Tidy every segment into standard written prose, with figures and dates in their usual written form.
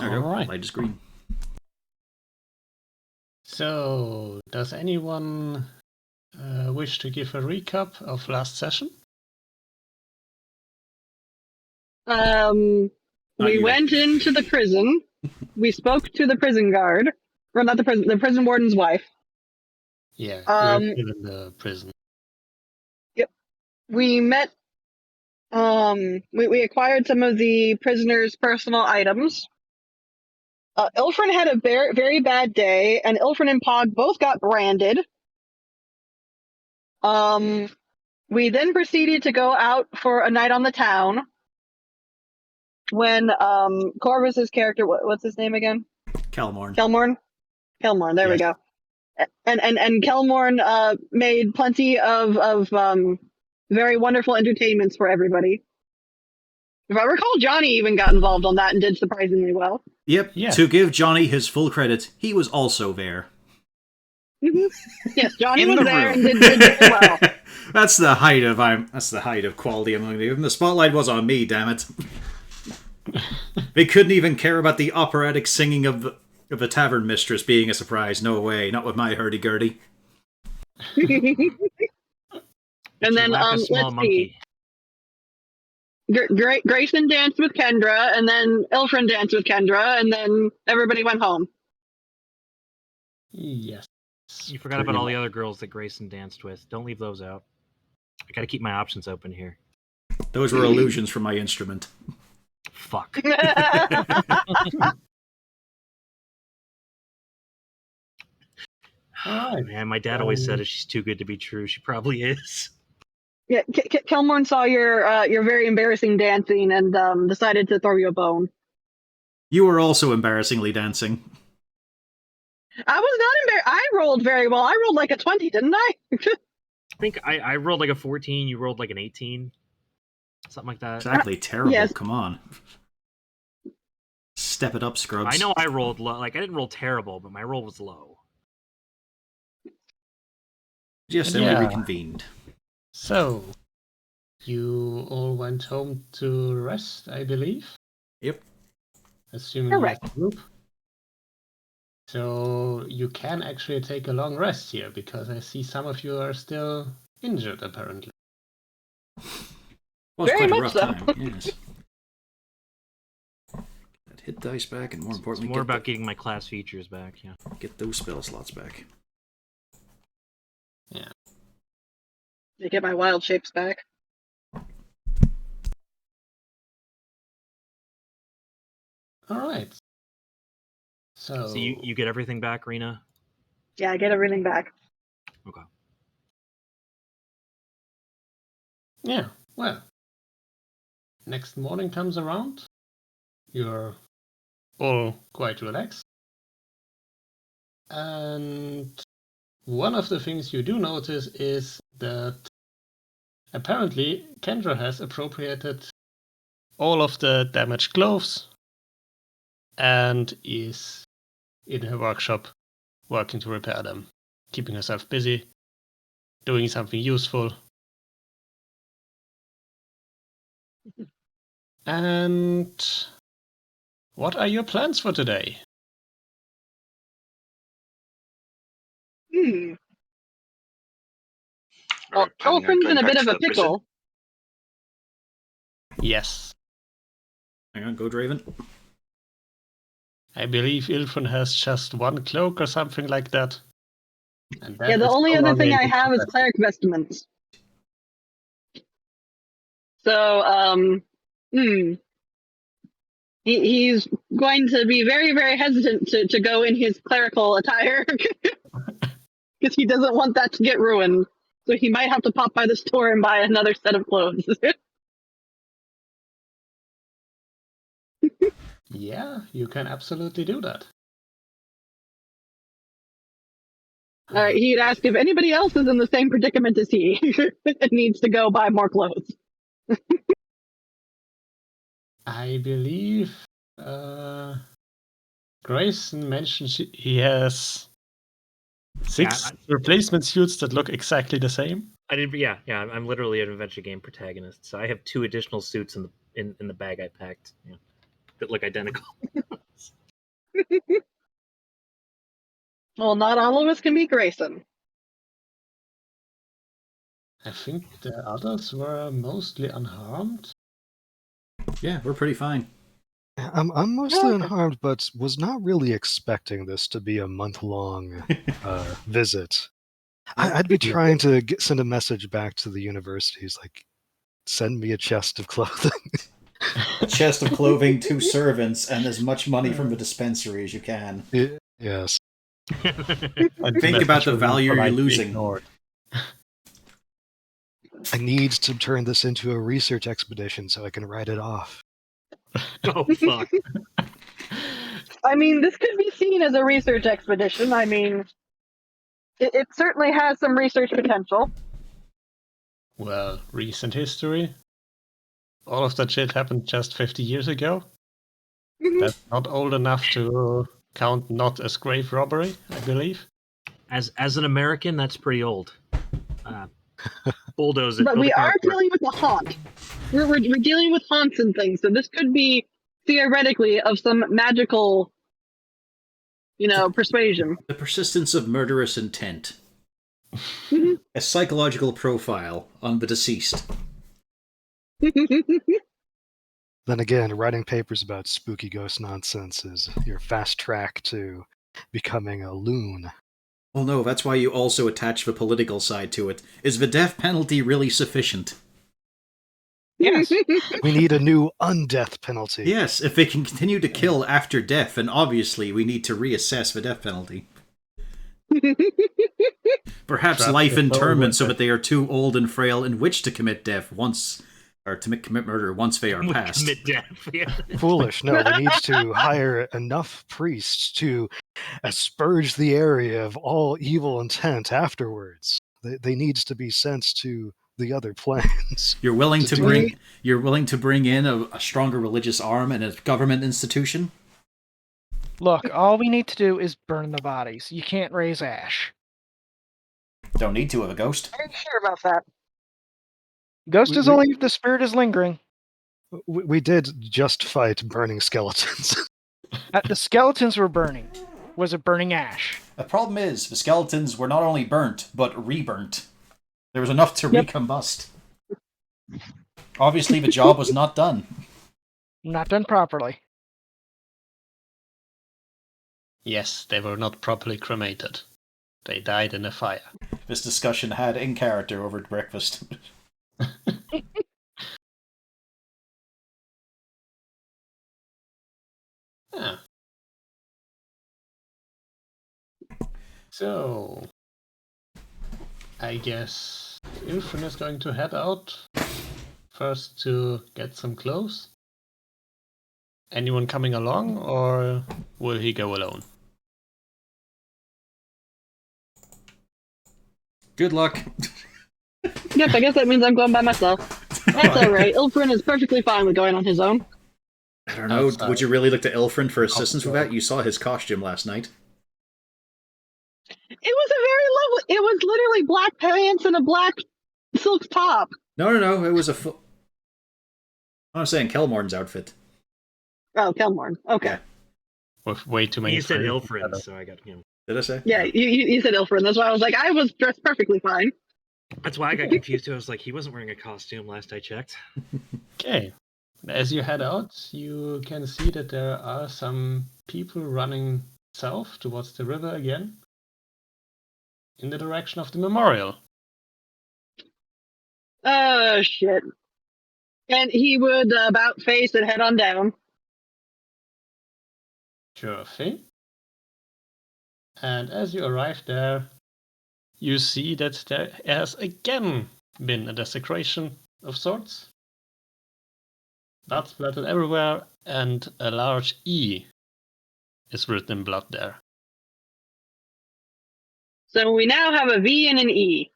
There we go. Alright. Light is green. So, does anyone wish to give a recap of last session? We you. went into the prison. We spoke to the prison guard, or not the prison warden's wife. Yeah, you're still in the prison. Yep. We met. We acquired some of the prisoner's personal items. Ilfrin had a very, very bad day, and Ilfrin and Pog both got branded. We then proceeded to go out for a night on the town. When Corvus's character, what's his name again? Kelmorn. Kelmorn. There we go. And Kelmorn made plenty of very wonderful entertainments for everybody. If I recall, Johnny even got involved on that and did surprisingly well. Yep. Yeah. To give Johnny his full credit, he was also there. Yes, Johnny In was the there room. and did very well. That's the height of quality among them. The spotlight was on me, damn it. They couldn't even care about the operatic singing of the tavern mistress being a surprise. No way, not with my hurdy-gurdy. And then let's see. Grayson danced with Kendra, and then Ilfrin danced with Kendra, and then everybody went home. Yes. You forgot about all the other girls that Grayson danced with. Don't leave those out. I gotta keep my options open here. Those were illusions from my instrument. Fuck. Alright. Man, my dad always said if she's too good to be true, she probably is. Yeah, Kelmorn saw your very embarrassing dancing and decided to throw you a bone. You were also embarrassingly dancing. I was not embarrassed. I rolled very well. I rolled like a 20, didn't I? I think I rolled like a 14, you rolled like an 18. Something like that. Exactly, terrible. Yes. Come on. Step it up, Scrubs. I know I rolled low. Like, I didn't roll terrible, but my roll was low. Just then we reconvened. So, you all went home to rest, I believe? Yep. Assuming Correct. you have a group. So, you can actually take a long rest here, because I see some of you are still injured, apparently. Well, it's Very quite a much rough so. time, yes. That hit dice back, and more It's importantly, more about getting my class features back, yeah. get those spell slots back. Yeah. To get my wild shapes back. Alright. So you get everything back, Rena? Yeah, I get everything back. Okay. yeah, well. Next morning comes around. You're all quite relaxed. And one of the things you do notice is that apparently Kendra has appropriated all of the damaged clothes and is in her workshop working to repair them, keeping herself busy, doing something useful. And what are your plans for today? Well, Are we planning on Ilfrin's going in a back bit to of a the prison? pickle. Yes, Hang on, go Draven. I believe Ilfrin has just one cloak or something like that. And that Yeah, the is only no other longer thing I able to have is rest. cleric vestments. So, he's going to be very, very hesitant to go in his clerical attire because he doesn't want that to get ruined. So he might have to pop by the store and buy another set of clothes. Yeah, you can absolutely do that. All right, he'd ask if anybody else is in the same predicament as he and needs to go buy more clothes. I believe Grayson mentioned he has 6 replacement suits that look exactly the same. I did, yeah. I'm literally an adventure game protagonist, so I have 2 additional suits in the bag I packed, that look identical. Well, not all of us can be Grayson. I think the others were mostly unharmed. Yeah, we're pretty fine. I'm mostly Okay. unharmed, but was not really expecting this to be a month-long visit. I'd be trying to send a message back to the universities, like, send me a chest of clothing. A chest of clothing, 2 servants, and as much money from the dispensary as you can. Yes. Think about the value you're losing. Ignored. I need to turn this into a research expedition so I can write it off. Oh, fuck. I mean, this could be seen as a research expedition. I mean, it certainly has some research potential. Well, recent history. All of that shit happened just 50 years ago. Mhm. That's not old enough to count not as grave robbery, I believe. As an American, that's pretty old. Bulldoze it. But build we a are carport. dealing with a haunt. We're dealing with haunts and things, so this could be theoretically of some magical, persuasion. The persistence of murderous intent. Mhm. A psychological profile on the deceased. Then again, writing papers about spooky ghost nonsense is your fast track to becoming a loon. Well, no, that's why you also attach the political side to it. Is the death penalty really sufficient? Yes. We need a new undeath penalty. Yes, if they can continue to kill after death, then obviously we need to reassess the death penalty. Perhaps Trap life the internment so soul that they are too old and frail in which to commit death once, or to commit murder once they are past. Commit death. Yeah. Foolish. No, we need to hire enough priests to asperge the area of all evil intent afterwards. They needs to be sent to the other planes. You're willing to Do bring in a stronger religious arm and a government institution? Look, all we need to do is burn the bodies. You can't raise ash. Don't need to have a ghost. Are you sure about that? Ghost is only if the spirit is lingering. We did just fight burning skeletons. The skeletons were burning. Was it burning ash? The problem is, the skeletons were not only burnt, but reburnt. There was enough to recombust. Obviously, the job was not done. Not done properly. Yes, they were not properly cremated. They died in a fire. This discussion had in character over breakfast. Yeah. So, I guess Ilfrin is going to head out first to get some clothes. Anyone coming along, or will he go alone? Good luck. Yep, I guess that means I'm going by myself. That's alright. Ilfrin is perfectly fine with going on his own. I don't know. Would you really look to Ilfrin for assistance with that? You saw his costume last night. It was a very lovely. It was literally black pants and a black silk top. No. It was I'm saying Kelmorn's outfit. Oh, Kelmorn. Okay. Yeah. With way too many. He said friends Ilfrin, together. so I got him. Did I say? Yeah, you said Ilfrin. That's why I was like, I was dressed perfectly fine. That's why I got confused too. I was like, he wasn't wearing a costume last I checked. Okay. As you head out, you can see that there are some people running south towards the river again, in the direction of the memorial. Oh, shit. And he would about face and head on down. Sure thing. And as you arrive there, you see that there has again been a desecration of sorts. Blood splattered everywhere, and a large E is written in blood there. So we now have a V and an E.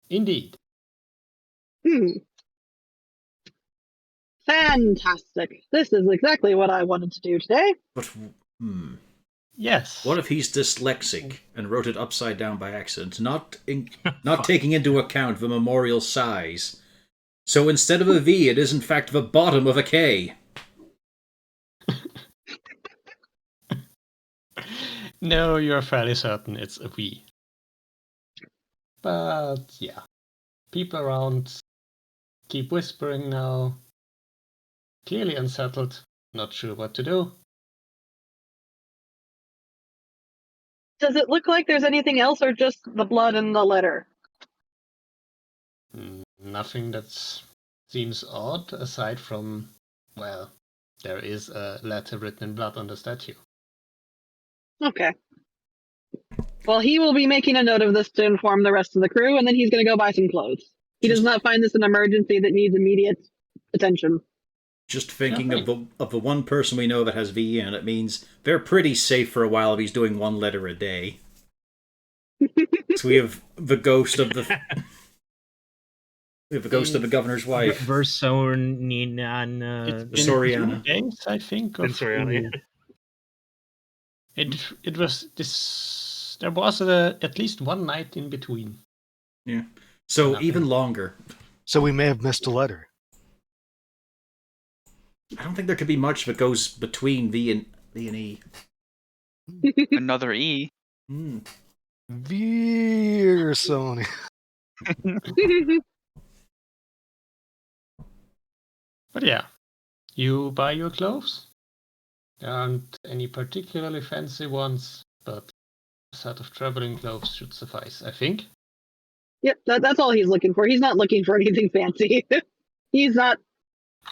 Indeed. Fantastic. This is exactly what I wanted to do today. But, Yes. what if he's dyslexic and wrote it upside down by accident, not taking into account the memorial size? So instead of a V, it is in fact the bottom of a K. No, you're fairly certain it's a we. But yeah, people around keep whispering now. Clearly unsettled, not sure what to do. Does it look like there's anything else, or just the blood and the letter? Nothing that seems odd aside from, well, there is a letter written in blood on the statue. Okay. Well, he will be making a note of this to inform the rest of the crew, and then he's going to go buy some clothes. He does not find this an emergency that needs immediate attention. Just thinking of the one person we know that has VE, and it means they're pretty safe for a while if he's doing one letter a day. So we have the ghost of the governor's wife. Versonian. Soriana. Days, I think. Soriana. It was this. There was at least one night in between. Yeah. So Nothing. even longer. So we may have missed a letter. I don't think there could be much that goes between V and E. Another E. Versoni. But yeah, you buy your clothes. There aren't any particularly fancy ones, but a set of traveling clothes should suffice, I think. Yep, that's all he's looking for. He's not looking for anything fancy. He's not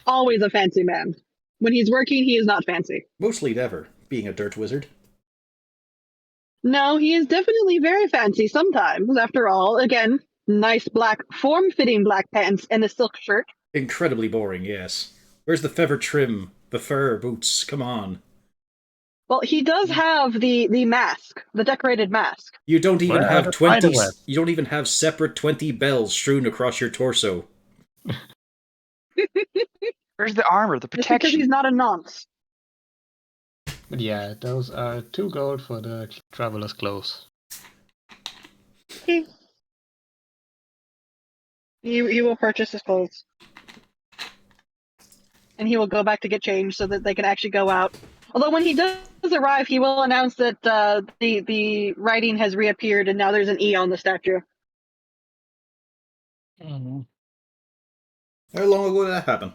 always a fancy man. When he's working, he is not fancy. Mostly never, being a dirt wizard. No, he is definitely very fancy sometimes. After all, again, nice black, form-fitting black pants and a silk shirt. Incredibly boring, yes. Where's the feather trim? The fur boots? Come on. Well, he does have the mask, the decorated mask. You don't even Well, have the 20. spiderweb. You don't even have separate 20 bells strewn across your torso. Where's the armor, the Just because protection? he's not a nonce. But yeah, those are 2 gold for the traveler's clothes. He will purchase his clothes. And he will go back to get changed so that they can actually go out. Although when he does arrive, he will announce that the writing has reappeared and now there's an E on the statue. Mhm. How long ago did that happen?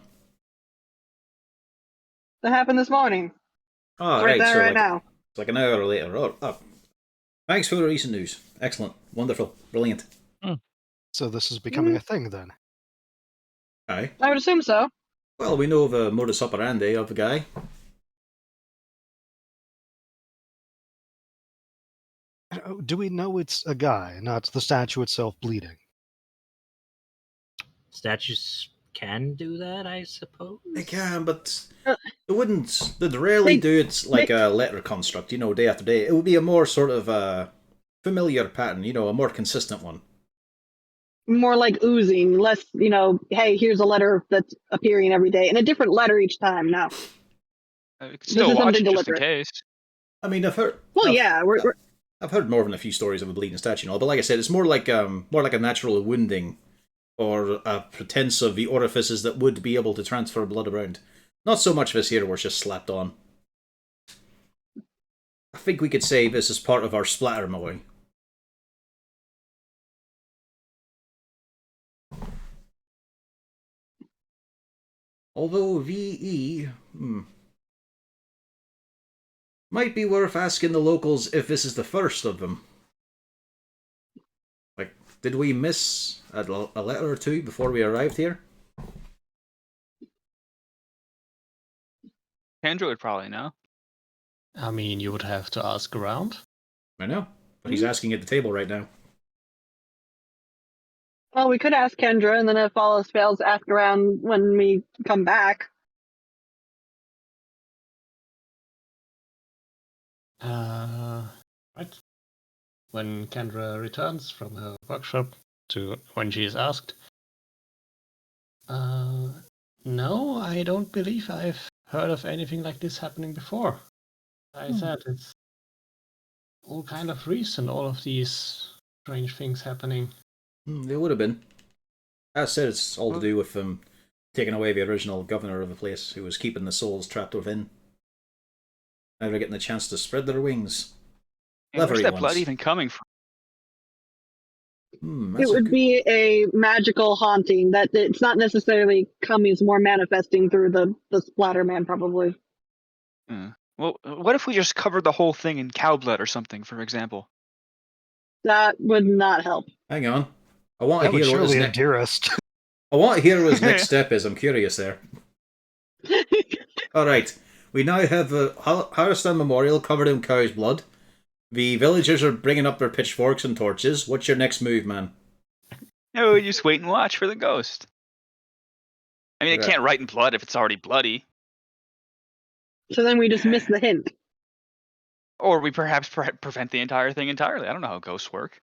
That happened this morning. Oh, It's right there, so right like, now. It's like an hour later. Oh. Thanks for the recent news. Excellent. Wonderful. Brilliant. So this is becoming a thing then. Aye. I would assume so. Well, we know the modus operandi of the guy. Do we know it's a guy, not the statue itself bleeding? Statues can do that, I suppose. They can, but they wouldn't. They'd rarely do it like a letter construct, day after day. It would be a more sort of familiar pattern, a more consistent one. More like oozing, less, hey, here's a letter that's appearing every day, and a different letter each time now. We could This still is watch something it just in deliberate. case. I mean, I've heard. Well, I've- yeah, we're I've heard more than a few stories of a bleeding statue, but like I said, it's more like a natural wounding, or a pretense of the orifices that would be able to transfer blood around. Not so much this here where it's just slapped on. I think we could say this is part of our splatter mowing. Although VE, might be worth asking the locals if this is the first of them. Like, did we miss a letter or two before we arrived here? Kendra would probably know. I mean, you would have to ask around. I know, but he's asking at the table right now. well, we could ask Kendra, and then if all else fails, ask around when we come back. Right. When Kendra returns from her workshop to when she is asked, no, I don't believe I've heard of anything like this happening before. I said it's all kind of recent, all of these strange things happening. It would have been. As I said, it's all to do with them taking away the original governor of the place, who was keeping the souls trapped within. Now they're getting the chance to spread their wings. And where's Leathery that blood ones. even coming from? It That's a would good... be a magical haunting that it's not necessarily coming, it's more manifesting through the splatter man, probably. Well, what if we just covered the whole thing in cow blood or something, for example? That would not help. Hang on. I want That to would hear what his surely next. endear us. I want to hear what his next step is. I'm curious there. All right. We now have the Harrowstown Memorial covered in cow's blood. The villagers are bringing up their pitchforks and torches. What's your next move, man? No, we just wait and watch for the ghost. I mean, it Right. can't write in blood if it's already bloody. So then we just miss the hint. Or we perhaps prevent the entire thing entirely. I don't know how ghosts work.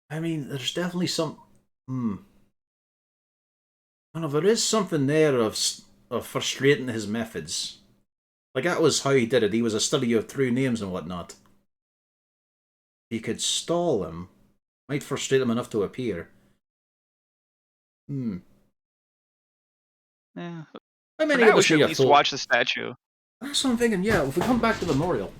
I mean, there's definitely some. I don't know. There is something there of frustrating his methods. Like that was how he did it. He was a study of true names and whatnot. You could stall him, might frustrate him enough to appear. Yeah. How For many now, of we us should need at a least full? watch the statue. That's what I'm thinking. Yeah, if we come back to the memorial,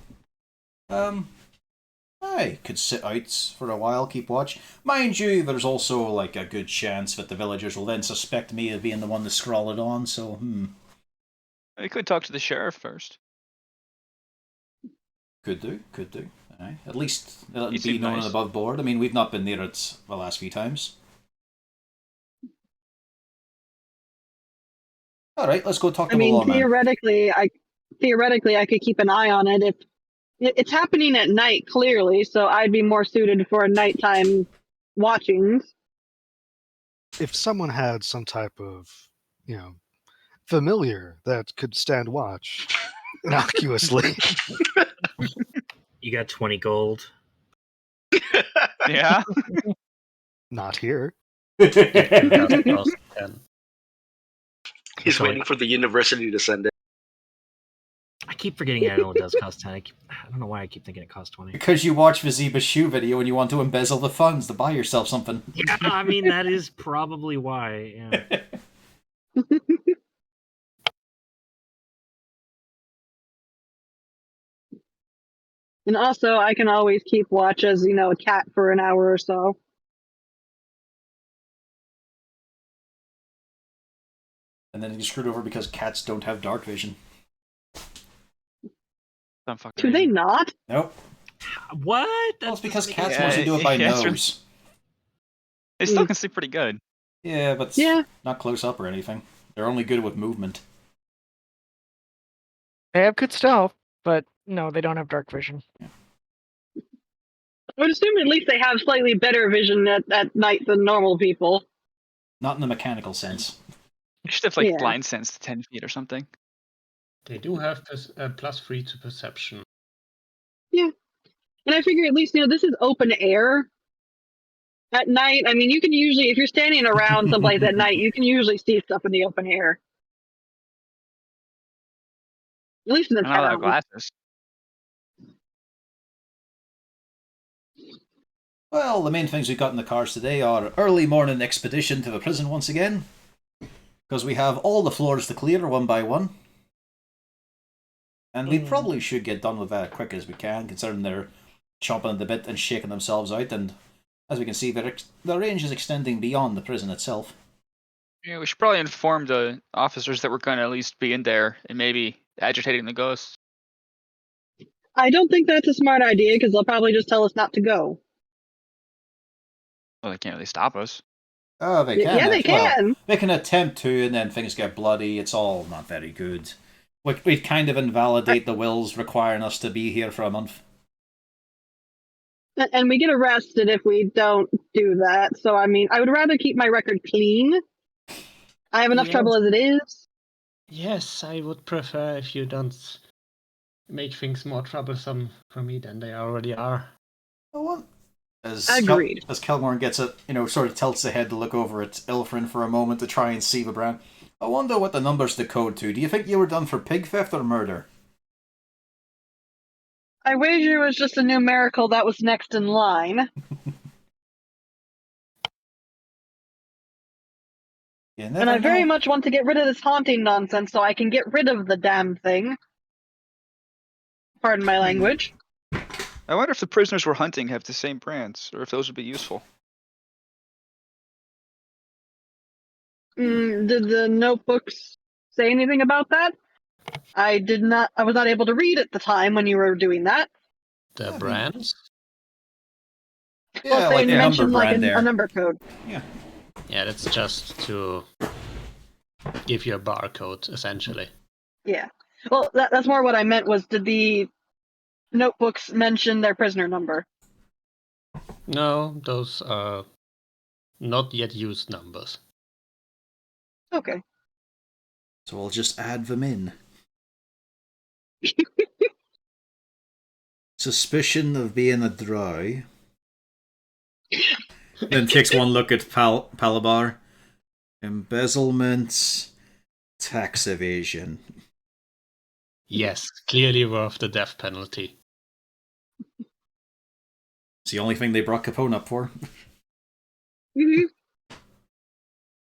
I could sit out for a while, keep watch. Mind you, there's also like a good chance that the villagers will then suspect me of being the one to scrawl it on. So, We could talk to the sheriff first. could do. Aye. At least let He it be seemed known and nice. above board. I mean, we've not been near it the last few times. All right, let's go talk to I the mean, lawman. theoretically, I could keep an eye on it if it's happening at night, clearly. So I'd be more suited for nighttime watchings. If someone had some type of, familiar that could stand watch innocuously. You got 20 gold. Yeah. Not here. It costs 10. He's Sorry. waiting for the university to send it. I keep forgetting it only does cost 10. I don't know why I keep thinking it costs 20. Because you watch the Zeba shoe video and you want to embezzle the funds to buy yourself something. Yeah, I mean, that is probably why. Yeah. And also, I can always keep watch as, a cat for an hour or so. And then you screwed over because cats don't have dark vision. Some fucking Do they reason. not? Nope. What? Well, it's because doesn't make cats Yeah, mostly do it by yeah, it's nose. They still can see pretty good. Yeah, but Yeah. not close up or anything. They're only good with movement. They have good stealth, but no, they don't have dark vision. I would assume at least they have slightly better vision at night than normal people. Not in the mechanical sense. You should have like Yeah. blind sense to 10 feet or something. They do have +3 to perception. And I figure at least, this is open air. At night, I mean, you can usually, if you're standing around someplace at night, you can usually see stuff in the open air. At least in the I'm not allowed town. glasses. Well, the main things we've got in the cars today are early morning expedition to the prison once again. Because we have all the floors to clear one by one. And we probably should get done with that as quick as we can, considering they're chomping at the bit and shaking themselves out. And as we can see, their range is extending beyond the prison itself. Yeah, we should probably inform the officers that we're going to at least be in there and maybe agitating the ghosts. I don't think that's a smart idea because they'll probably just tell us not to go. Well, they can't really stop us. Oh, they can. Yeah, they Well, can. they can attempt to, and then things get bloody. It's all not very good. We'd kind of invalidate the wills requiring us to be here for a month. And we get arrested if we don't do that. So, I mean, I would rather keep my record clean. I have enough Yes. trouble as it is. Yes, I would prefer if you don't make things more troublesome for me than they already are. Agreed. As Kelmorn gets it, sort of tilts the head to look over at Ilfrin for a moment to try and see the brand. I wonder what the numbers decode to. Do you think you were done for pig theft or murder? I wager it was just a numerical that was next in line. You And never I very know. much want to get rid of this haunting nonsense so I can get rid of the damn thing. Pardon my language. I wonder if the prisoners we're hunting have the same brands, or if those would be useful. Did the notebooks say anything about that? I was not able to read at the time when you were doing that. The brands? Yeah, Well, they like the number mentioned like brand a there. number code. Yeah. Yeah, that's just to give you a barcode, essentially. Yeah. Well, that's more what I meant was, did the notebooks mention their prisoner number? No, those are not yet used numbers. Okay. So I'll just add them in. Suspicion of being a drow. Then takes one look at Palabar. Embezzlement, tax evasion. Yes, clearly worth the death penalty. It's the only thing they brought Capone up for. Mhm.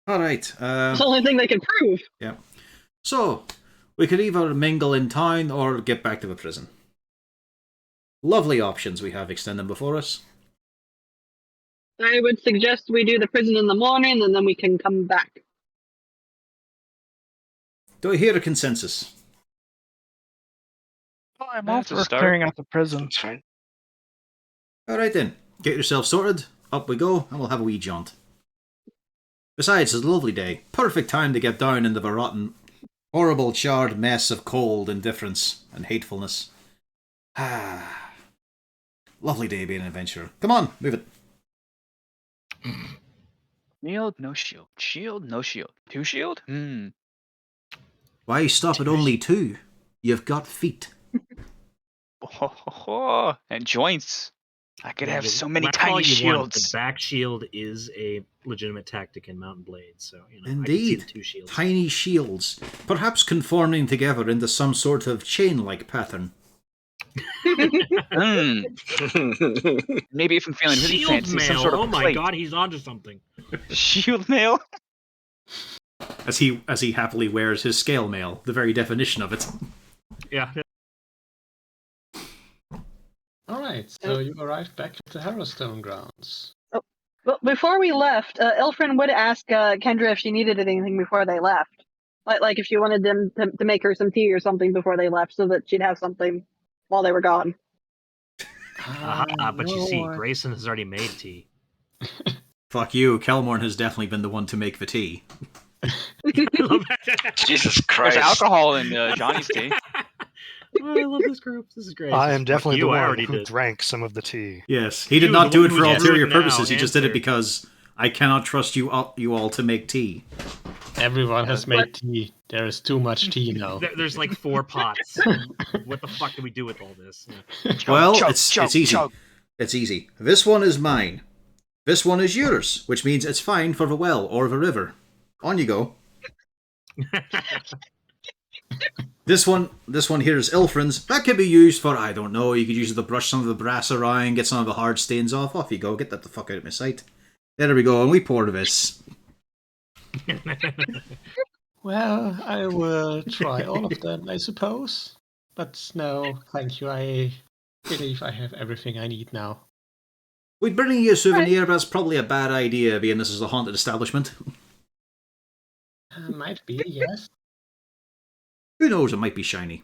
Alright. It's the only thing they can prove. Yeah. So, we could either mingle in town or get back to the prison. Lovely options we have extending before us. I would suggest we do the prison in the morning, and then we can come back. Do I hear a consensus? Oh, I'm Yeah, all it's a for start. clearing out the prison. That's fine. Alright then, get yourself sorted, up we go, and we'll have a wee jaunt. Besides, it's a lovely day. Perfect time to get down into the rotten, horrible charred mess of cold, indifference, and hatefulness. Ah. Lovely day being an adventurer. Come on, move it. Shield, no shield. Shield, no shield. 2 shield? Why stop at only 2? You've got feet. And joints. I could have so many That's all tiny you want. shields. The back shield is a legitimate tactic in Mountain Blade, so I can see Indeed. the 2 shields. Tiny shields, perhaps conforming together into some sort of chain-like pattern. Maybe if I'm feeling really Shield fancy, some mail. sort of Oh my plate. god, he's onto something. Shield mail? As he happily wears his scale mail, the very definition of it. Yeah. Alright, so you arrived back at the Harrowstone grounds. Well, before we left, Ilfrin would ask Kendra if she needed anything before they left. Like if she wanted them to make her some tea or something before they left, so that she'd have something while they were gone. But you see, Grayson has already made tea. Fuck you, Kelmorn has definitely been the one to make the tea. Jesus Christ. There's alcohol in Johnny's tea. Oh, I love this group. This is great. I am definitely you, the I one already who did. drank some of the tea. Yes, he did You, not the do one it for who's ulterior doing it now, purposes, he just did it answer. because I cannot trust you all to make tea. Everyone has made tea. There is too much tea now. There's like 4 pots. What the fuck do we do with all this? Yeah. Well, Chug, it's chug, easy. chug. It's easy. This one is mine. This one is yours, which means it's fine for the well or the river. On you go. This one here is Ilfrin's. That could be used for, I don't know, you could use it to brush some of the brass around, get some of the hard stains off. Off you go. Get that the fuck out of my sight. There we go, and we pour this. Well, I will try all of them, I suppose. But no, thank you. I believe I have everything I need now. We'd bring you a souvenir, but that's probably a bad idea, being this is a haunted establishment. Might be, yes. Who knows, it might be shiny.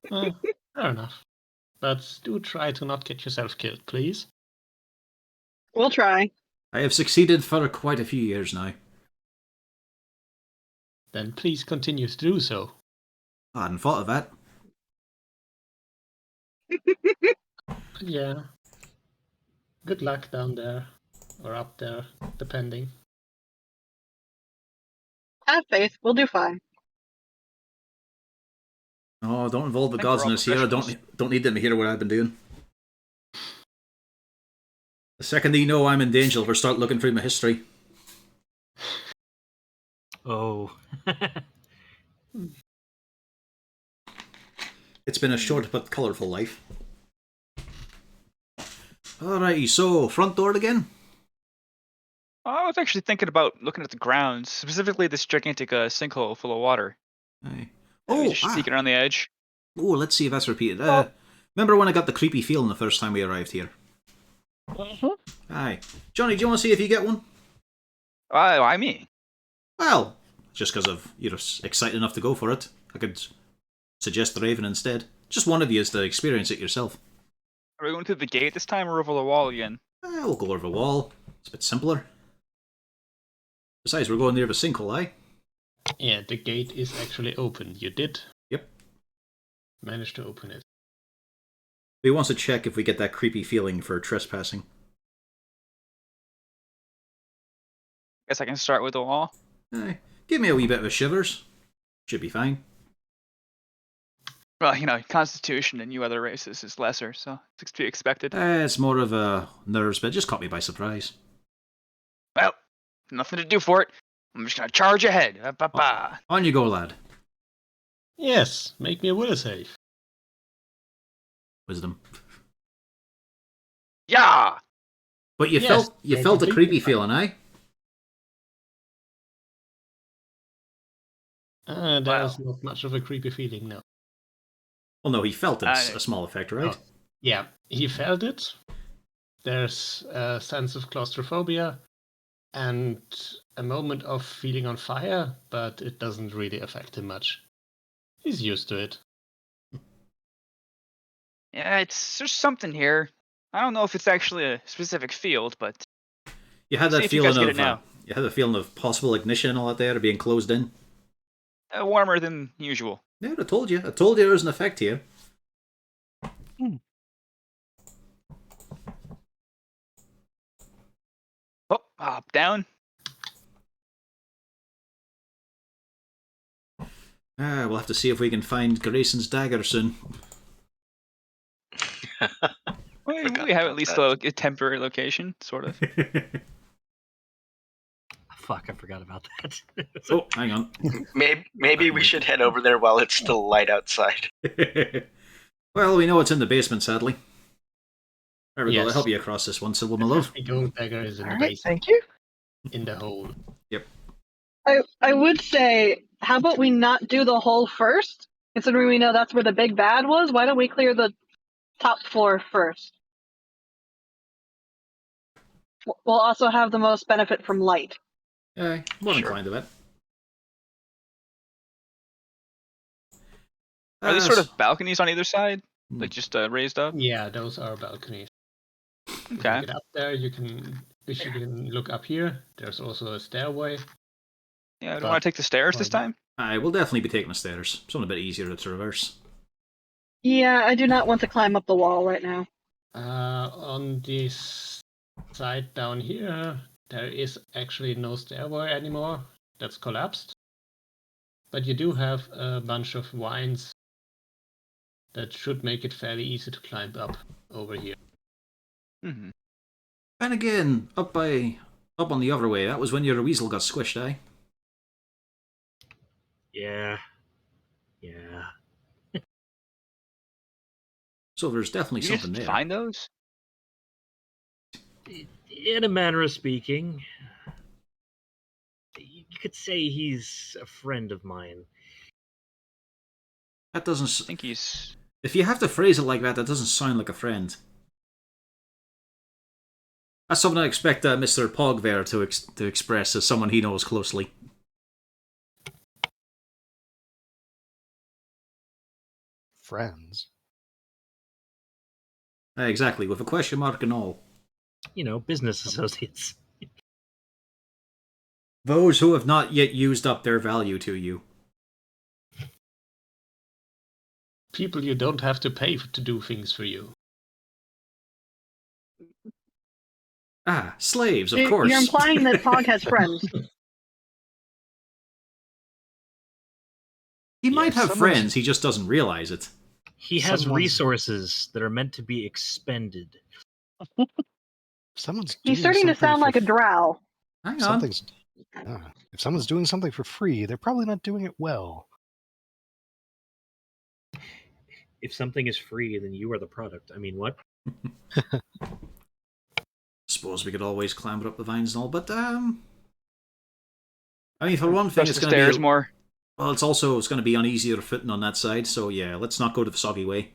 Fair enough. But do try to not get yourself killed, please. We'll try. I have succeeded for quite a few years now. Then please continue to do so. I hadn't thought of that. Yeah. Good luck down there. Or up there, depending. Have faith. We'll do fine. Oh, don't involve the I think we're gods in all this here. I don't need them to hear what I've been doing. The second they know I'm in danger, they'll start looking through my history. Oh. It's been a short but colourful life. Alrighty, so, front door again? I was actually thinking about looking at the grounds, specifically this gigantic sinkhole full of water. Aye. Maybe Oh, just peeking around the edge. let's see if that's repeated. Remember when I got the creepy feeling the first time we arrived here? Aye. Johnny, do you want to see if you get one? Why me? Well, just because of you're excited enough to go for it. I could suggest the Raven instead. Just one of you is to experience it yourself. Are we going through the gate this time or over the wall again? We'll go over the wall. It's a bit simpler. Besides, we're going near the sinkhole, aye? Yeah, the gate is actually open. You did? Yep. Managed to open it. We want to check if we get that creepy feeling for trespassing. Guess I can start with the wall. Aye. Give me a wee bit of a shivers. Should be fine. Well, Constitution in you other races is lesser, so it's to be expected. It's more of a nerves, but it just caught me by surprise. Well, nothing to do for it. I'm just gonna charge ahead. Ba-ba-ba. On you go, lad. Yes, make me a will save. Wisdom. Yeah! But you Yes, felt a creepy fine. feeling, aye? There's not much of a creepy feeling, no. Well, no, he felt a small effect, right? Oh, yeah, he felt it. There's a sense of claustrophobia and a moment of feeling on fire, but it doesn't really affect him much. He's used to it. Yeah, there's something here. I don't know if it's actually a specific field, but You had See that if you guys feeling get it now. you had the feeling of possible ignition and all that there, being closed in. warmer than usual. Yeah, I told you. I told you there was an effect here. Oh, hop down. We'll have to see if we can find Grayson's dagger soon. We have at least a temporary location, sort of. Fuck, I forgot about that. Oh, hang on. Maybe we should head over there while it's still light outside. Well, we know it's in the basement, sadly. There we go. I'll Yes. help you across this one, Sybil, my love. The gold dagger is in the All right, base, thank you. in the hole. I would say, how about we not do the hole first? Considering we know that's where the big bad was, why don't we clear the top floor first? We'll also have the most benefit from light. More Sure. inclined to that. Are these sort of balconies on either side? Like just raised up? Yeah, those are balconies. Okay. Get up there, you can look up here. There's also a stairway. Yeah, I don't want to take the stairs this time. I will definitely be taking the stairs. Something a bit easier to traverse. Yeah, I do not want to climb up the wall right now. On this side down here, there is actually no stairway anymore. That's collapsed. But you do have a bunch of vines that should make it fairly easy to climb up over here. Mm-hmm. And again, up on the other way, that was when your weasel got squished, eh? Yeah. So there's definitely You something just there. find those? In a manner of speaking, you could say he's a friend of mine. That doesn't. I think he's. If you have to phrase it like that, that doesn't sound like a friend. That's something I expect Mr. Pog there to express as someone he knows closely. Friends. Exactly, with a question mark and all. Business associates. Those who have not yet used up their value to you. People you don't have to pay to do things for you. Slaves, of course. You're implying that Pog has friends. He might have someone's- friends, he just doesn't realize it. He has Someone's- resources that are meant to be expended. Someone's He's doing starting to something sound for like a drow. Hang on. Something's. If someone's doing something for free, they're probably not doing it well. If something is free, then you are the product. I mean, what? Suppose we could always clamber up the vines and all, but I mean, for one thing, Push it's the going to stairs be more. well. It's going to be on easier footing on that side. So yeah, let's not go to the soggy way.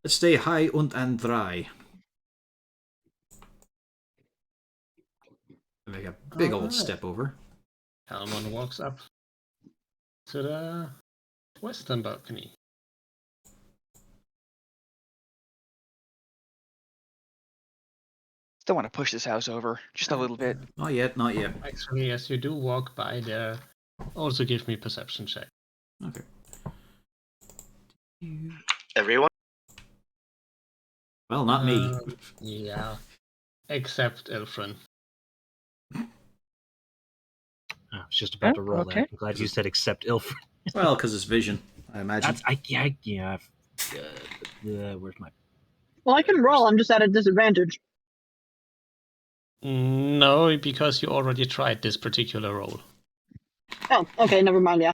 Let's stay high and dry. Make a big old Alright. step over. Kalman walks up to the western balcony. Still want to push this house over just a little bit. Not yet, not yet. Actually, as you do walk by there, also give me perception check. Okay. Everyone? Well, not me. Yeah. Except Elfrin. I was just about to Oh, roll okay. that. I'm glad you said except Ilford. Well, because it's vision, I imagine. Where's my... Well, I can roll. I'm just at a disadvantage. No, because you already tried this particular roll. Oh, okay. Never mind. Yeah.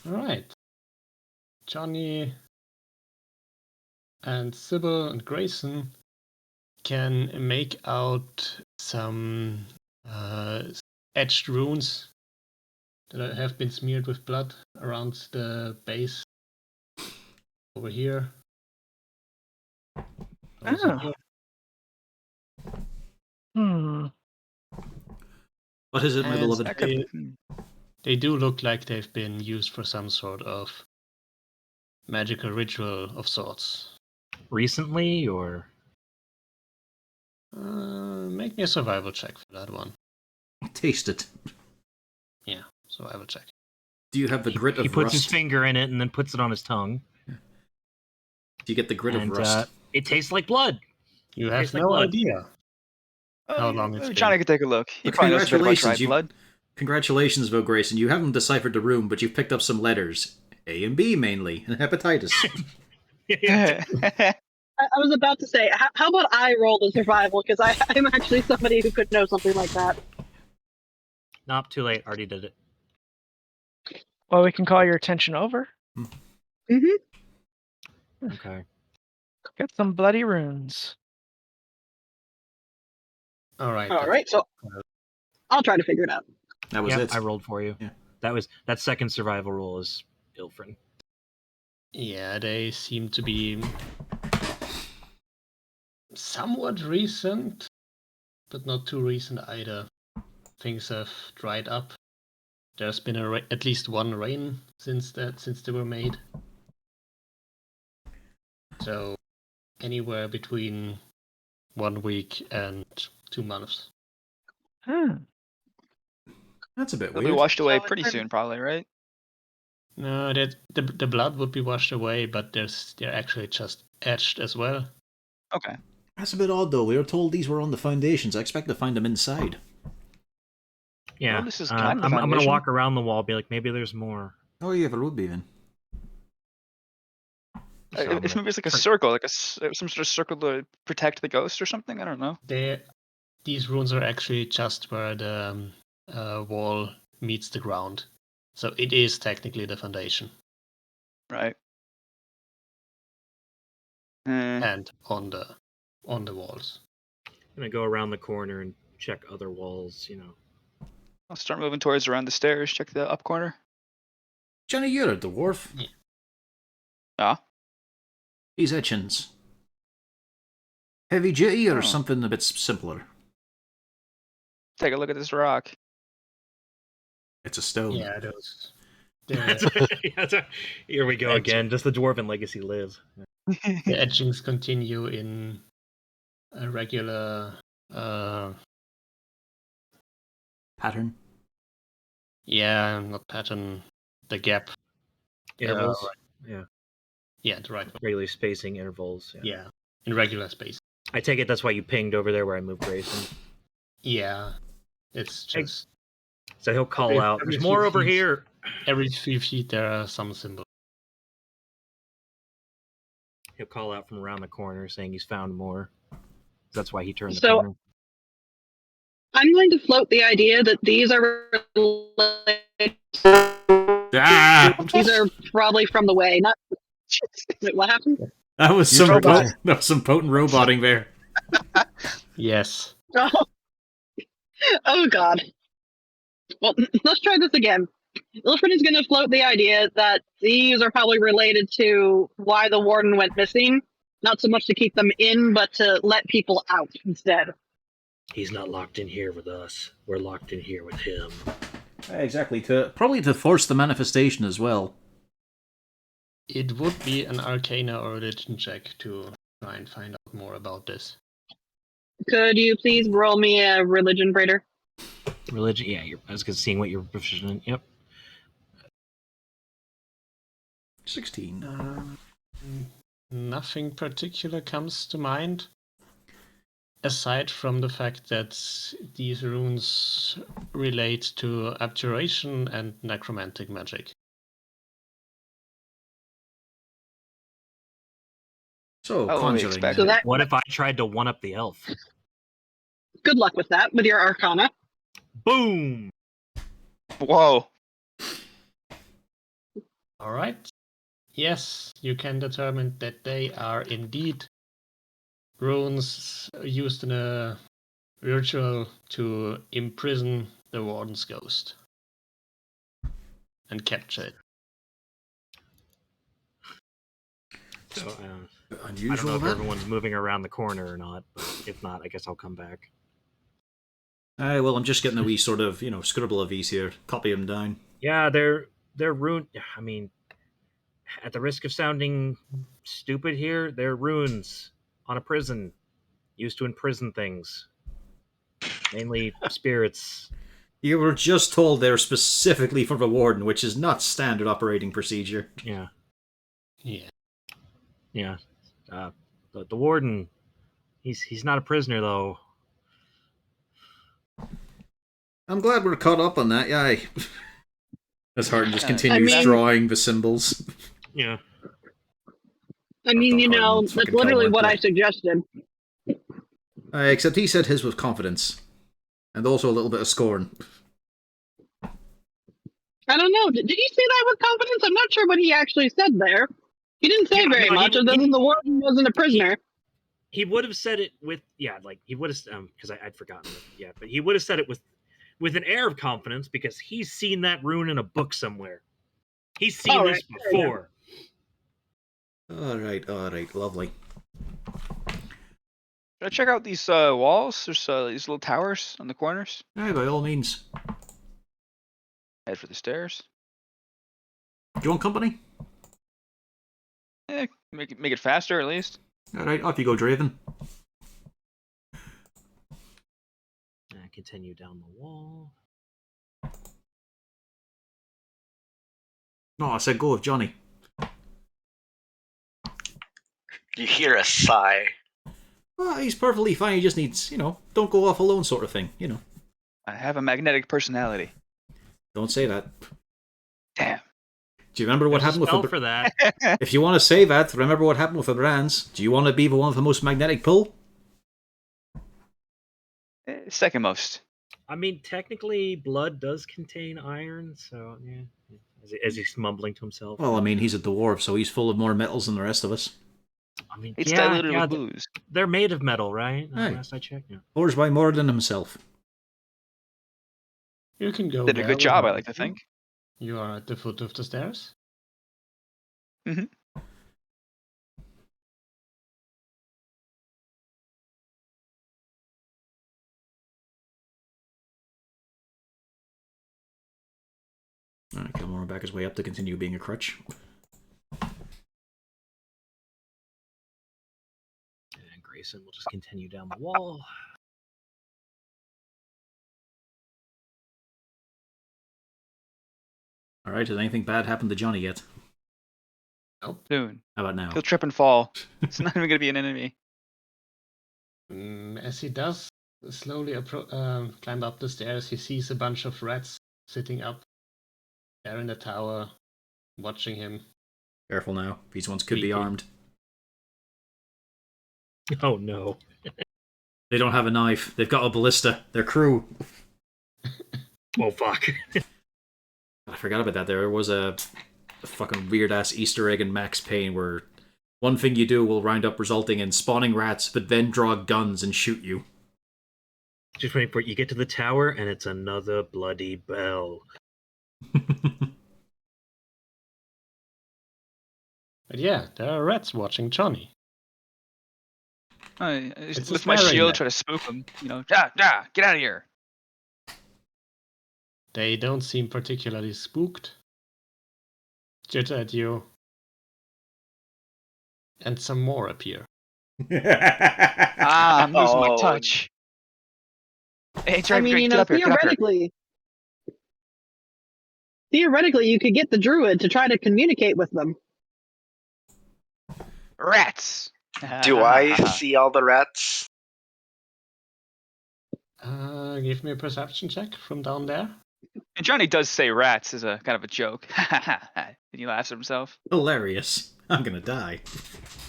Alright. Johnny and Sybil and Grayson can make out some etched runes that have been smeared with blood around the base over here. Also Oh. here. What is it, my And beloved? that could- They do look like they've been used for some sort of magical ritual of sorts. Recently, or... Make me a survival check for that one. Taste it. Yeah, survival check. Do you have the grit He of puts his rust? finger in it and then puts it on his tongue. Do you get the grit of And rust? it tastes like blood. You have Tastes like no blood. idea how long it's been. Johnny could take a look. He But probably knows a bit about congratulations, dried you- blood. Congratulations, Bill Grayson. You haven't deciphered the room, but you've picked up some letters. A and B, mainly. And hepatitis. I was about to say, how about I roll the survival? Because I'm actually somebody who could know something like that. Nope, too late. Already did it. Well, we can call your attention over. Okay. Got some bloody runes. All right. All right, so I'll try to figure it out. That was Yep, it. I rolled for you. Yeah. That second survival roll is Ilfrin. Yeah, they seem to be somewhat recent, but not too recent either. Things have dried up. There's been at least one rain since they were made. So anywhere between 1 week and 2 months. That's a bit They'll be weird. washed away So pretty then- soon, probably, right? No, that the blood would be washed away, but they're actually just etched as well. Okay. That's a bit odd, though. We were told these were on the foundations. I expect to find them inside. Yeah. Well, this is kind of the I'm going to foundation. walk around the wall, be like, maybe there's more. Oh, you have a road even. So I'm If gonna- maybe it's like a circle, like some sort of circle to protect the ghost or something. I don't know. These runes are actually just where the wall meets the ground, so it is technically the foundation Right. and on the walls. I'm going to go around the corner and check other walls, I'll start moving towards around the stairs. Check the up corner. Johnny, you're a dwarf. Ah. These etchings. Heavy duty or Oh. something a bit simpler? Take a look at this rock. It's a stone. Yeah, those. The, Here we go again. Does the dwarven legacy live? the etchings continue in a regular. Pattern. Yeah, not pattern. The gap. Intervals? right. Yeah, the right one. Regular spacing intervals. Yeah, in regular space. I take it that's why you pinged over there where I moved Grayson. Yeah, it's just So he'll call Every- out, every there's few more over feet. here. every 3 feet there are some symbols. He'll call out from around the corner saying he's found more. That's why he turned the So- corner. I'm going to float the idea that these are related. Ah! These are probably from the way. Not. Wait, what happened? That was You some robot. that was some potent roboting there. Yes. Oh. Oh God. Well, let's try this again. Ilfrid is going to float the idea that these are probably related to why the warden went missing. Not so much to keep them in, but to let people out instead. He's not locked in here with us. We're locked in here with him. Exactly, probably to force the manifestation as well. It would be an Arcana or religion check to try and find out more about this. Could you please roll me a religion, Braider? Religion, yeah. I was seeing what you're proficient in. Yep. 16. Nothing particular comes to mind, aside from the fact that these runes relate to abjuration and necromantic magic. So, Oh, we conjuring. expect So that, What if I tried to one-up the elf? good luck with that, with your Arcana. Boom! Whoa. All right. Yes, you can determine that they are indeed runes used in a ritual to imprison the warden's ghost and capture it. So, I don't know Unusual, if that. everyone's moving around the corner or not, but if not, I guess I'll come back. Well, I'm just getting a wee sort of, scribble of these here. Copy them down. Yeah, they're ruined. I mean, at the risk of sounding stupid here, they're runes on a prison used to imprison things, mainly spirits. You were just told they're specifically for the warden, which is not standard operating procedure. Yeah, Yeah. yeah. The warden, he's not a prisoner though. I'm glad we're caught up on that, yeah. As Harden just continues I mean- drawing the symbols. Yeah. I mean, Not Harden, that's fucking literally Kelmore, what I yeah. suggested. Except he said his with confidence. And also a little bit of scorn. I don't know. Did he say that with confidence? I'm not sure what he actually said there. He didn't say Yeah, very no, he much, did- other than the warden wasn't a prisoner. He would have said it with, he would have, because I'd forgotten it, but he would have said it with an air of confidence because he's seen that rune in a book somewhere. He's seen All this right, fair enough. before. Alright, lovely. Should I check out these walls? There's these little towers on the corners. Aye, by all means. Head for the stairs. Do you want company? Make it faster at least. Alright, off you go, Draven. Continue down the wall. No, I said go with Johnny. You hear a sigh. Well, he's perfectly fine, he just needs, don't go off alone sort of thing, I have a magnetic personality. Don't say that. Damn. Do you remember what There's a happened with spell the... for that. If you want to say that, remember what happened with the brands. Do you want to be the one with the most magnetic pull? Second most. I mean, technically, blood does contain iron, so yeah. As he's mumbling to himself. Well, I mean, he's a dwarf, so he's full of more metals than the rest of us. I mean, It's diluted with th- booze. they're made of metal, right? Aye. Last I checked, yeah. Forged by more than himself. You can go. Did a there good job, I without like to me. think. You are at the foot of the stairs. Alright, Kilmore back his way up to continue being a crutch. And Grayson will just continue down the wall. Alright, has anything bad happened to Johnny yet? Soon. How about now? He'll trip and fall. It's not even going to be an enemy. As he does slowly climb up the stairs, he sees a bunch of rats sitting up there in the tower, watching him. Careful now. These ones could be Creepy. armed. Oh no. They don't have a knife. They've got a ballista. They're crew. Oh fuck. I forgot about that. There was a fucking weird-ass Easter egg in Max Payne where one thing you do will wind up resulting in spawning rats, but then draw guns and shoot you. Just waiting for it. You get to the tower and it's another bloody bell. But yeah, there are rats watching Johnny. I It's just a lift my staring shield, net. try to spook them. You know, get out of here. They don't seem particularly spooked. Jitter at you. And some more appear. Ah, I'm losing my Oh. touch. Hey, I Draven, mean, get up here, get up here. theoretically, you could get the druid to try to communicate with them. Rats. Do I see all the rats? Give me a perception check from down there. And Johnny does say rats as a kind of a joke. And he laughs at himself. Hilarious. I'm gonna die.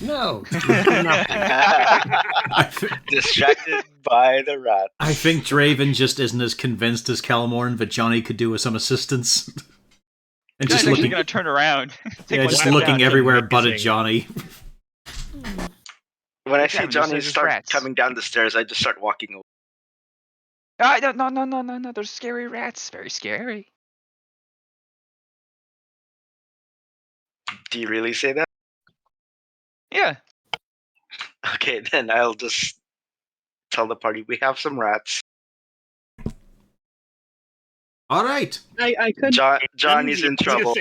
No, you do nothing. Distracted by the rat. I think Draven just isn't as convinced as Kelmorn that Johnny could do with some assistance. And Johnny's just actually looking, going to turn around. Take yeah, one just step looking down. everywhere but at amazing. Johnny. When I Yeah, see but just Johnny says it's start rats. coming down the stairs, I just start walking over. No. Those scary rats. Very scary. Do you really say that? Yeah. Okay, then I'll just tell the party we have some rats. All right. I could. Johnny's in trouble.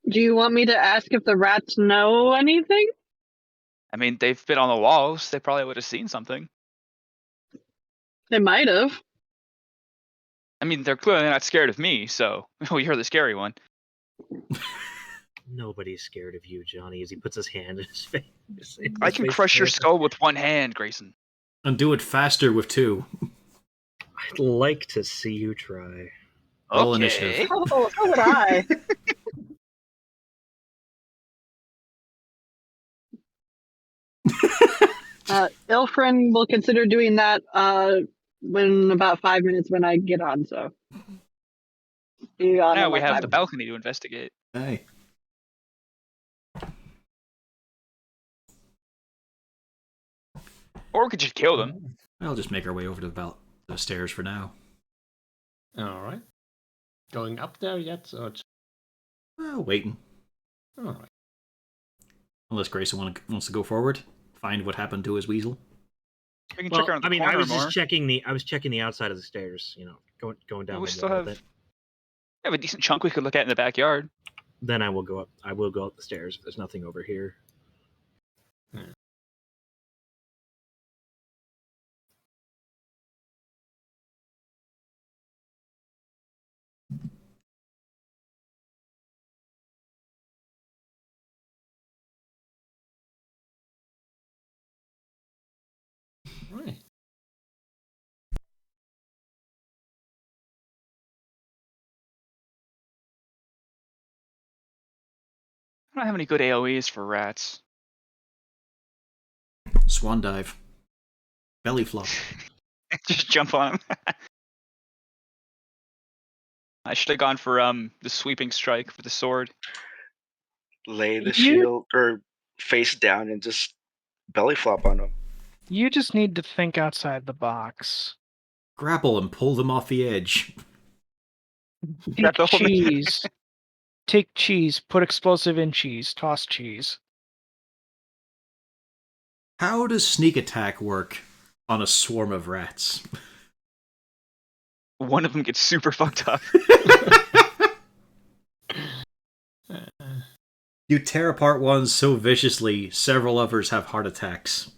Do you want me to ask if the rats know anything? I mean, they've been on the walls. They probably would have seen something. They might have. I mean, they're clearly not scared of me, so you're the scary one. Nobody's scared of you, Johnny, as he puts his hand in his face. I can crush your skull with one hand, Grayson. And do it faster with two. I'd like to see you try. Roll Okay. initiative. Oh, so would I. Ilfrin will consider doing that when about 5 minutes when I get on. So be on Now in we like have 5 the minutes. balcony to investigate. Hey. Or we could just kill them. I'll just make our way over to the stairs for now. All right. Going up there yet? Or... Well, waiting. All right. Unless Grayson wants to go forward, find what happened to his weasel. We can Well, check around the I mean, corner I was more. just checking the outside of the stairs. You know, going down We the still wall. have- But We have a decent chunk we could look at in the backyard. then I will go up. I will go up the stairs. If there's nothing over here. Right. I don't have any good AoEs for rats. Swan dive. Belly flop. Just jump on them. I should have gone for the sweeping strike with the sword. Lay the You- shield or face down and just belly flop on him. You just need to think outside the box. Grapple and pull them off the edge. Take the whole thing. cheese. Take cheese. Put explosive in cheese. Toss cheese. How does sneak attack work on a swarm of rats? One of them gets super fucked up. You tear apart one so viciously, several others have heart attacks.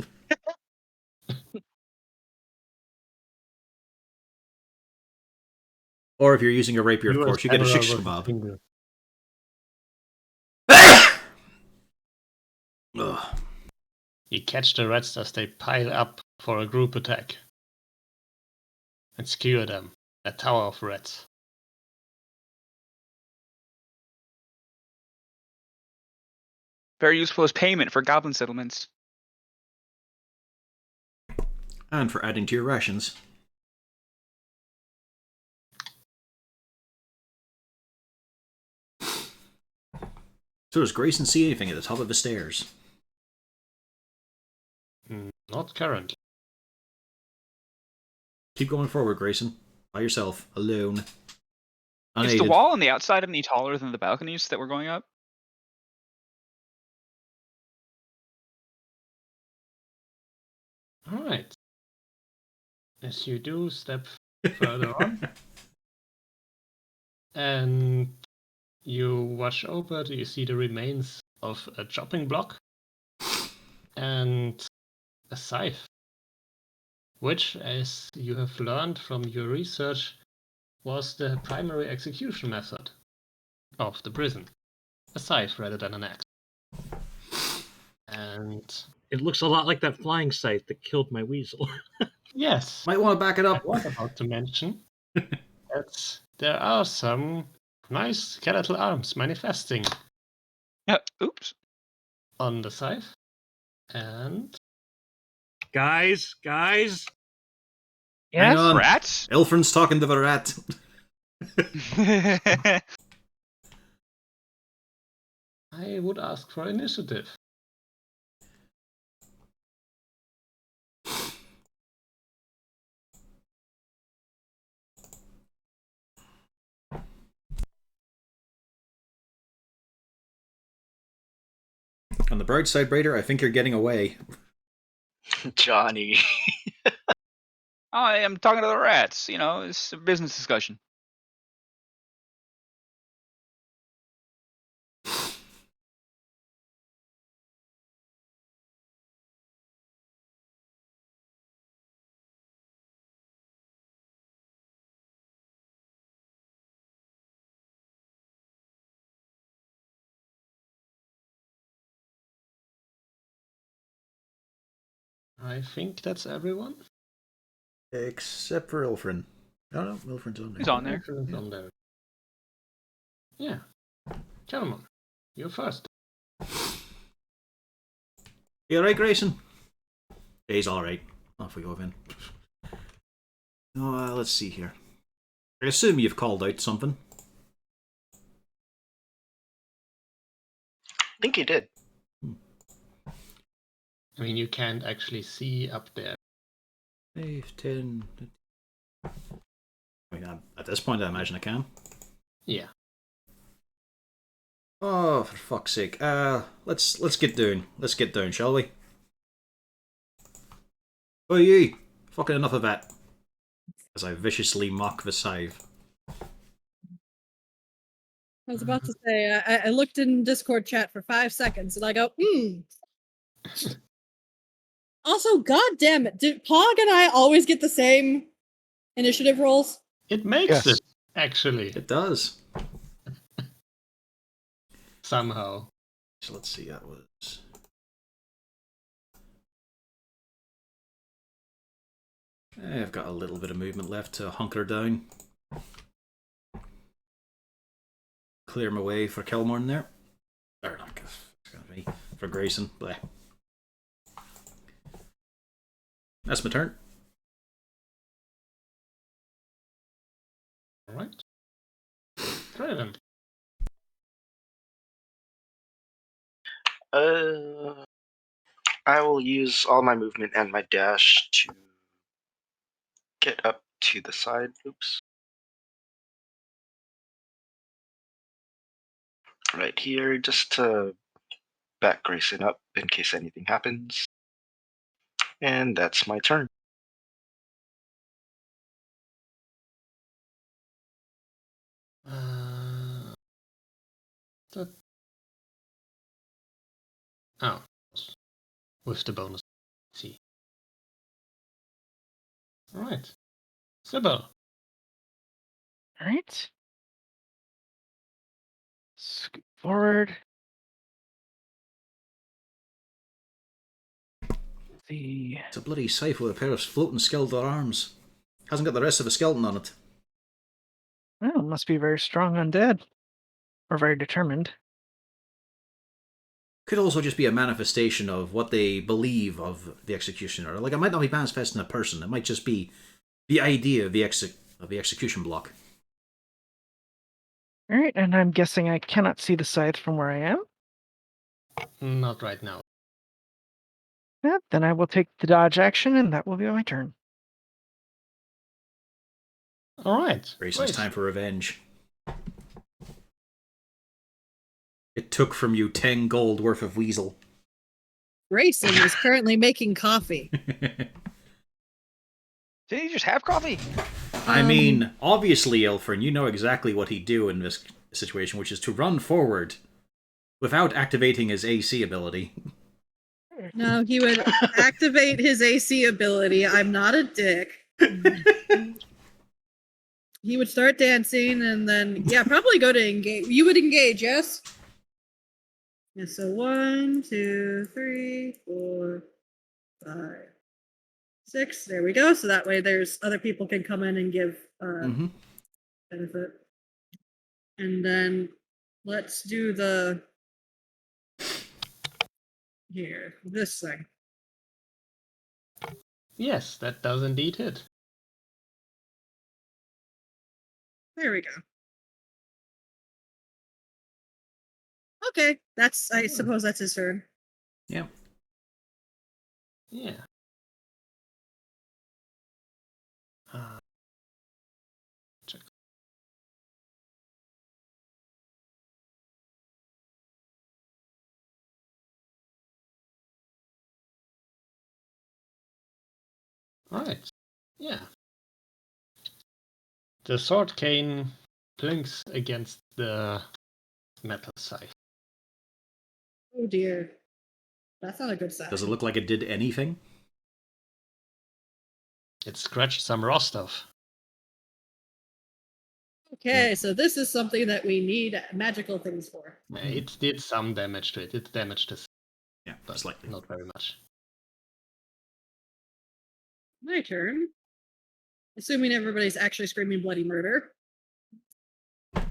Or if you're using a rapier, of course, you get a shish kebab. Ugh. You catch the rats as they pile up for a group attack. And skewer them. A tower of rats. Very useful as payment for goblin settlements. And for adding to your rations. So does Grayson see anything at the top of the stairs? Not currently. Keep going forward, Grayson. By yourself, alone. Is Unaided. the wall on the outside any taller than the balconies that we're going up? All right. As you do step further on, and you watch over, you see the remains of a chopping block and a scythe, which, as you have learned from your research, was the primary execution method of the prison. A scythe rather than an axe. And It looks a lot like that flying scythe that killed my weasel. yes, Might want to back it I up. was about to mention that there are some nice skeletal arms manifesting Oops. on the scythe. And Guys. Hang Yes. on. Rats? Ilfrin's talking to the rat. I would ask for initiative. On the bright side, Braider, I think you're getting away. Johnny. I am talking to the rats. You know, it's a business discussion. I think that's everyone. Except for Ilfrin. No, Ilfrin's on there. He's on there. Everyone's on there. Yeah. Gentlemen, you're first. You alright, Grayson? Yeah, he's alright. Off we go then. Oh, let's see here. I assume you've called out something. I think you did. I mean, you can't actually see up there. 5, 10. I mean, at this point, I imagine I can. Yeah. Oh, for fuck's sake! Let's get down. Let's get down, shall we? Oh, you! Fucking enough of that. As I viciously mock the scythe. I was about to say, I looked in Discord chat for 5 seconds and I go, Also, god damn it, did Pog and I always get the same initiative rolls? It makes Yes. it, actually, It does. somehow. So let's see. That was. I've got a little bit of movement left to hunker down. Clear my way for Kelmorn there. Or not, it's gonna be for Grayson. Bleh. That's my turn. Alright. Try then. I will use all my movement and my dash to get up to the side. Oops. Right here, just to back Grayson up in case anything happens. And that's my turn. That... Oh. With the bonus. See. Alright. Sybil. Alright. Scoot forward. See. It's a bloody scythe with a pair of floating skeletal arms. Hasn't got the rest of a skeleton on it. Oh, must be very strong undead. Or very determined. Could also just be a manifestation of what they believe of the executioner. Like, it might not be manifesting a person. It might just be the idea of the execution block. Alright, and I'm guessing I cannot see the scythe from where I am. Not right now. Yeah, then I will take the dodge action, and that will be my turn. All right. Grayson's time for revenge. It took from you 10 gold worth of weasel. Grayson is currently making coffee. Didn't you just have coffee? I mean, obviously, Ilfrin, you know exactly what he'd do in this situation, which is to run forward without activating his AC ability. No, he would activate his AC ability. I'm not a dick. He would start dancing and then, yeah, probably go to engage. You would engage, yes? Yeah, so 1, 2, 3, 4, 5, 6. There we go. So that way there's other people can come in and give benefit. And then let's do the this thing. Yes, that does indeed hit. There we go. Okay, I suppose that's his turn. Yeah. Yeah. Check. All right. Yeah. The sword cane clinks against the metal scythe. Oh dear. That's not a good sign. Does it look like it did anything? It scratched some raw stuff. Okay, so this is something that we need magical things for. It did some damage to it. It damaged us, Yeah, but slightly. not very much. My turn. Assuming everybody's actually screaming bloody murder. And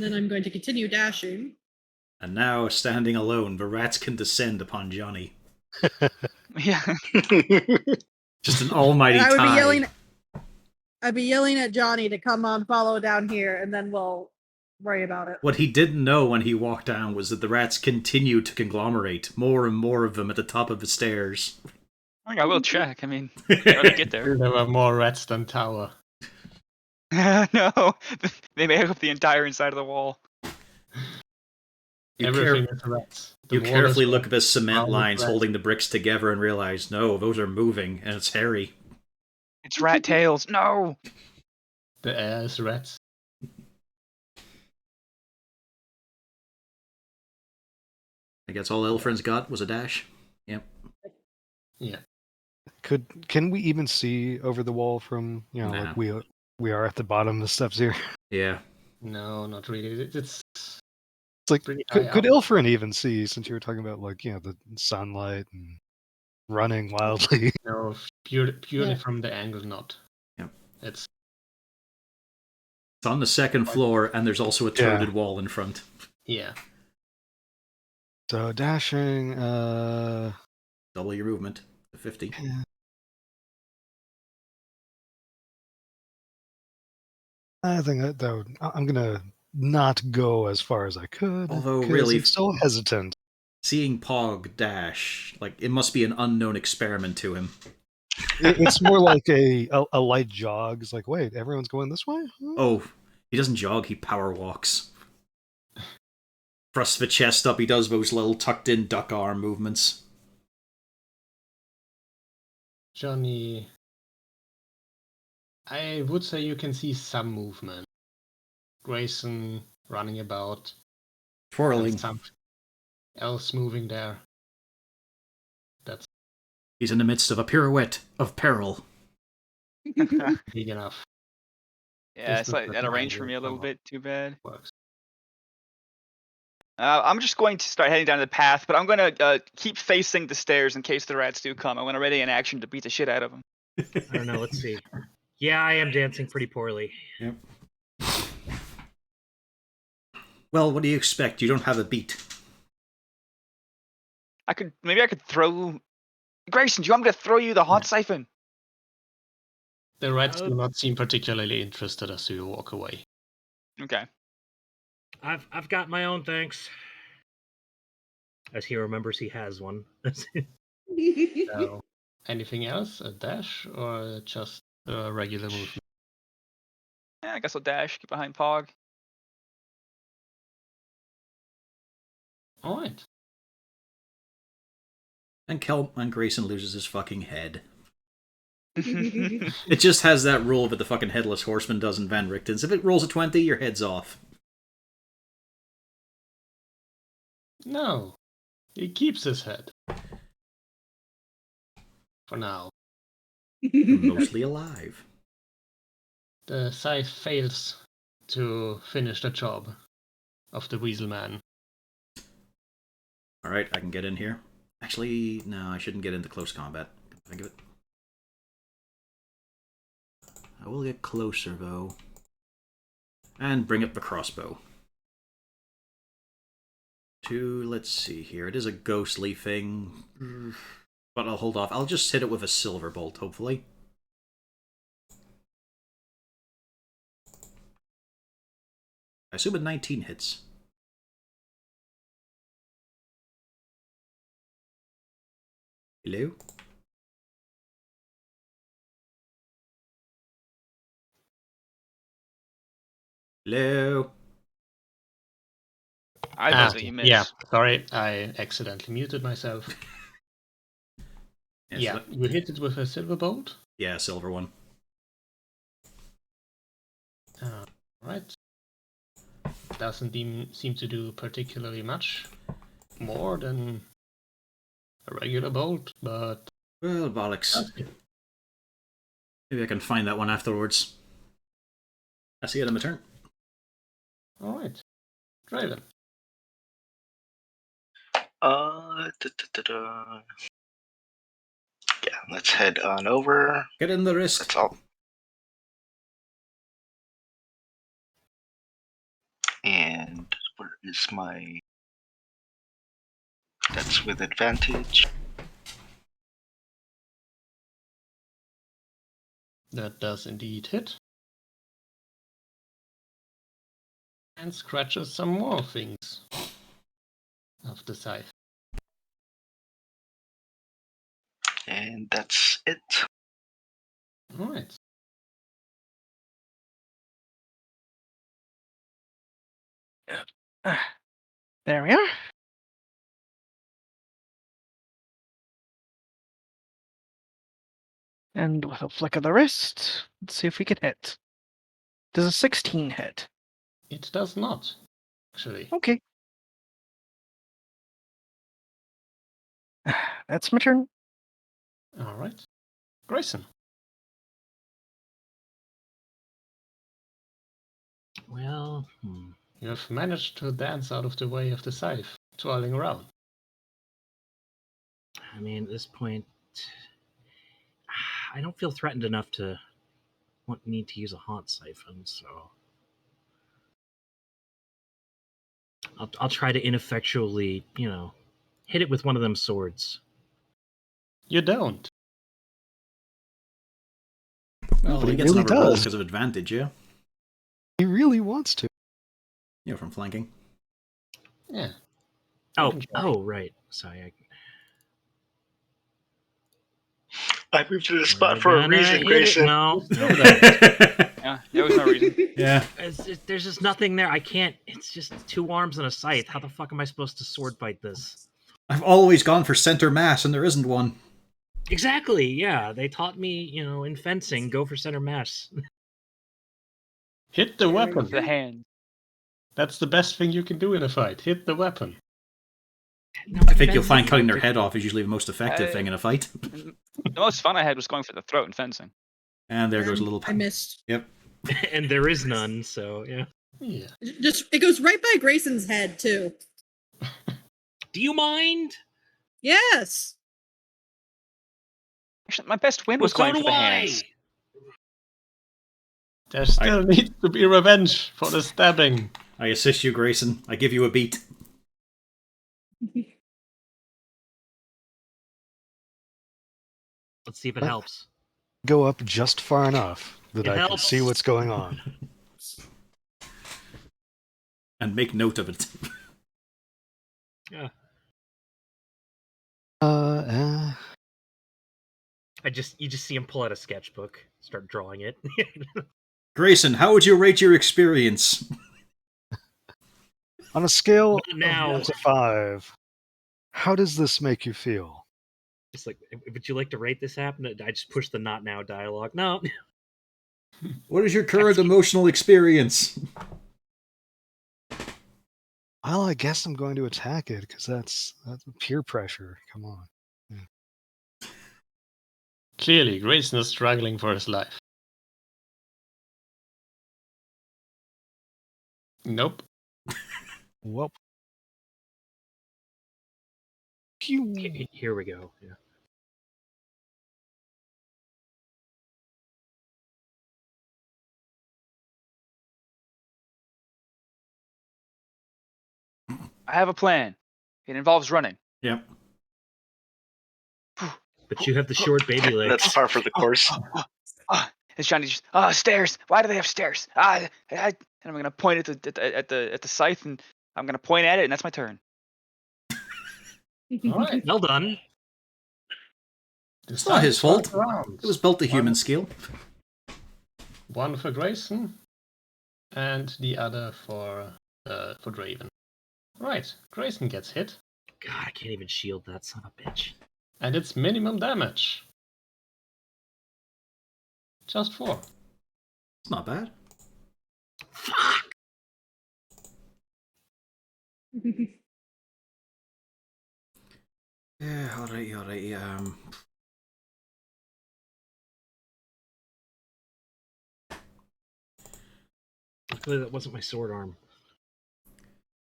then I'm going to continue dashing. And now, standing alone, the rats can descend upon Johnny. Yeah. Just an almighty And tide. I'd be yelling at Johnny to come on, follow down here, and then we'll worry about it. What he didn't know when he walked down was that the rats continued to conglomerate, more and more of them at the top of the stairs. I will check. I mean, how they get there? There were more rats than tower. No, they make up the entire inside of the wall. Everything is rats. The You wall carefully is look at the cement round lines rats. holding the bricks together and realize, no, those are moving, and it's hairy. It's rat tails. No. The air is rats. I guess all Ilfrin's got was a dash. Yep. Yeah. Can we even see over the wall from Nah. like we are at the bottom of the steps here? Yeah. No, not really. It's like pretty high could up. Ilfrin even see, since you were talking about the sunlight and running wildly? No, purely Yeah. from the angle, not. Yep. It's It's on the second floor, and there's also a turreted wall in front. yeah. So dashing, Double your movement to 50. I think that I'm gonna not go as far as I could. Although, 'cause really, I'm still hesitant. seeing Pog dash, like, it must be an unknown experiment to him. It's more like a light jog. It's like, wait, everyone's going this way? Huh? Oh, he doesn't jog, he power walks. Thrusts the chest up, he does those little tucked in duck arm movements. Johnny, I would say you can see some movement. Grayson running about. Twirling. And something else moving there. That's He's in the midst of a pirouette of peril. big enough. Yeah, it's Distance like that out of line range for will me a little come up. bit. Too bad. Works. I'm just going to start heading down the path, but I'm going to keep facing the stairs in case the rats do come. I want to ready in action to beat the shit out of them. I don't know. Let's see. Yeah, I am dancing pretty poorly. Yep. Well, what do you expect? You don't have a beat. Maybe I could throw. Grayson, do you want me to throw you the hot siphon? The rats do not seem particularly interested as you walk away. Okay. I've got my own, thanks. As he remembers, he has one. So Anything else? A dash or just a regular movement? Yeah, I guess I'll dash, get behind Pog. All right. And Grayson loses his fucking head. It just has that rule that the fucking Headless Horseman does in Van Richten's. If it rolls a 20, your head's off. No. He keeps his head. For now. Mostly alive. The scythe fails to finish the job of the Weasel Man. Alright, I can get in here. Actually, no, I shouldn't get into close combat. Think of it. I will get closer, though. And bring up the crossbow. Let's see here. It is a ghostly thing. But I'll hold off. I'll just hit it with a silver bolt, hopefully. I assume a 19 hits. Hello? Hello? I buzz it, you miss. Yeah, sorry, I accidentally muted myself. Yes, Yeah, you hit it with a silver bolt? Yeah, silver one. Right. Doesn't seem to do particularly much more than a regular bolt, but... Well, bollocks. Maybe I can find that one afterwards. I see it on my turn. Alright. Draven. Yeah, let's head on over. Get in the wrist. That's all. And where is my... That's with advantage. That does indeed hit. And scratches some more things of the scythe. And that's it. Alright. There we are. And with a flick of the wrist, let's see if we can hit. Does a 16 hit? It does not, actually. Okay. That's my turn. Alright. Grayson. Well, You have managed to dance out of the way of the scythe, twirling around. I mean, at this point, I don't feel threatened enough to need to use a haunt siphon, so I'll try to ineffectually, hit it with one of them swords. You don't. Well, But he he gets really another roll does. because of advantage, yeah? He really wants to. From flanking. Yeah. Oh, right. Sorry. I moved to the spot We're for a gonna reason, hit it. Grayson. No. Yeah, there was no reason. Yeah. There's just nothing there. I can't. It's just two arms and a scythe. How the fuck am I supposed to sword fight this? I've always gone for center mass, and there isn't one. Exactly. Yeah, they taught me, in fencing, go for center mass. Hit the weapon. The hand. That's the best thing you can do in a fight. Hit the weapon. No, I think you'll find cutting their head off is usually the most effective thing in a fight. The most fun I had was going for the throat in fencing. And there goes a little... I missed. Yep. And there is none, so yeah. Yeah. Just it goes right by Grayson's head too. Do you mind? Yes. Actually, my best win was Well, going so for the do I. hands. There still needs to be revenge for the stabbing. I assist you, Grayson. I give you a beat. Let's see if it helps. Go up just far enough that It I can helps. see what's going on. And make note of it. Yeah. You just see him pull out a sketchbook, start drawing it. Grayson, how would you rate your experience? On a scale Not now. of 1 to 5, how does this make you feel? It's like, would you like to rate this app? I just push the not now dialogue. No. What is your current emotional experience? Well, I guess I'm going to attack it because that's peer pressure. Come on. Clearly, Grayson is struggling for his life. Nope. Well, Here we go. Yeah. I have a plan. It involves running. Yep. But you have the short baby legs. That's par for the course. It's Johnny just stairs. Why do they have stairs? And I'm gonna point at the scythe and I'm gonna point at it and that's my turn. All right. Well done. It's not his fault. Rounds. It was built to human skill. One for Grayson, and the other for Draven. Right, Grayson gets hit, God, I can't even shield that son of a bitch. and it's minimum damage. Just 4. It's not bad. Fuck! Yeah, alright. Luckily, that wasn't my sword arm.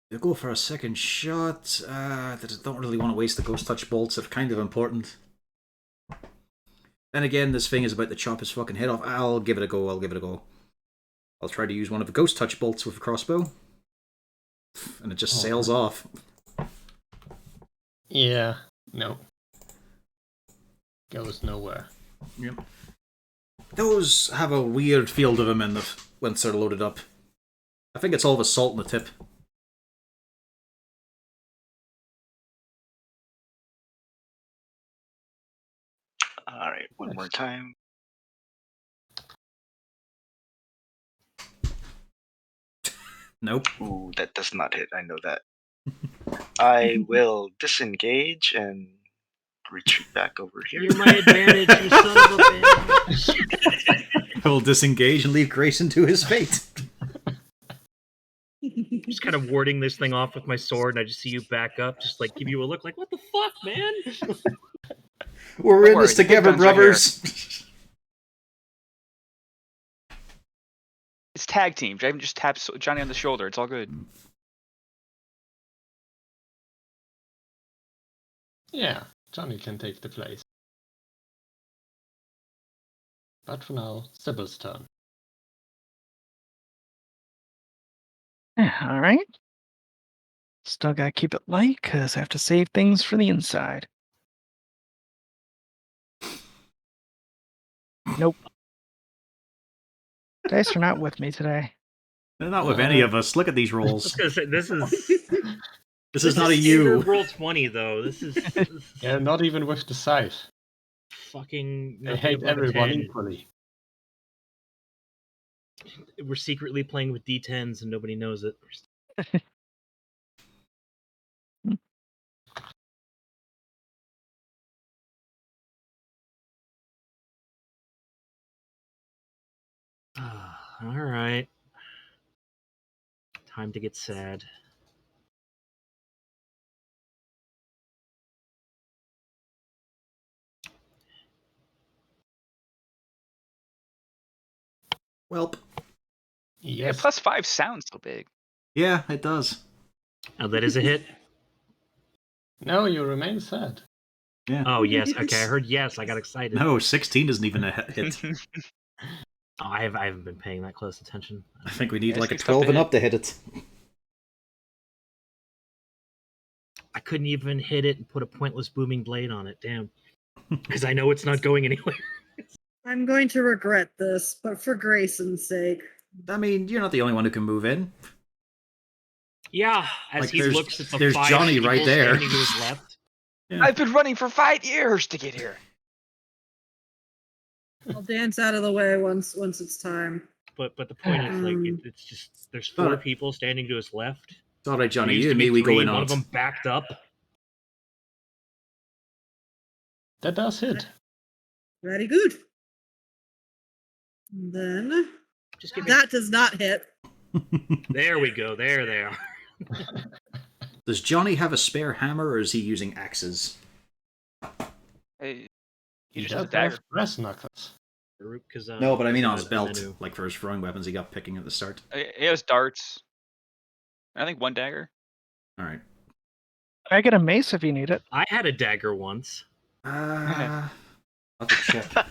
We'll go for a second shot. Don't really want to waste the ghost touch bolts. They're kind of important. Then again, this thing is about to chop his fucking head off. I'll give it a go. I'll try to use one of the ghost touch bolts with a crossbow. And it just sails off. Yeah, no. Goes nowhere. Yep. Those have a weird feel to them once they're loaded up. I think it's all the salt in the tip. Alright, one more time. Nope. Ooh, that does not hit. I know that. I will disengage and retreat back over here. You're my advantage, you son of a bitch. I will disengage and leave Grayson to his fate. Just kind of warding this thing off with my sword, and I just see you back up, just like give you a look like, what the fuck, man? We're in this the big together, guns are here. brothers. It's tag team. Draven just taps Johnny on the shoulder. It's all good. Yeah, Johnny can take the place. But for now, Sybil's turn. All right. Still gotta keep it light because I have to save things for the inside. Nope. Dice are not with me today. They're not with any of us. Look at these rolls. This This is not a you. Roll 20 though. This is Yeah, not even with the scythe. fucking. They nothing hate above a everyone 10. equally. We're secretly playing with D10s and nobody knows it. All right. Time to get sad. Welp. Yeah, Yes. +5 sounds so big. Yeah, it does. Oh, that is a hit. No, you remain sad. Yeah. Oh yes. Okay, I heard yes. I got excited. No, 16 isn't even a hit. Oh, I haven't been paying that close attention. I think we need Yeah, like a it's tough 12 to and hit. up to hit it. I couldn't even hit it and put a pointless booming blade on it. Damn. Because I know it's not going anywhere. I'm going to regret this, but for Grayson's sake. I mean, you're not the only one who can move in. Yeah. As Like, he there's- looks at the there's 5 Johnny people right there. standing to his left. Yeah. I've been running for 5 years to get here. I'll dance out of the way once it's time. But the point is, like, it's just there's 4 Alright. people standing to his left. It's all right, There Johnny. used You to and be me, we go 3, in one on of it. them backed up. That does hit. Very good. And then Just give me. that does not hit. There we go. There they are. Does Johnny have a spare hammer, or is he using axes? Hey, He you just does have a dagger. have brass knuckles. No, but I mean on his the belt, menu. like for his throwing weapons he got picking at the start. He has darts. I think 1 dagger. All right. I get a mace if you need it. I had a dagger once. I'll have to check.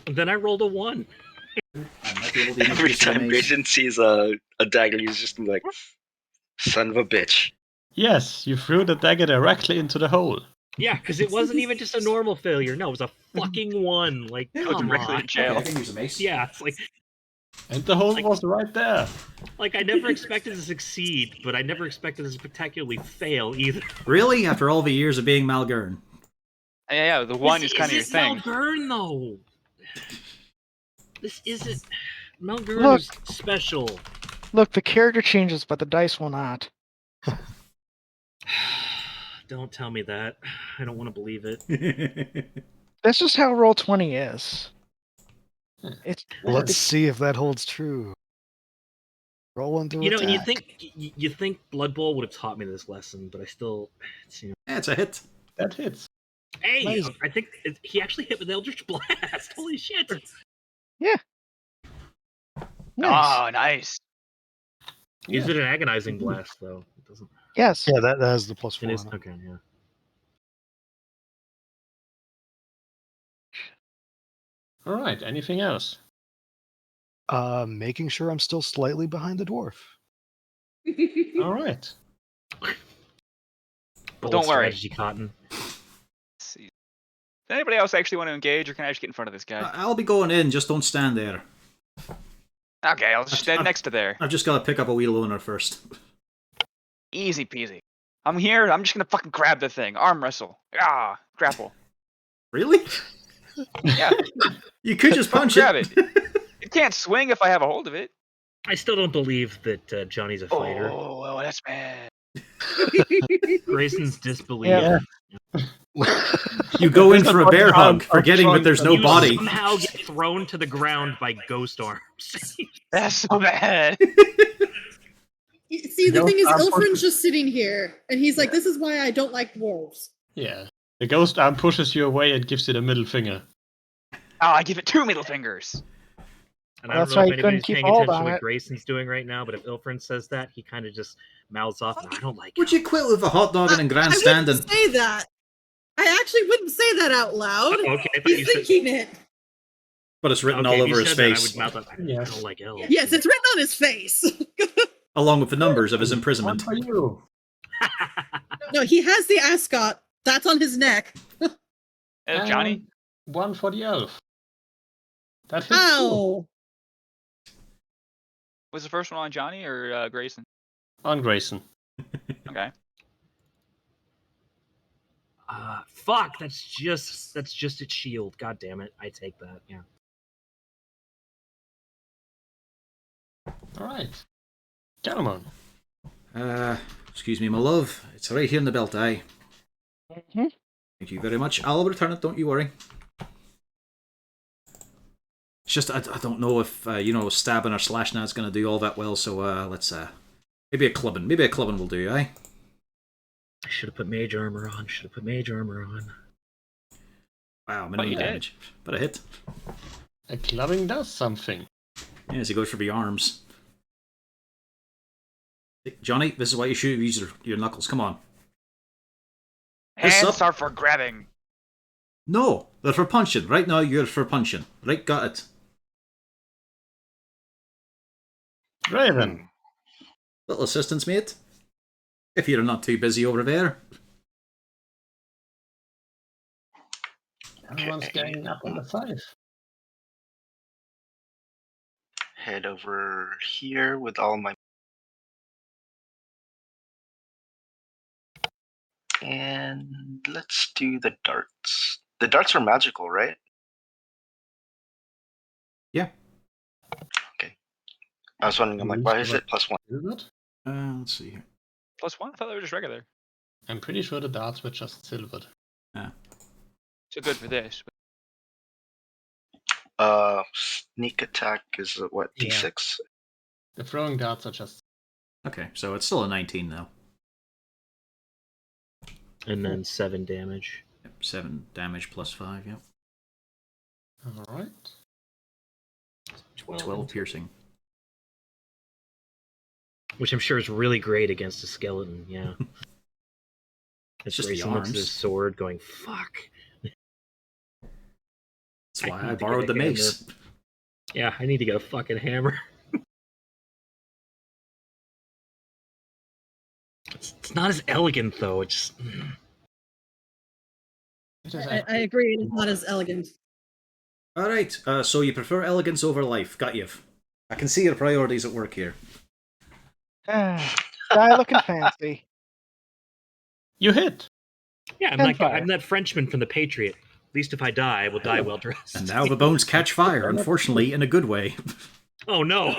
And then I rolled a 1. I might be able to use Every this for time mace. Grayson sees a dagger, he's just like, son of a bitch. Yes, you threw the dagger directly into the hole. Yeah, because it wasn't even just a normal failure. No, it was a fucking 1. Like, Yeah, Go come directly on. to jail. Okay, I can use a mace. Yeah, it's like And the hole Like- was right there. I never expected to succeed, but I never expected to spectacularly fail either. Really? After all the years of being Malgern? Yeah, the 1 is kind of your this thing. Malgern, though. This isn't. Malgern Look. is special. Look, the character changes, but the dice will not. Don't tell me that. I don't want to believe it. That's just how Roll20 is. It's Let's see if that holds true. Roll into You know, and attack. you think Blood Bowl would have taught me this lesson, but I still. Yeah, it's a hit. That hits. Hey, Amazing. I think he actually hit with Eldritch Blast. Holy shit! nice. Oh, nice. Is it an agonizing blast though? It doesn't. Yes. Yeah, that has the +4. It is on it. okay. Yeah. All right. Anything else? Making sure I'm still slightly behind the dwarf. All right. Bold Don't worry. strategy, Cotton. Let's see. Does anybody else actually want to engage, or can I just get in front of this guy? I'll be going in, just don't stand there. Okay, I'll just stand next to there. I've just got to pick up a wheel loaner first. Easy peasy. I'm here. I'm just gonna fucking grab the thing. Arm wrestle. Ah, grapple. Really? Yeah, You could just punch grab it. it. It can't swing if I have a hold of it. I still don't believe that Johnny's a fighter. Oh, well, that's bad. Grayson's disbelief. Yeah. You go in There's for a a bear bunch of hug, forgetting that there's no You body. somehow get thrown to the ground by ghost arms. That's so bad. See, the Ghost thing is, arm Ilfrin's pushes- just sitting here, and he's like, "This is why I don't like dwarves." Yeah. The ghost arm pushes you away and gives you the middle finger. Oh, I give it 2 middle fingers. And I That's don't know why if you couldn't anybody's keep paying hold attention to on what it. Grayson's doing right now, but if Ilfrin says that, he kind of just mouths off, I don't like Would it. you quit with the hot dogging and I grandstanding? wouldn't say that. I actually wouldn't say that out loud. Oh, okay, I thought you He's said... thinking it. But it's written Okay, all if you over his said that, face, I would mouth off, I Yes. don't like elves. Yes, it's written on his face. along with the numbers of his One imprisonment. for you. No, he has the ascot. That's on his neck. Johnny? And one for the elf. That hits too. Ow! Was the first one on Johnny or Grayson? On Grayson. Okay. Fuck, that's just its shield. God damn it. I take that, yeah. All right. Gentlemen. Excuse me, my love. It's right here in the belt, aye. hmm Thank you very much. I'll return it, don't you worry. It's just, I don't know if, stabbing or slashing is going to do all that well, so let's, maybe a clubbing. Maybe a clubbing will do, aye? I should have put mage armor on. Wow, But minimum you did. damage. But a hit. A clubbing does something. Yes, he goes for the arms. Johnny, this is why you should use your knuckles. Come on. This Hands up. are for grabbing. No, they're for punching. Right now, you're for punching. Right, got it. Raven. Little assistance, mate. If you're not too busy over there. Everyone's getting up on the 5. Head over here with all my. And let's do the darts. The darts are magical, right? Yeah. Okay. I was wondering, I'm like, why is it +1? Silvered? Let's see here. +1? I thought they were just regular. I'm pretty sure the darts were just silvered. So good for this. Sneak attack is what, Yeah. D6? The throwing darts are just. Okay, so it's still a 19 though. And then 7 damage. Yep, 7 damage plus 5. Yep. All right. 12 piercing. Which I'm sure is really great against a skeleton, yeah. It's just the Grayson looks at his arms. sword going, fuck. That's why I need to borrowed the get a hammer. mace. Yeah, I need to get a fucking hammer. It's not as elegant, though. It's just... I agree. It is not as elegant. All right. So you prefer elegance over life? Got you. I can see your priorities at work here. Die looking fancy. You hit. Yeah, I'm that Frenchman from The Patriot. At least if I die, I will die well dressed. And now the bones catch fire, unfortunately, in a good way. Oh no!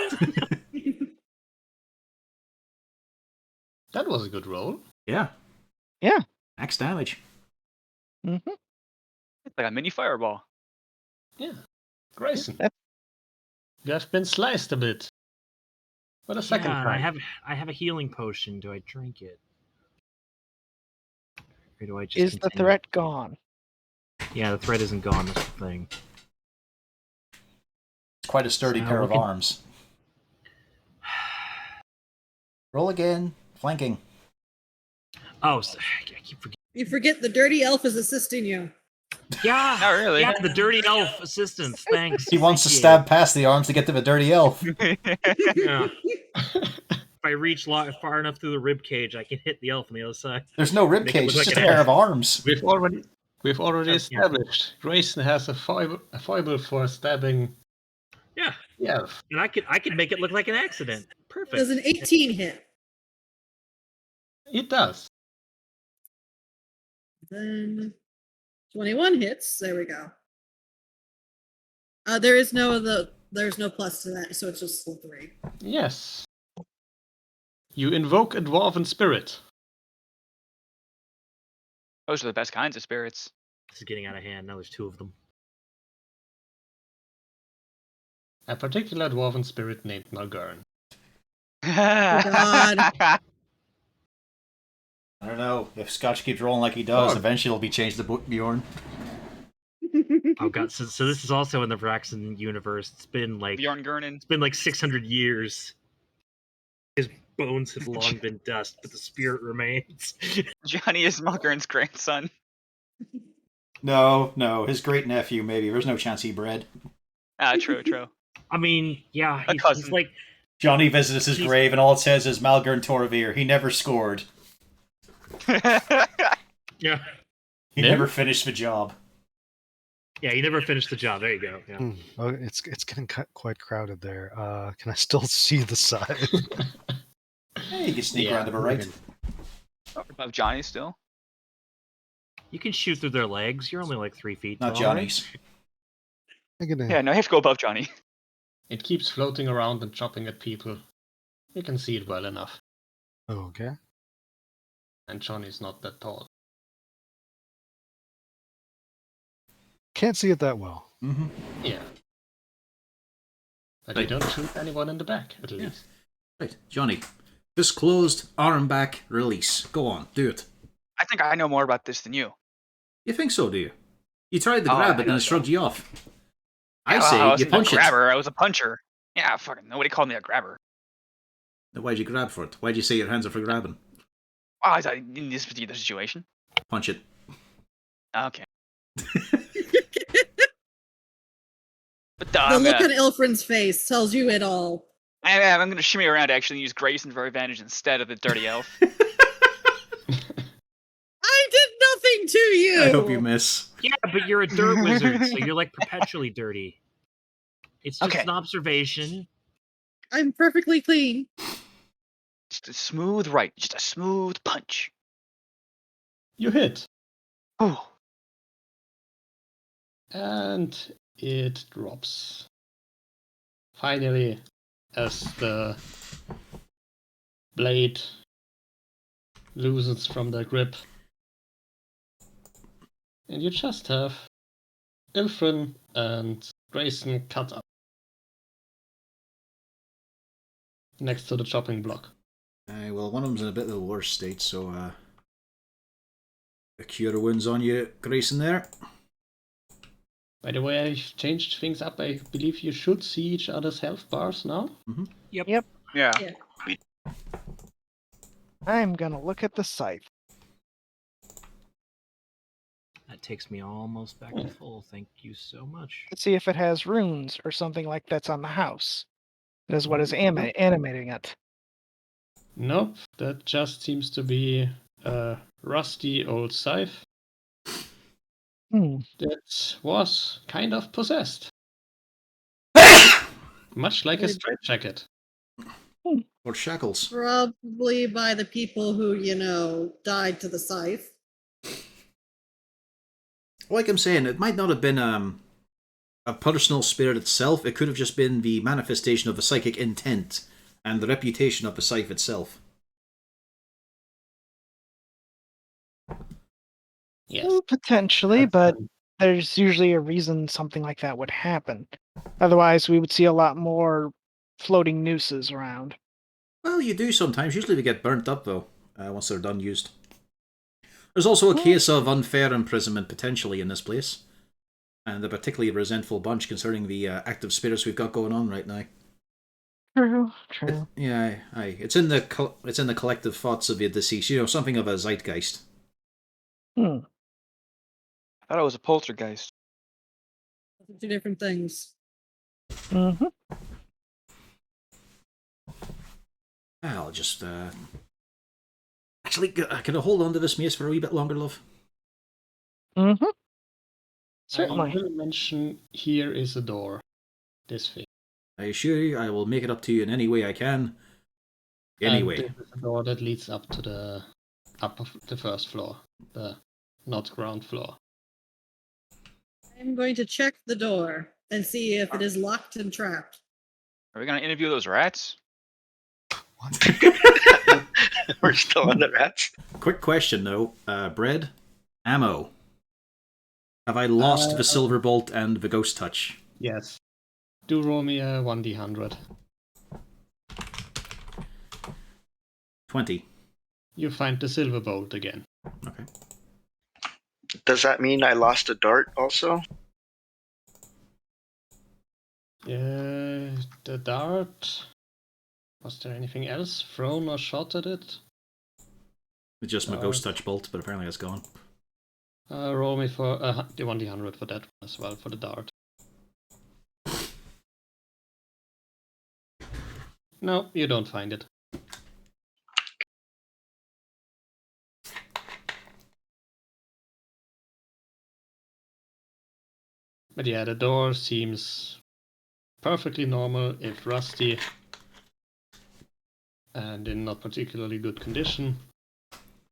That was a good roll. Yeah. Yeah. Max damage. Mm-hmm. It's like a mini fireball. Yeah. Grayson. That's- You have been sliced a bit. For the second Yeah, time. I have a healing potion. Do I drink it? Or do I just Is the continue? threat gone? Yeah, the threat isn't gone. That's the thing. It's quite a sturdy So pair of we can- arms. Roll again. Flanking. Oh, I keep forgetting. You forget the dirty elf is assisting you. Yeah, Not really. yeah, the dirty elf assistance. Thanks. He wants to Appreciate stab past the arms to get to the dirty elf. it. Yeah. If I reach far enough through the rib cage, I can hit the elf on the other side. There's no rib Make it cage, look it's like just a an pair elf. of arms. We've already Yeah. established Grayson has a foible for stabbing. Yeah, Yeah. and I could make it look like an accident. Perfect. Does an 18 hit? It does. Then 21 hits. There we go. There's no plus to that, so it's just still 3. Yes. You invoke a dwarven spirit. Those are the best kinds of spirits. This is getting out of hand. Now there's 2 of them. A particular dwarven spirit named Malgurn. God. I don't know. If Scotch keeps rolling like he does, Oh. eventually it'll be changed to Bjorn. Oh god, so this is also in the Vraxen universe. It's been like Bjorn Gurnin. 600 years. His bones have long been dust, but the spirit remains. Johnny is Malgurn's grandson. No, his great nephew, maybe. There's no chance he bred. Ah, true. I mean, yeah, A he's cousin. like, Johnny visits his grave, and all it says is Malgurn Torvir. He never scored. yeah, He Yeah. never finished the job. yeah, he never finished the job. There you go. Yeah. Oh, it's getting quite crowded there. Can I still see the side? Hey, you can sneak Yeah, around to the right. Above Johnny still. You can shoot through their legs. You're only like 3 feet Not tall, Johnny's. I'm gonna- Yeah, no, you have to go above Johnny. It keeps floating around and chopping at people. You can see it well enough. Okay. And Johnny's not that tall. Can't see it that well. Mm-hmm. Yeah. But Right. you don't shoot anyone in the back, at Yeah. least. Right, Johnny. Fist closed, arm back, release. Go on, do it. I think I know more about this than you. You think so, do you? You tried to Oh, grab I it and know it shrugged you off. I Yeah, well, say I you wasn't punch a it. grabber. I was a puncher. Yeah, fucking nobody called me a grabber. Then why'd you grab for it? Why'd you say your hands are for grabbing? Oh, I thought in this particular situation. Punch it. Okay. But The I'm look gonna, on Ilfrin's face tells you it all. I'm gonna shimmy around to actually use Grayson for advantage instead of the dirty elf. I did nothing to you. I hope you miss. Yeah, but you're a dirt wizard, so you're like perpetually dirty. It's just Okay. an observation. I'm perfectly clean. Just a smooth right, just a smooth punch. You hit. Oh, And it drops. Finally, as the blade loosens from the grip. And you just have Ilfrin and Grayson cut up next to the chopping block. Well, one of them's in a bit of a worse state, so a cure wounds on you, Grayson, there. By the way, I've changed things up. I believe you should see each other's health bars now. Mm-hmm. Yeah. Yeah. I'm gonna look at the scythe. That takes me almost back to full. Thank you so much. To see if it has runes or something like that's on the house. That is what is animating it. Nope, that just seems to be a rusty old scythe that was kind of possessed. Much like a straitjacket. Or shackles. Probably by the people who, died to the scythe. Like I'm saying, it might not have been a personal spirit itself. It could have just been the manifestation of a psychic intent and the reputation of the scythe itself. Yes. Well, potentially, but there's usually a reason something like that would happen. Otherwise, we would see a lot more floating nooses around. Well, you do sometimes. Usually they get burnt up, though, once they're done used. There's also a case of unfair imprisonment, potentially, in this place. And a particularly resentful bunch, concerning the active spirits we've got going on right now. True. It's in the collective thoughts of the deceased. Something of a zeitgeist. I thought it was a poltergeist. Two different things. Mm-hmm. I'll just actually, can I hold on to this mace for a wee bit longer, love? Mm-hmm. I Certainly. will mention here is a door. This thing. I assure you, I will make it up to you in any way I can. Anyway. And this is a door that leads up to the first floor, the not ground floor. I'm going to check the door and see if it is locked and trapped. Are we gonna interview those rats? We're still on the rats. Quick question, though. Bread? Ammo. Have I lost the Silver Bolt and the Ghost Touch? Yes. Do roll me a 1d100. 20. You find the silver bolt again. Okay. Does that mean I lost a dart also? The dart. Was there anything else thrown or shot at it? It's just my Ghost Touch bolt, but apparently it's gone. Roll me for the 1d100 for that one as well, for the dart. No, you don't find it. But yeah, the door seems perfectly normal, if rusty, and in not particularly good condition,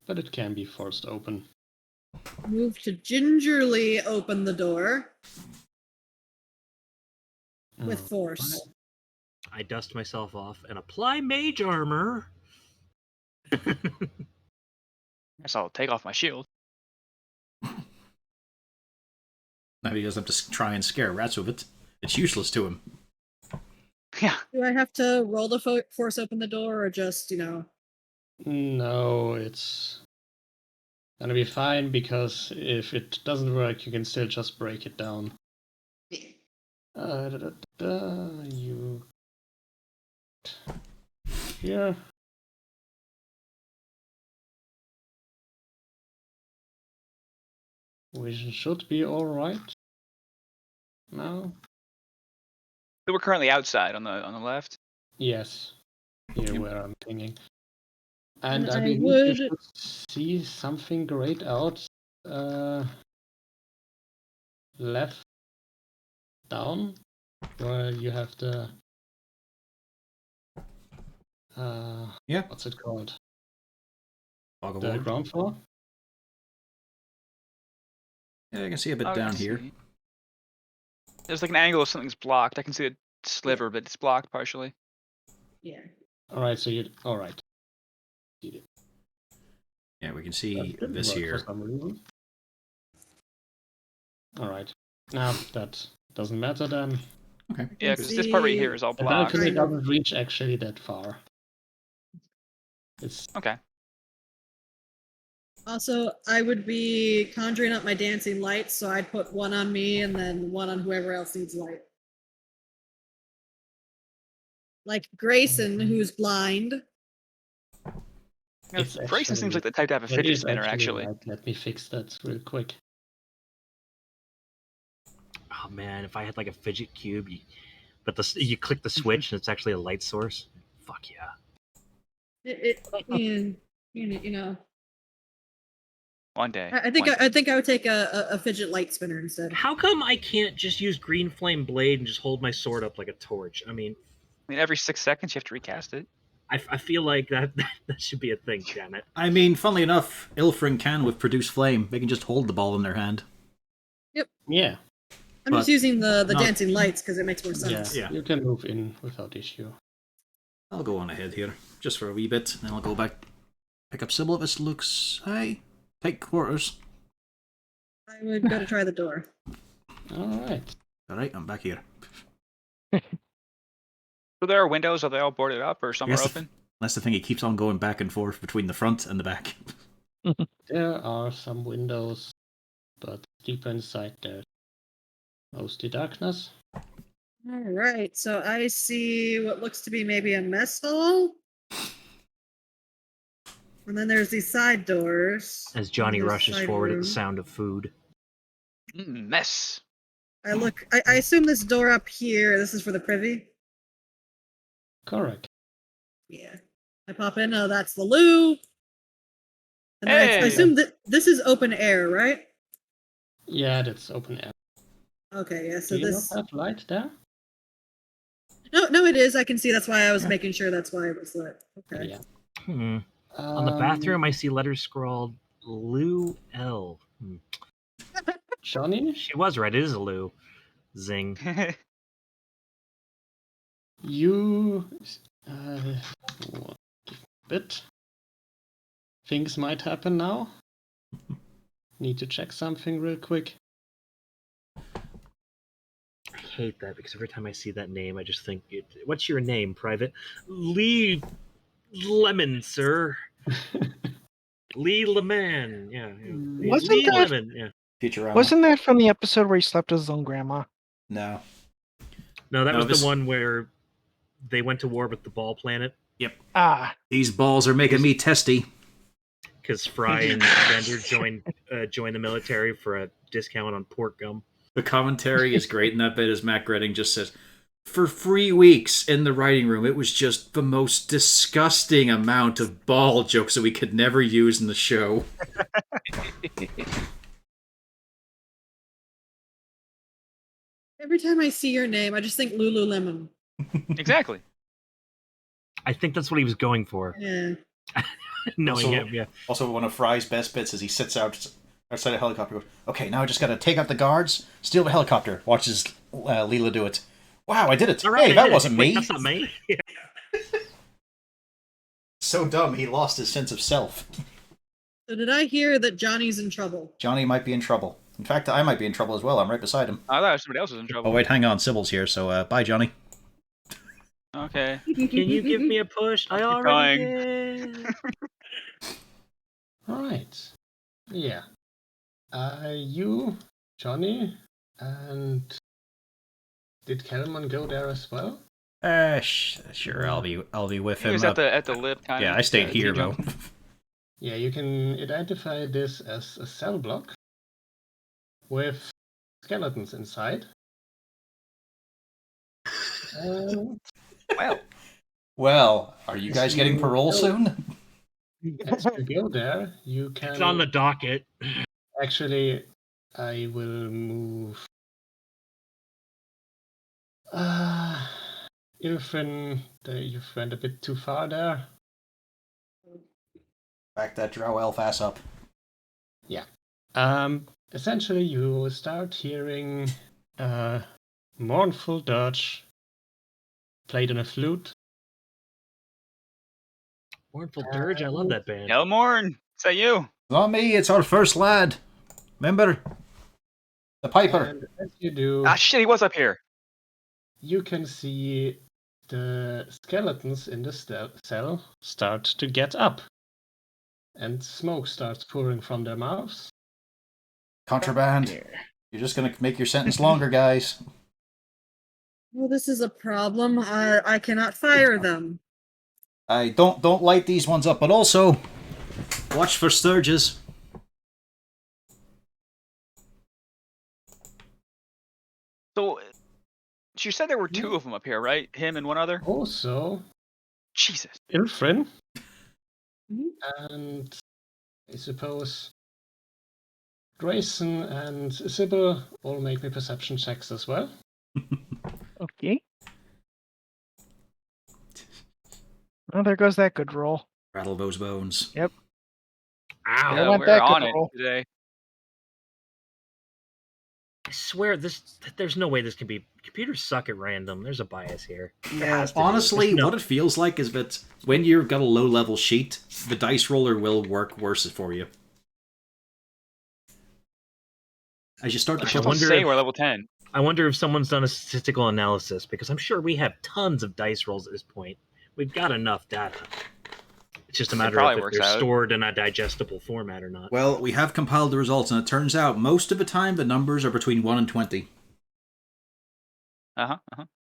but it can be forced open. Move to gingerly open the door with force. I dust myself off and apply mage armor. Guess I'll take off my shield. Now he doesn't have to try and scare rats with it. It's useless to him. Yeah. Do I have to roll to force open the door or just, No, it's gonna be fine, because if it doesn't work, you can still just break it down. You here. Vision should be alright now. So we're currently outside on the left. Yes, here where I'm pinging. And And I I believe would- you should see something grayed out. Left down, where you have the Yeah. what's it called? Fog of The War. ground floor? Yeah, I can see a bit Oh, I down see. here. There's like an angle if something's blocked. I can see a sliver, but it's blocked partially. Yeah. All right, so you. All right. Yeah, we can That see didn't this work here. For some reason. All right. Now that doesn't matter then. Okay. Yeah, because this part right here is all The blocked. balcony Kind of. doesn't reach actually that far. It's Okay. Also, I would be conjuring up my dancing lights, so I'd put one on me and then one on whoever else needs light. Like Grayson, who's blind. Yeah, It's Grayson seems actually- like the type to have a it fidget is spinner, actually. right. Let me fix that real quick. Oh man, if I had like a fidget cube, but you click the switch and it's actually a light source. Fuck yeah. You know. One day. I think one day. I think I would take a fidget light spinner instead. How come I can't just use green flame blade and just hold my sword up like a torch? I mean, Every 6 seconds you have to recast it. I feel like that should be a thing. Damn it. I mean, funnily enough, Ilfrin can with Produce Flame. They can just hold the ball in their hand. Yeah. I'm just But using the not- dancing lights because it makes more sense. Yeah. You can move in without issue. I'll go on ahead here, just for a wee bit, then I'll go back, pick up Sybil if it looks... Hey, take quarters. I would go to try the door. All right. Alright, I'm back here. So there are windows. Are they all boarded up or some are Yes. open? That's the thing, he keeps on going back and forth between the front and the back. There are some windows, but deeper inside there's mostly darkness. All right, so I see what looks to be maybe a mess hall. And then there's these side doors. As Johnny And there's rushes side forward at room. the sound of food. Mess. I assume this door up here, this is for the privy? Correct. Yeah. I pop in, oh, that's the loo. And then I Hey! assume that this is open air, right? Yeah, that's open air. Okay, yeah, so Do you this... not have light there? No, it is. I can see. That's why I was making sure that's why it was lit. Okay. Yeah. On the bathroom, I see letters scrawled Lou L. Johnny, She was right. It is a Lou. Zing. you what a bit. Things might happen now. Need to check something real quick. I hate that because every time I see that name, I just think, what's your name, Private? Lee Lemon, sir. Lee Lemon. Yeah. Wasn't Lee that- Lemon. Yeah. Futurama. Wasn't that from the episode where he slept with his own grandma? No. No, that No, was this- the one where they went to war with the Ball Planet Ah, These balls are making me testy. because Fry and Bender joined the military for a discount on pork gum. The commentary is great in that bit as Matt Gretting just says, for 3 weeks in the writing room, it was just the most disgusting amount of ball jokes that we could never use in the show. Every time I see your name, I just think Lululemon. Exactly. I think that's what he was going for. Yeah. Knowing Also- him, yeah. Also, one of Fry's best bits is he sits outside a helicopter and goes, okay, now I just gotta take out the guards, steal the helicopter, watches Leela do it. Wow, I did it. All right, Hey, I that did it. wasn't Wait, me. that's not me. So dumb, he lost his sense of self. So did I hear that Johnny's in trouble? Johnny might be in trouble. In fact, I might be in trouble as well. I'm right beside him. I thought somebody else was in trouble. Oh, wait, hang on. Sybil's here, so bye, Johnny. Okay. Can you give me a push? I already did. All right. Yeah. You, Johnny, and did Kelman go there as well? Sure, I'll be with He him. was at the lip kind of. Yeah, I stayed here, though. Yeah, you can identify this as a cell block with skeletons inside. Well, Well, are you guys getting parole soon? As you go there, you can. It's on the docket. Actually, I will move. Ilfrin, you've went a bit too far there. Back that drow elf ass up. Essentially, you start hearing mournful dirge played on a flute. Mournful Dirge, I love that band. Elmorn, is that you? Not me, it's our first lad. Remember? The Piper. And as you do, Ah, shit, he was up here. you can see the skeletons in the cell start to get up. And smoke starts pouring from their mouths. Contraband. You're just gonna make your sentence longer, guys. Well, this is a problem. I cannot fire them. I don't light these ones up, but also watch for sturges. So, you said there were two of them up here, right? Him and one other? Also, Jesus. Ilfrin. Mhm. And I suppose Grayson and Sybil all make me perception checks as well. Okay. Oh, there goes that good roll. Rattle those bones. Yep. Ow. There went we're that on good it roll. today. I swear, there's no way this can be. Computers suck at random. There's a bias here. There Yeah, has to be. honestly, There's no- what it feels like is that when you've got a low-level sheet, the dice roller will work worse for you. As you start to I put wonder say we're level 10. I wonder if someone's done a statistical analysis, because I'm sure we have tons of dice rolls at this point. We've got enough data. It's just a matter probably of if works they're out. stored in a digestible format or not. Well, we have compiled the results, and it turns out most of the time the numbers are between 1 and 20.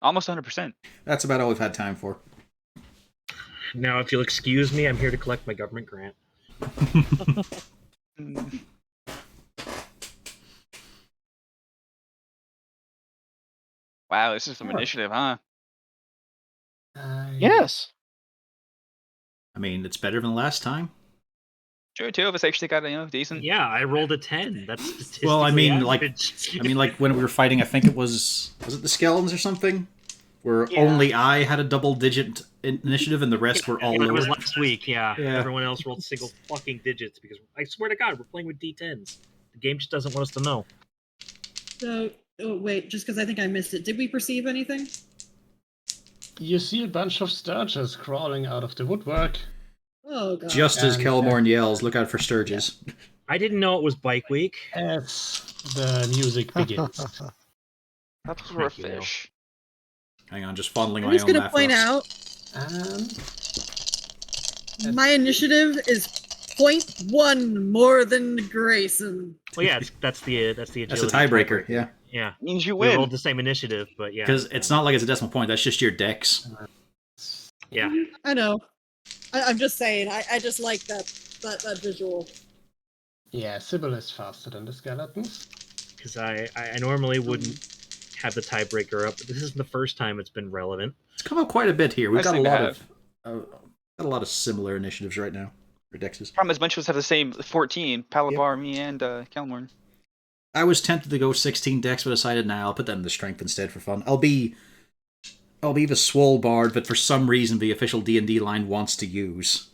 Almost 100%. That's about all we've had time for. Now, if you'll excuse me, I'm here to collect my government grant. Wow, this is some initiative, huh? Yes. I mean, it's better than last time. True, two of us actually got decent. Yeah, I rolled a 10. That's statistically Well, I mean, average. like when we were fighting, I think it was it the skeletons or something, where Yeah. only I had a double-digit initiative and the rest were all It was lower. last week, yeah. Yeah. Everyone else rolled single fucking digits because I swear to God, we're playing with D10s. The game just doesn't want us to know. So, oh, wait, just because I think I missed it. Did we perceive anything? You see a bunch of sturges crawling out of the woodwork. Oh, God. Just as And, Kelmorn yells, "Look out for sturges!" I didn't know it was bike week. As the music begins. That were a Thank you, Will. fish. Hang on, just fondling I'm my just own going to point Mathros. out And my initiative is 0.1 more than Grayson. Well, yeah, that's the agility. That's a tiebreaker, yeah. Yeah. Means you We win. rolled the same initiative, but yeah. Because it's not like it's a decimal point. That's just your dex. Yeah. I know. I'm just saying. I just like that visual. yeah, Sybil is faster than the skeletons. Because I normally wouldn't have the tiebreaker up, but this isn't the first time it's been relevant. It's come up quite a bit here. We've Nice got a thing to lot of similar initiatives right now for dexes. Problem is, bunch of us have the same 14. Palabar, me, and Kelmorn. I was tempted to go 16 dex, but decided I'll put that in the strength instead for fun. I'll be the swole bard that for some reason the official D&D line wants to use.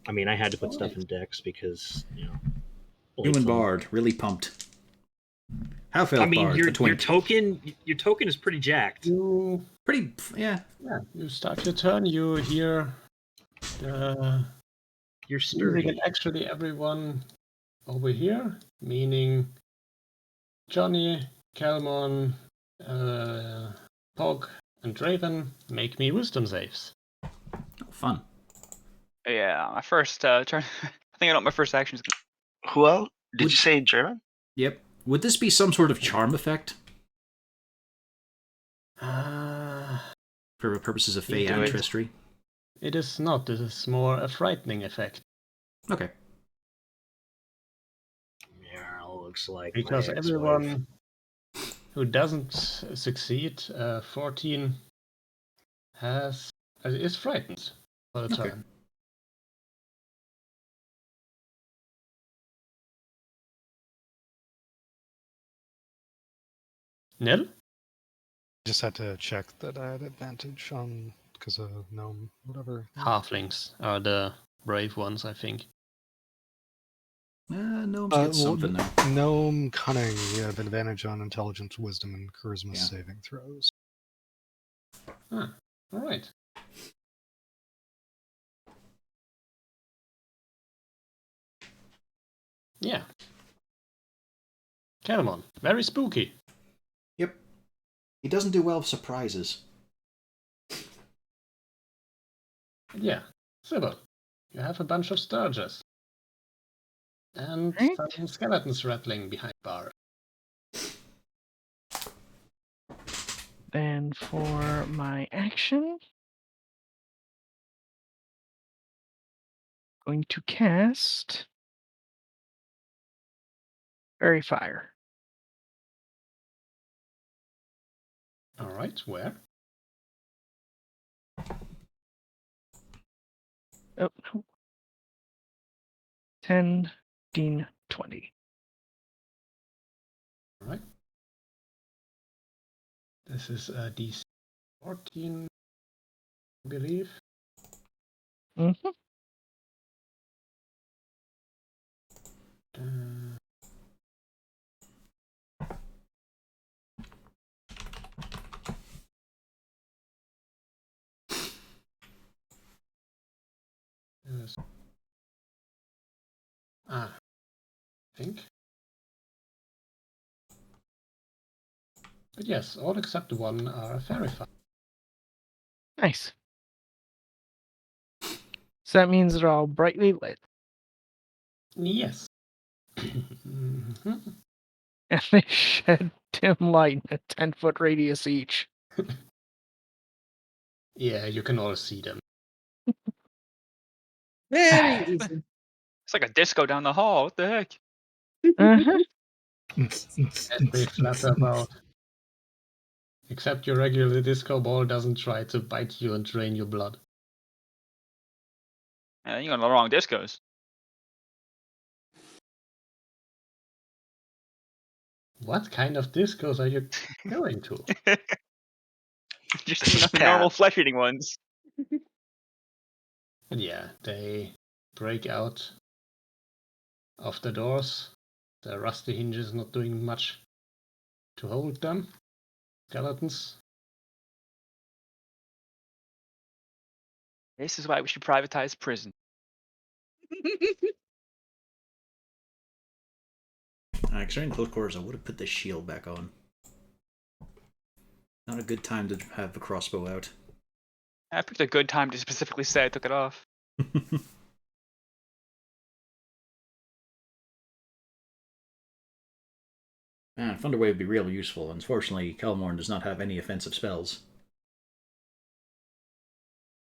I mean, I had to put stuff in decks because, only Human fun. bard, really pumped. Half elf I mean, bard, your the twink. token is pretty jacked. You Pretty, yeah. you start your turn, you hear the You're music sturdy. and actually everyone over here, meaning Johnny, Kelmon, Pog, and Draven, make me wisdom saves. Oh, fun. Yeah, my first turn. I think I know what my first action is. Who else? Did you say German? Yep. Would this be some sort of charm effect for purposes of Fey do it. ancestry? It is not, this is more a frightening effect. Okay. Yeah, looks like my Because ex-wife. everyone who doesn't succeed, 14 is frightened for the Okay. turn. Nil? Just had to check that I had advantage on because of gnome, whatever. Halflings are the brave ones, I think. Gnomes get something now. Gnome, cunning, you have advantage on intelligence, wisdom, and charisma Yeah. saving throws. All right. Yeah. Caramon, very spooky. Yep. He doesn't do well with surprises. Yeah. Sybil, you have a bunch of sturges. And Right. some skeletons rattling behind bar. Then for my action, going to cast Fairy Fire. All right, where? Oh, no. 10, 15, 20. All right. This is a DC 14, I believe. Mm-hmm. Uh, yes. I think. But yes, all except one are fairy fire. Nice. So that means they're all brightly lit. Yes. Mhm. And they shed dim light in a 10-foot radius each. Yeah, you can all see them. Very easy. It's like a disco down the hall. What the heck? Uh-huh. And they flutter about. Except your regular disco ball doesn't try to bite you and drain your blood. You're on the wrong discos. What kind of discos are you going to? Just Cat. normal flesh-eating ones. But yeah, they break out of the doors. The rusty hinges not doing much to hold them. Skeletons. This is why we should privatize prison. Considering close quarters, I would have put the shield back on. Not a good time to have the crossbow out. I picked a good time to specifically say I took it off. Man, Thunderwave would be real useful. Unfortunately, Kelmorn does not have any offensive spells.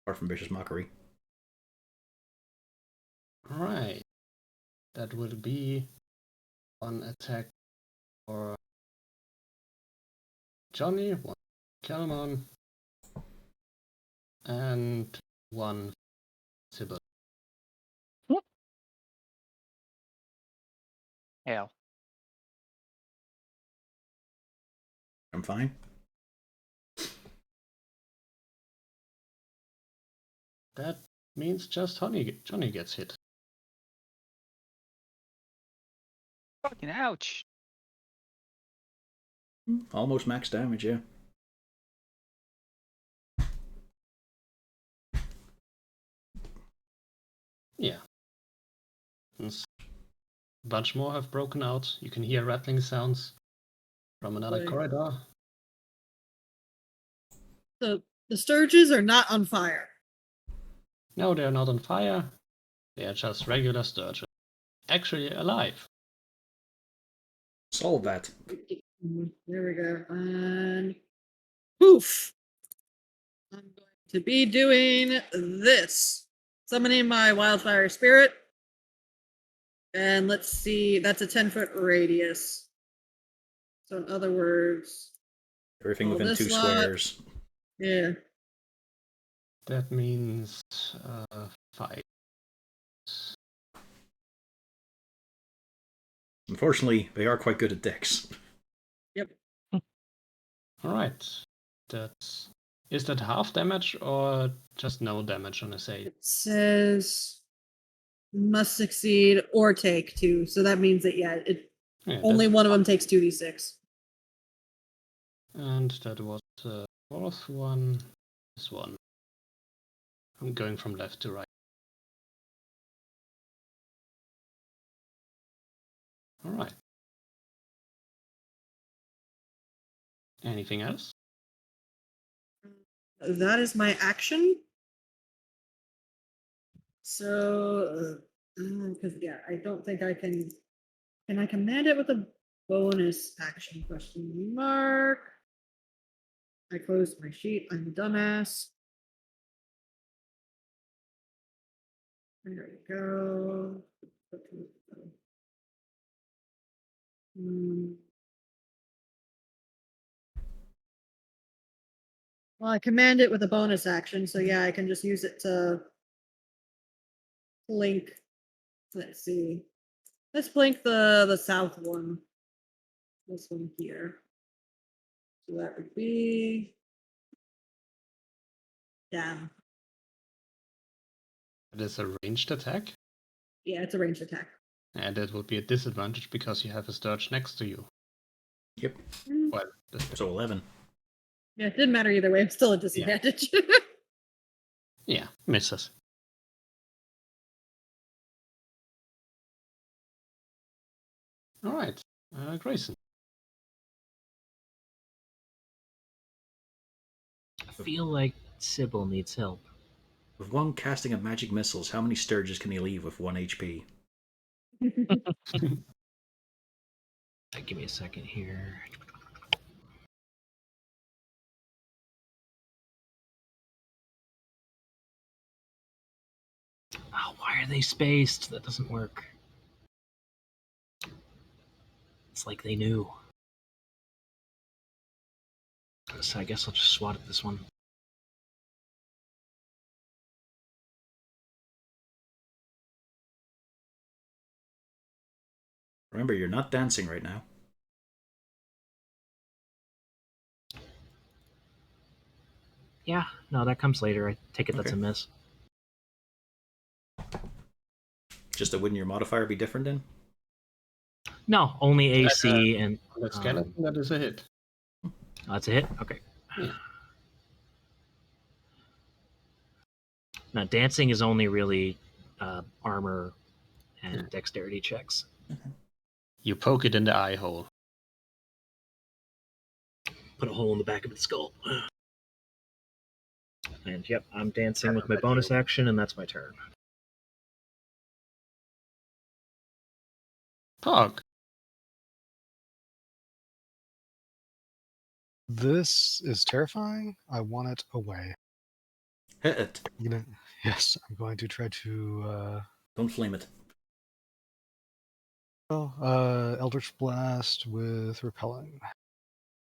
Apart from Vicious Mockery. Right. That will be one attack for Johnny, one Kelmon, and one Sybil. Hell. I'm fine. That means just Johnny gets hit. Fucking ouch. Almost max damage, yeah. Yeah. A bunch more have broken out. You can hear rattling sounds from another Right. corridor. The Sturges are not on fire. No, they're not on fire. They are just regular sturgeon. Actually alive. Solve that. There we go. And poof. I'm going to be doing this. Summoning my wildfire spirit. And let's see, that's a 10-foot radius. So in other words, Everything all within this 2 lot. squares. Yeah. That means 5. Unfortunately, they are quite good at dex. Yep. Alright. Is that half damage or just no damage on a save? It says must succeed or take 2. So that means that only one of them takes 2d6. And that was the fourth one. This one. I'm going from left to right. All right. Anything else? That is my action. So, because I don't think I can. Can I command it with a bonus action? Question mark. I closed my sheet. I'm a dumbass. There we go. Well, I command it with a bonus action, so yeah, I can just use it to blink. Let's see. Let's blink the south one. This one here. So that would be down. It is a ranged attack, Yeah, it's a ranged attack. and it would be a disadvantage because you have a sturge next to you. Yep. Well, So 11. Yeah, it didn't matter either way. I'm still at disadvantage. yeah, misses. All right, Grayson. I feel like Sybil needs help. With one casting of magic missiles, how many Sturges can he leave with 1 HP? Give me a second here. Oh, why are they spaced? That doesn't work. It's like they knew. So I guess I'll just swat at this one. Remember, you're not dancing right now. Yeah, no, that comes later. I take it that's a Okay. miss. Just wouldn't your modifier be different then? No, only AC and That skeleton, that is a hit. oh, that's a hit. Okay. Yeah. Now dancing is only really armor and dexterity checks. You poke it in the eye hole. Put a hole in the back of its skull. And yep, I'm dancing with my bonus action, and that's my turn. Pog. This is terrifying. I want it away. Hit it. Yes, I'm going to try to. Don't flame it. Eldritch Blast with Repelling.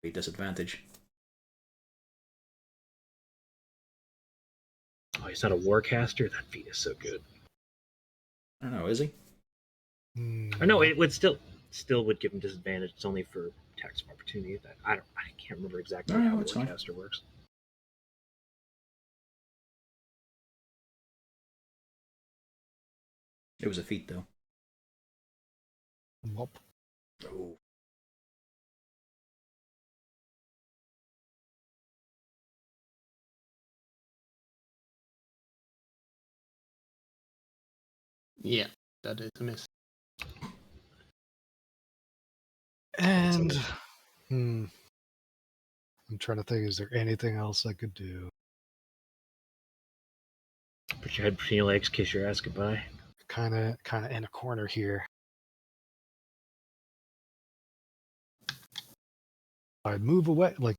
A disadvantage. Oh, he's not a warcaster? That feat is so good. I don't know, is he? Or no, it would still would give him disadvantage. It's only for attacks of opportunity. That I can't remember exactly No, how it's fine. warcaster works. It was a feat, though. Whoop. Oh. Yeah, that is a miss. And I'm trying to think, is there anything else I could do? Put your head between your legs, kiss your ass goodbye. Kinda in a corner here. I'd move away, like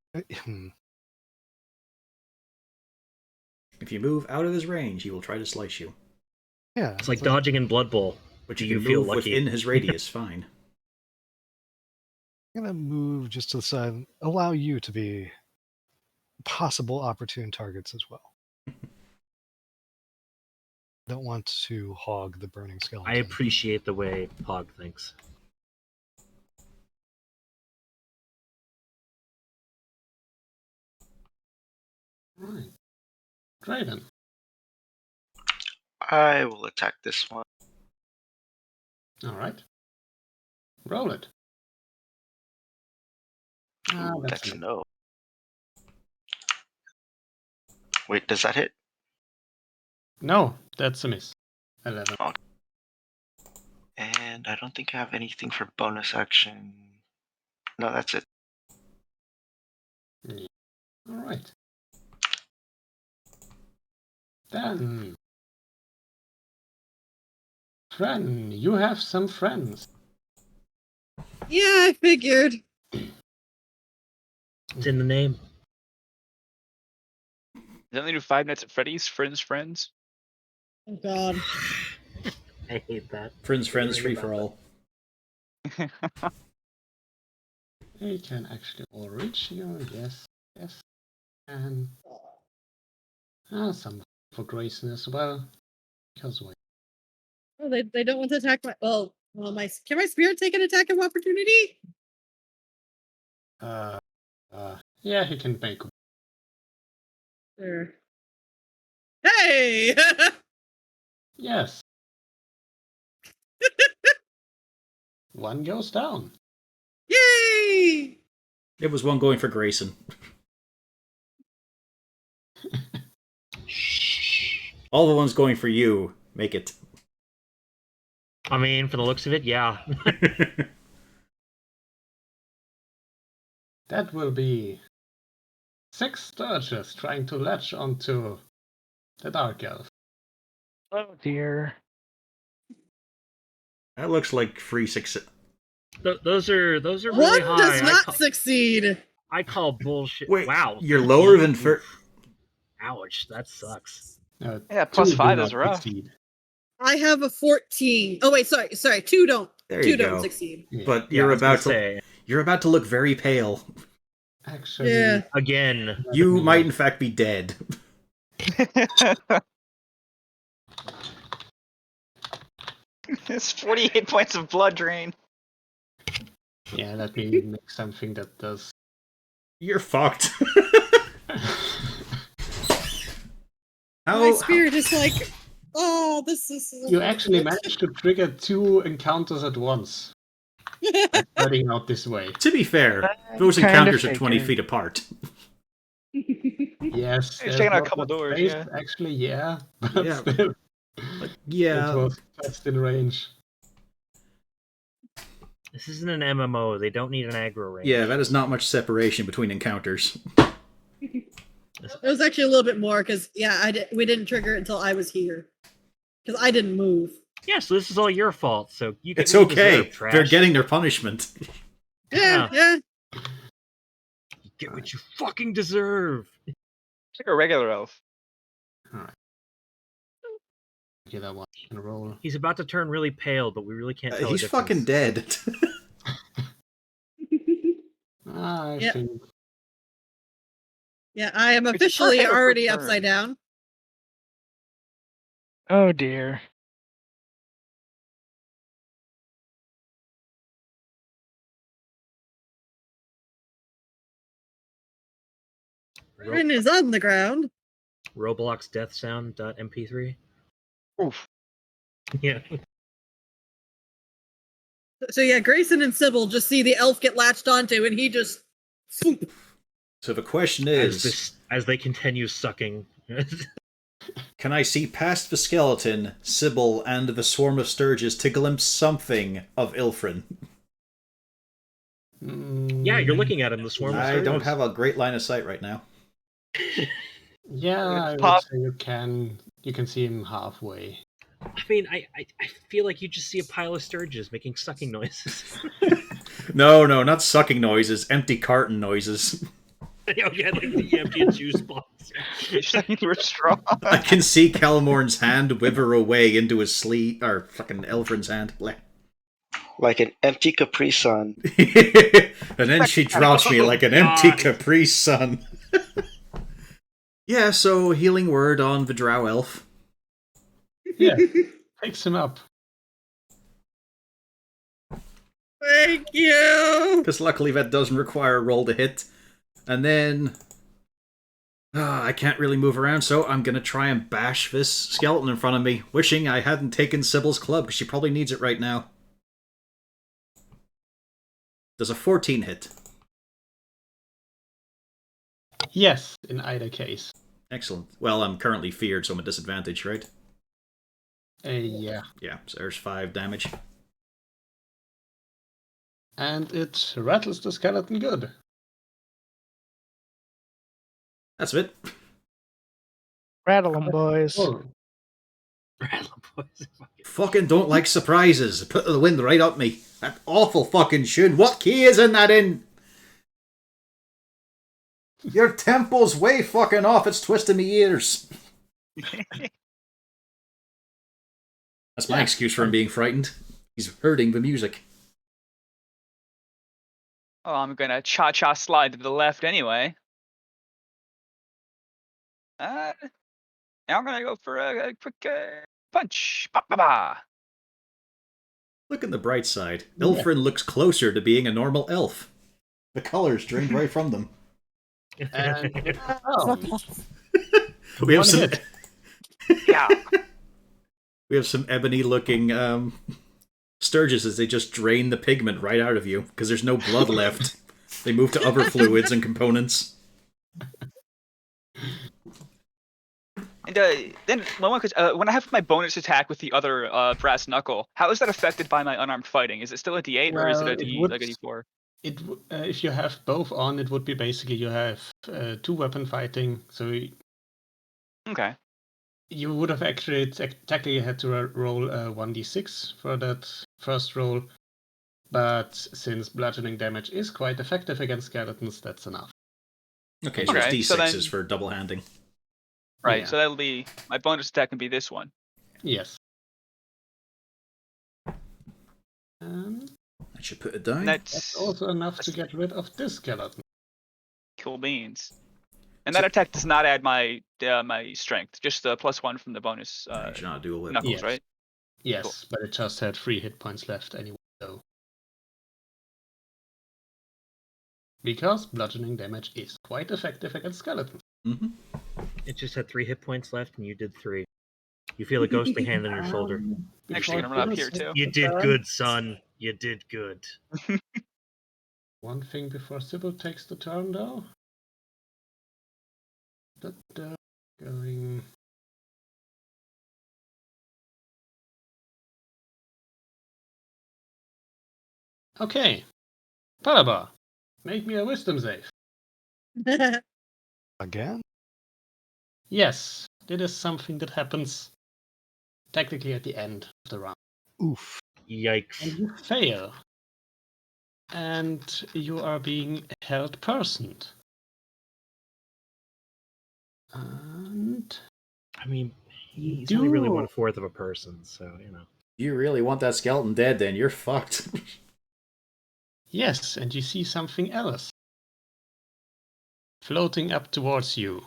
If you move out of his range, he will try to slice you. yeah. It's like dodging in Blood Bowl. But Do you you can feel move lucky? within his radius, fine. I'm gonna move just to the side, allow you to be possible opportune targets as well. Don't want to hog the burning skeleton. I appreciate the way Pog thinks. Right. Draven. I will attack this one. All right. Roll it. Ooh, That's that's a a no. Wait, does that hit? no. That's a miss. 11. Oh. And I don't think I have anything for bonus action. No, that's it. Yeah. All right. Then, Fren, you have some friends. Yeah, I figured. It's in the name. Don't they do Five Nights at Freddy's? Friends? Oh god. I hate that. Friends, Hearing free about for that. all. They can actually all reach you. Yes. And some for Grayson as well. Because why? Oh, they don't want to attack my. Well, can my spirit take an attack of opportunity? Yeah, he can make. Sure. Hey! Yes. One goes down. Yay! It was one going for Grayson. All the ones going for you. Make it. I mean, for the looks of it, yeah. That will be 6 Sturges trying to latch onto the Dark Elf. Oh dear. That looks like free success. Those are really One high. does not succeed. I call bullshit. Wait, wow. you're lower than for. Ouch, that sucks. Yeah, plus 2 do 5 not is rough. succeed. I have a 14. Oh wait, sorry. Two don't. There Two you don't go. succeed. Yeah. But Yeah, I you're was gonna about to. say, You're about to look very pale. Actually, Yeah. again. You might, in fact, be dead. It's 48 points of blood drain. Yeah, let me make something that does. You're fucked. My spirit is like, oh, this is. You actually managed to trigger 2 encounters at once. By spreading out this way. To be fair, those Kinda encounters are 20 figured. feet apart. Yes, You're there's checking out a not couple much doors, space, yeah. Actually, yeah, but Yeah. still, Like, it yeah. was just in range. This isn't an MMO. They don't need an aggro range. Yeah, that is not much separation between encounters. It was actually a little bit more because we didn't trigger it until I was here because I didn't move. Yeah, so this is all your fault. So you It's you okay. deserve trash. They're getting their punishment. Yeah. You get what you fucking deserve. It's like a regular elf. Okay, that one can roll. He's about to turn really pale, but we really can't tell. He's the fucking difference. dead. I Yep. think Yeah, I am It's a officially tornado for already turn. upside down. Oh dear. Rin is on the ground. Roblox death sound .mp3. Oof. Yeah. So yeah, Grayson and Sybil just see the elf get latched onto, and he just. Swoop. So the question As is, as they continue sucking. can I see past the skeleton, Sybil, and the swarm of Sturges to glimpse something of Ilfrin? Yeah, you're looking at him. The swarm. Of I don't Sturges. have a great line of sight right now. Yeah, I would Pop. say you can see him halfway. I mean, I feel like you just see a pile of Sturges making sucking noises. No, not sucking noises, empty carton noises. Yeah, like the empty juice box. You're sucking through a straw. I can see Calmorn's hand wither away into his sleeve, or fucking Ilfrin's hand. Like an empty Capri Sun. And then she drops me like an empty Capri Sun. Yeah, so healing word on the Drow Elf. Yeah, picks him up. Thank you. Because luckily that doesn't require a roll to hit. And then... I can't really move around, so I'm going to try and bash this skeleton in front of me, wishing I hadn't taken Sybil's club, because she probably needs it right now. Does a 14 hit? Yes, in either case. Excellent. Well, I'm currently feared, so I'm at disadvantage, right? Yeah. Yeah, so there's 5 damage. And it rattles the skeleton good. That's it. Rattle 'em, boys. Oh, Fucking don't like surprises. Put the wind right up me. That awful fucking tune. What key is in that in? Your tempo's way fucking off. It's twisting me ears. That's my excuse for him being frightened. He's hurting the music. Oh, I'm gonna cha-cha slide to the left anyway. Now I'm gonna go for a quick punch. Ba ba ba. Look at the bright side. Ilfrin looks closer to being a normal elf. The colors drained right from them. and We have some. hit. Yeah. We have some ebony-looking Sturges as they just drain the pigment right out of you because there's no blood left. They move to other fluids and components. And then when I have my bonus attack with the other brass knuckle, how is that affected by my unarmed fighting? Is it still a D8 or is it Well, a D would- like a D4? If you have both on, it would be basically you have 2-weapon fighting. So Okay. you would have actually technically had to roll a 1d6 for that first roll. But since bludgeoning damage is quite effective against skeletons, that's enough. Okay, so Okay, it's so D6s then- for double handing. Right. Yeah. So that'll be my bonus attack can be this one. Yes. I should put it down. That's also enough to get rid of this skeleton. Cool beans. And that attack does not add my my strength, just the +1 from the bonus I should not do a whip. knuckles, Yes. right? Yes, Cool. but it just had 3 hit points left anyway, so. Because bludgeoning damage is quite effective against skeletons. Mm-hmm. It just had 3 hit points left, and you did 3. You feel a ghostly hand on your shoulder. Actually, gonna run up here too. You did good, son. You did good. One thing before Sybil takes the turn, though. Going. Okay. Palaba, make me a wisdom save. Again? Yes, it is something that happens technically at the end of the round. Oof. And Yikes. you fail. And you are being held personed. And I mean, he's Do- only really 1/4 of a person, so, you know. You really want that skeleton dead, then you're fucked. yes, and you see something else floating up towards you.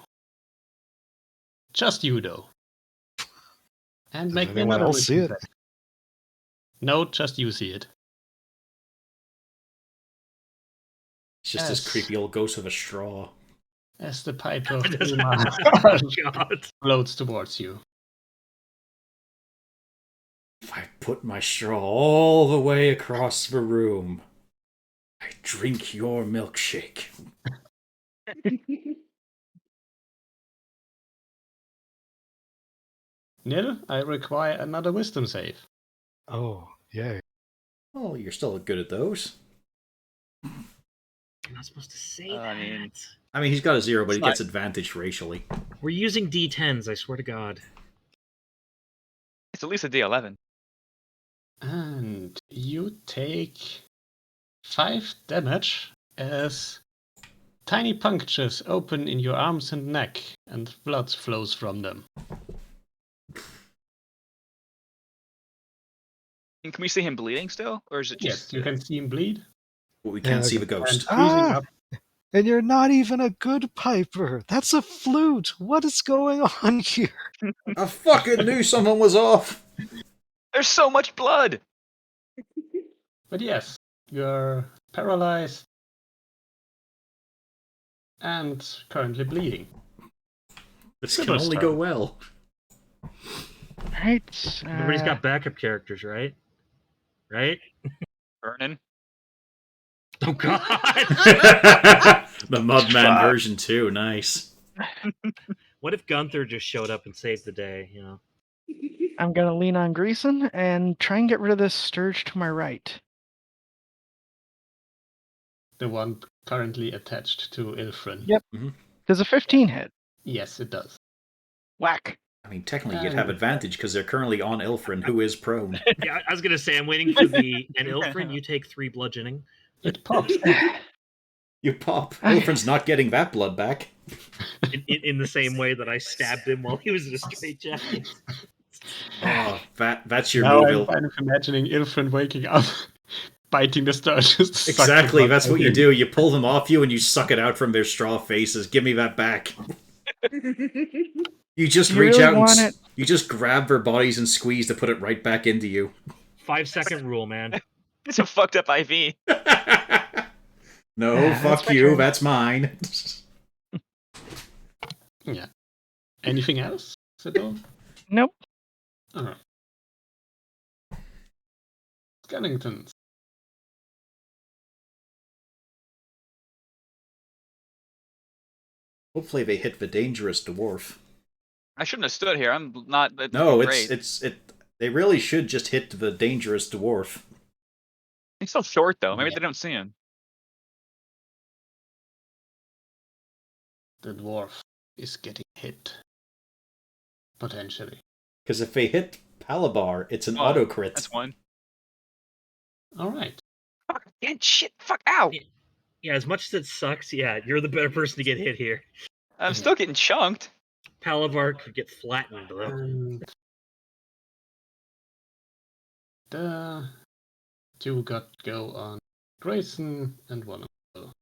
Just you, though. And Does make me anyone another else see wisdom it? check. No, just you see it. It's just this Yes. creepy old ghost with a straw. As the pipe of It doesn't- Uma Oh, God. floats towards you. If I put my straw all the way across the room, I drink your milkshake. Nil, I require another wisdom save. Oh, yay. Oh, you're still good at those. I'm not supposed to say I that. mean- I mean, he's got a 0, but he It's gets advantage racially. We're using D10s, I swear to God. It's at least a D11. And you take 5 damage as tiny punctures open in your arms and neck, and blood flows from them. And can we see him bleeding still, or is it Yes, just? you can see him bleed. But we can't Yeah, see the And ghost. freezing Ah! up. And you're not even a good piper. That's a flute. What is going on here? I fucking knew someone was off! There's so much blood. But yes, you're paralyzed and currently bleeding. This can Sybil's only turn. go well. Right. Everybody's got backup characters, right? Right? Vernon. Oh God! The Mudman version too. Nice. What if Gunther just showed up and saved the day? You know. I'm gonna lean on Greason and try and get rid of this Sturge to my right. The one currently attached to Ilfrin. Yep. Does a 15 hit? Yes, it does. Whack. I mean, technically, you'd have advantage because they're currently on Ilfrin, who is prone. Yeah, I was gonna say I'm waiting for the and Ilfrin. You take 3 bludgeoning. It pops. You pop. Ilfrin's not getting that blood back. In the same way that I stabbed him while he was in a straight jacket. Oh, that's your Now move. I'm kind of imagining Ilfrin waking up, biting the sturges. Exactly, that's what you do. You pull them off you and you suck it out from their straw faces. Give me that back. You just You reach really out and want it? you just grab their bodies and squeeze to put it right back into you. 5-second rule, man. It's a fucked up IV. No, That's fuck my you, turn. that's mine. Yeah. Anything else? Sidol? Nope. Alright. Skellingtons. Hopefully they hit the dangerous dwarf. I shouldn't have stood here. I'm not. No, great. they really should just hit the dangerous dwarf. He's so short though. Maybe Yeah. they don't see him. The dwarf is getting hit. Potentially. Because if they hit Palabar, it's an Oh, auto crit. That's one. Alright. Fuck again, shit. Fuck out. Yeah, as much as it sucks, yeah, you're the better person to get hit here. I'm still getting chunked. Palavar could get flattened though. And the 2 got go on Grayson and 1 on Will.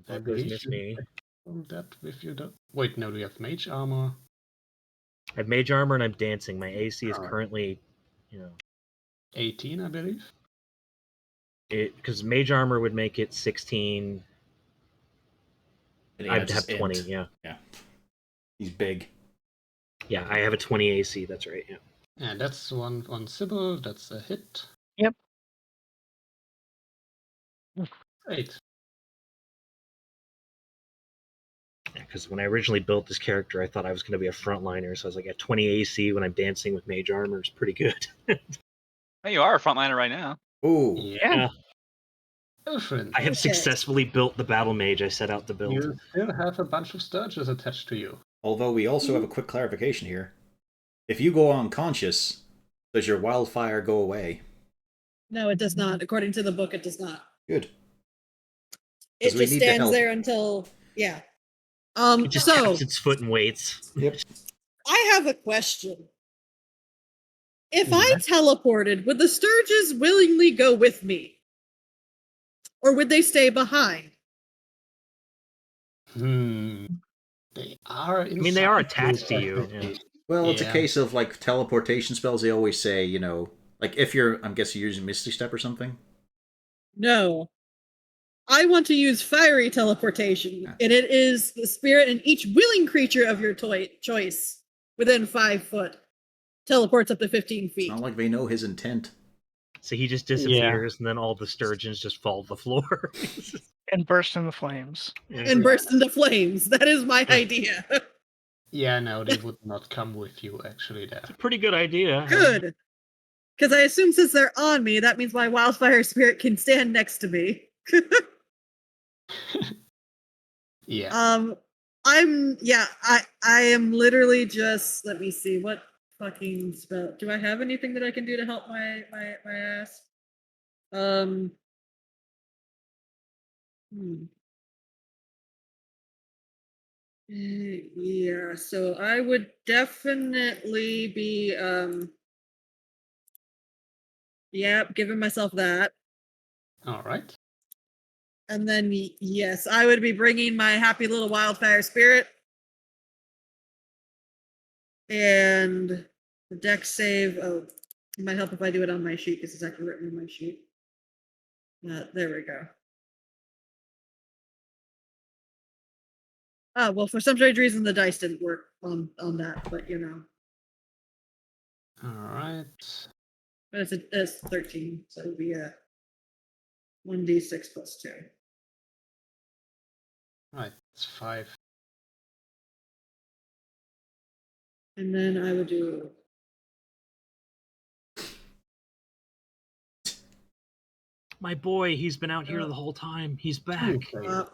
I Buggers believe miss you me. from that if you don't. Wait, no, do you have mage armor? I have mage armor and I'm dancing. My AC is Alright. currently, 18, I believe. because mage armor would make it 16. And he I'd has have his 20. int. Yeah, He's big. yeah, I have a 20 AC. That's right. Yeah. And that's one on Sybil. That's a hit. Yep. 8. Because when I originally built this character, I thought I was going to be a frontliner, so I was like, at 20 AC when I'm dancing with mage armor is pretty good. Oh, you are a frontliner right now. Ooh. Yeah. Ilfrin, I have Okay. successfully built the battle mage I set out to build. you still have a bunch of sturges attached to you. Although we also have a quick clarification here. If you go unconscious, does your wildfire go away? No, it does not. According to the book, it does not. Good. It 'Cause we just need the stands help. there until yeah. It just So taps its foot and waits. Yep. I have a question. If I teleported, would the Sturges willingly go with me? Or would they stay behind? They are. I mean, they are inside attached to you. technically. Yeah. Well, it's a Yeah. case of like teleportation spells. They always say, like if I'm guessing you're using Misty Step or something. No. I want to use fiery teleportation, and it is the spirit and each willing creature of your choice within 5 foot teleports up to 15 It's feet. not like they know his intent. So he just disappears, and then all the sturgeons just fall to the floor. And burst into flames. And burst into flames. That is my idea. Yeah, no, they would not come with you actually there. Pretty good idea. Good. Because I assume since they're on me, that means my wildfire spirit can stand next to me. Yeah. I am literally just, let me see, what fucking spell do I have anything that I can do to help my ass? Yeah, so I would definitely be giving myself that. All right. And then yes, I would be bringing my happy little wildfire spirit. And the deck save, it might help if I do it on my sheet because it's actually written on my sheet. There we go. Oh, well, for some strange reason, the dice didn't work on that, but All right. But it's 13, so it would be a 1d6 plus 2. Right, it's 5. And then I would do My boy, he's been out here the whole time. He's back. Fail.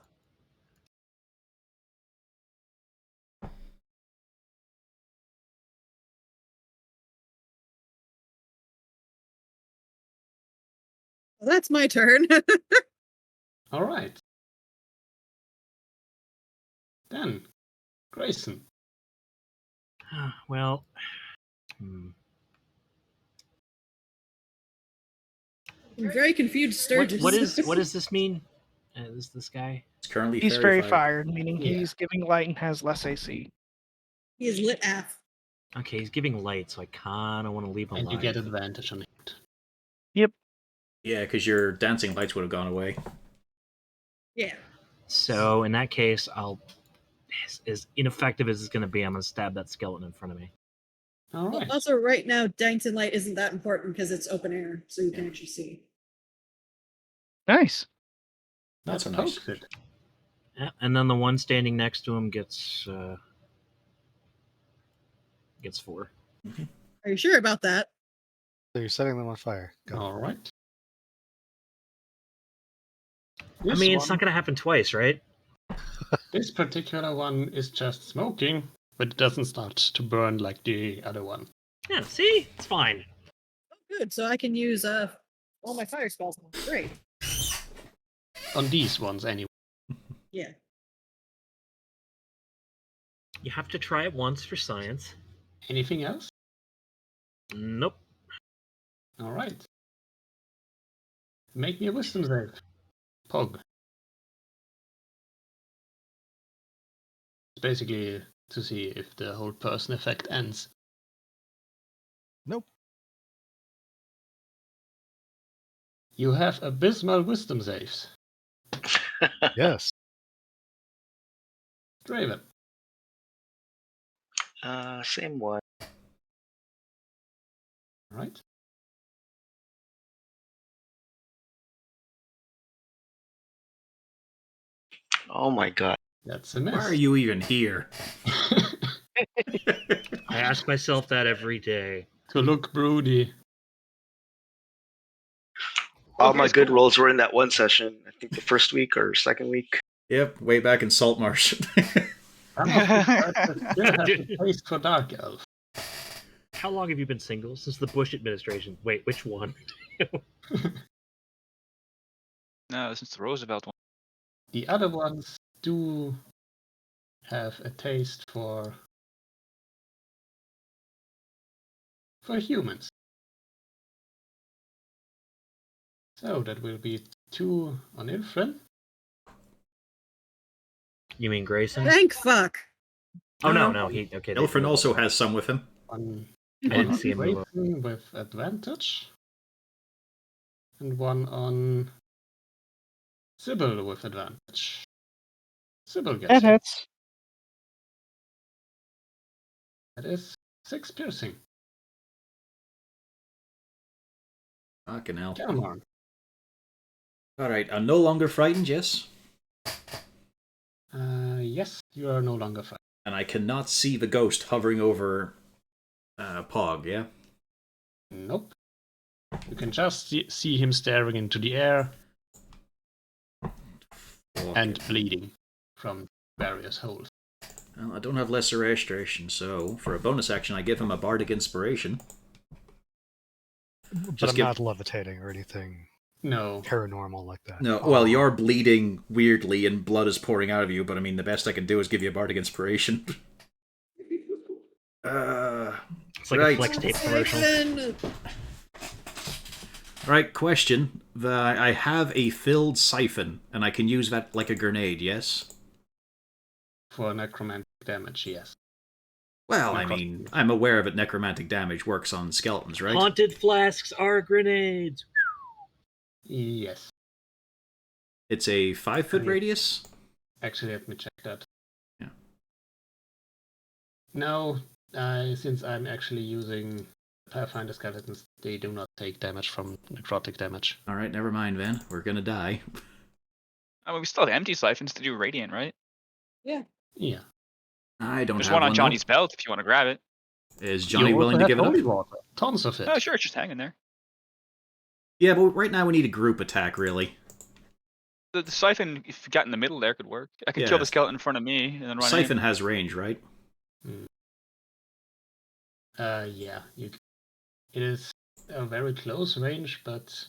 well, that's my turn. All right. Then, Grayson. Well, I'm very confused, Sturgis. what does this mean? This guy? It's currently He's fairy very fire. fired, meaning Yeah. he's giving light and has less AC. He is lit af. Okay, he's giving light, so I kind of want to leave him And you alive. get advantage on it. Yeah, because your dancing lights would have gone away. Yeah. So in that case, as ineffective as it's going to be, I'm going to stab that skeleton in front of me. All Well, right. also, right now, dancing light isn't that important because it's open air, so you can actually see. Nice. That's That nice. pokes it. Yeah, and then the one standing next to him gets 4. Are you sure about that? So you're setting them on fire. Go. All right. I mean, it's not going to happen twice, right? This particular one is just smoking, but it doesn't start to burn like the other one. Yeah, see? It's fine. Oh, good. So I can use all my fire spells now. Great. On these ones, anyway. Yeah. You have to try it once for science. Anything else? Nope. All right. Make me a wisdom save. Pog. It's basically to see if the whole person effect ends. Nope. You have abysmal wisdom saves. Yes. Draven. Same one. All right. Oh my god. That's a miss. Why are you even here? I ask myself that every day. To look broody. All Okay, my good so- rolls were in that one session. I think the first week or second week. Yep, way back in Saltmarsh. Some of the characters still have a taste for Dark Elf. How long have you been single? Since the Bush administration. Wait, which one? No, since the Roosevelt one. The other ones do have a taste for humans. So that will be 2 on Ilfrin. You mean Grayson? Thank fuck. Oh, no, he... Okay. they Ilfrin do. also has some with him. One didn't on see him move up. Grayson with advantage. And one on Sybil with advantage. Sybil gets That it. hits. That is 6 piercing. Fucking hell. Kalmar. Alright, I'm no longer frightened, yes? Yes, you are no longer frightened. And I cannot see the ghost hovering over Pog, yeah? Nope. You can just see him staring into the air and bleeding from various holes. Well, I don't have lesser restoration, so for a bonus action I give him a bardic inspiration. But Just I'm give- not levitating or anything No. paranormal like that. No, well, you're bleeding weirdly and blood is pouring out of you, but I mean, the best I can do is give you a bardic inspiration. It's like right. a flex tape commercial. Grayson! Right, question. I have a filled siphon, and I can use that like a grenade, yes? For necromantic damage, yes. Well, I mean, I'm aware that necromantic damage works on skeletons, right? Haunted flasks are grenades. Yes. It's a 5-foot Okay. radius? Actually, let me check that. Yeah. No, since I'm actually using Pathfinder Skeletons, They do not take damage from necrotic damage. All right, never mind, Van. We're gonna die. I mean, we still have empty siphons to do radiant, right? Yeah. I don't There's have one on though. Johnny's belt if you want to grab it. Is Johnny You willing also to have give it holy up? water. Tons of it. Oh, sure, it's just hanging there. Yeah, but right now we need a group attack, really. The siphon, if you got in the middle there, could work. I could Yeah. kill the skeleton in front of me and then run Siphon in. has range, right? Yeah. It is a very close range, but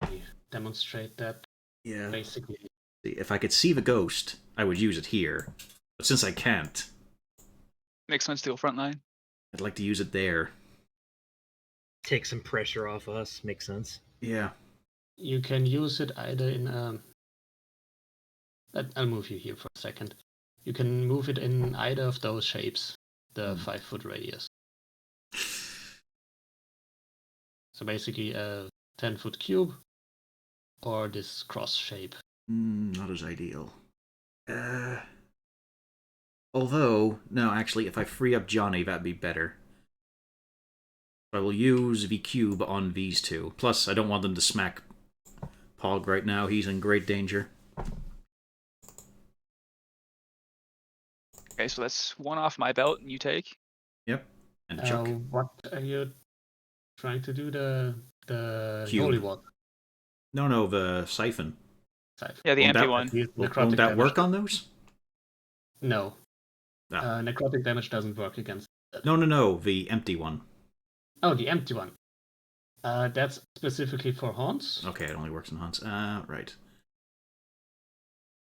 we demonstrate that Yeah. basically. If I could see the ghost, I would use it here. But since I can't, Makes sense to go front line. I'd like to use it there. Take some pressure off us. Makes sense. Yeah. You can use it either in I'll move you here for a second. You can move it in either of those shapes, the 5-foot radius. So basically a 10-foot cube or this cross shape. Not as ideal. Although, no, actually, if I free up Johnny, that'd be better. I will use the cube on these two. Plus, I don't want them to smack Pog right now. He's in great danger. Okay, so that's one off my belt and you take. Yep. And Chuck. What are you trying to do? The Cube. holy water. No, the siphon. Yeah, the Won't empty that- one. Won't that work on those? No. Ah. Necrotic damage doesn't work against that. No, the empty one. Oh, the empty one. That's specifically for haunts. Okay, it only works in haunts. Right.